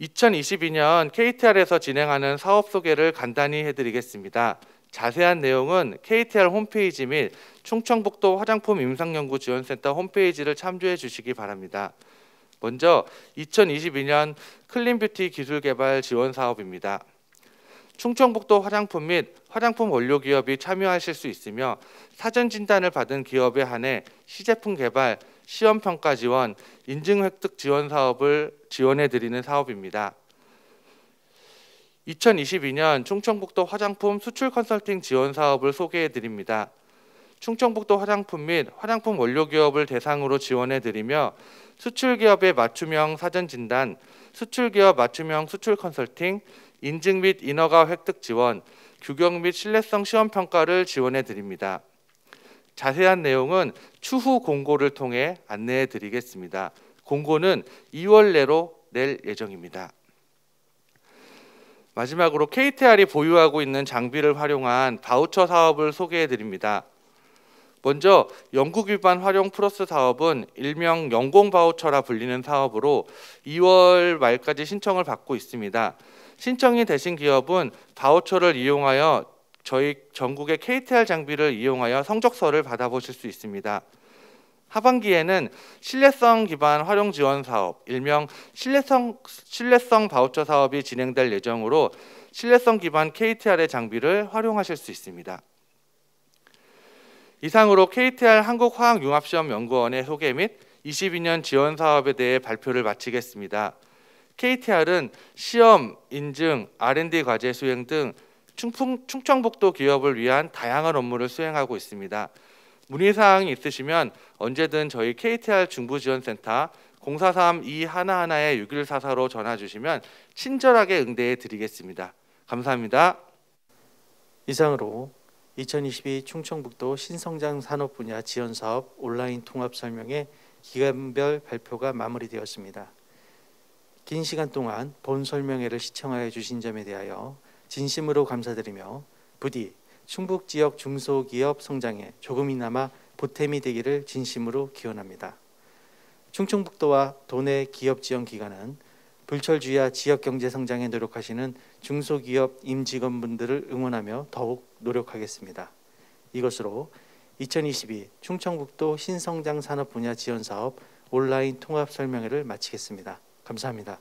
2022년 KTR에서 진행하는 사업 소개를 간단히 해드리겠습니다. 자세한 내용은 KTR 홈페이지 및 충청북도 화장품 임상연구지원센터 홈페이지를 참조해 주시기 바랍니다. 먼저 2022년 클린뷰티 기술개발 지원 사업입니다. 충청북도 화장품 및 화장품 원료 기업이 참여하실 수 있으며 사전 진단을 받은 기업에 한해 시제품 개발, 시험 평가 지원, 인증 획득 지원 사업을 지원해 드리는 사업입니다. 2022년 충청북도 화장품 수출 컨설팅 지원 사업을 소개해 드립니다. 충청북도 화장품 및 화장품 원료 기업을 대상으로 지원해 드리며 수출 기업의 맞춤형 사전 진단, 수출 기업 맞춤형 수출 컨설팅, 인증 및 인허가 획득 지원, 규격 및 신뢰성 시험 평가를 지원해 드립니다. 자세한 내용은 추후 공고를 통해 안내해 드리겠습니다. 공고는 2월 내로 낼 예정입니다. 마지막으로 KTR이 보유하고 있는 장비를 활용한 바우처 사업을 소개해 드립니다. 먼저 영국 위반 활용 플러스 사업은 일명 영공 바우처라 불리는 사업으로 2월 말까지 신청을 받고 있습니다. 신청이 되신 기업은 바우처를 이용하여 저희 전국의 KTR 장비를 이용하여 성적서를 받아보실 수 있습니다. 하반기에는 신뢰성 기반 활용 지원 사업, 일명 신뢰성 바우처 사업이 진행될 예정으로 신뢰성 기반 KTR의 장비를 활용하실 수 있습니다. 이상으로 KTR 한국화학융합시험연구원의 소개 및 22년 지원 사업에 대해 발표를 마치겠습니다. KTR은 시험, 인증, R&D 과제 수행 등 충청북도 기업을 위한 다양한 업무를 수행하고 있습니다. 문의사항이 있으시면 언제든 저희 KTR 중부지원센터 043211-6144로 전화 주시면 친절하게 응대해 드리겠습니다. 감사합니다. 이상으로 2022 충청북도 신성장 산업 분야 지원 사업 온라인 통합 설명회 기간별 발표가 마무리되었습니다. 긴 시간 동안 본 설명회를 시청하여 주신 점에 대하여 진심으로 감사드리며 부디 충북 지역 중소기업 성장에 조금이나마 보탬이 되기를 진심으로 기원합니다. 충청북도와 도내 기업 지원 기관은 불철주야 지역 경제 성장에 노력하시는 중소기업 임직원분들을 응원하며 더욱 노력하겠습니다. 이것으로 2022 충청북도 신성장 산업 분야 지원 사업 온라인 통합 설명회를 마치겠습니다. 감사합니다.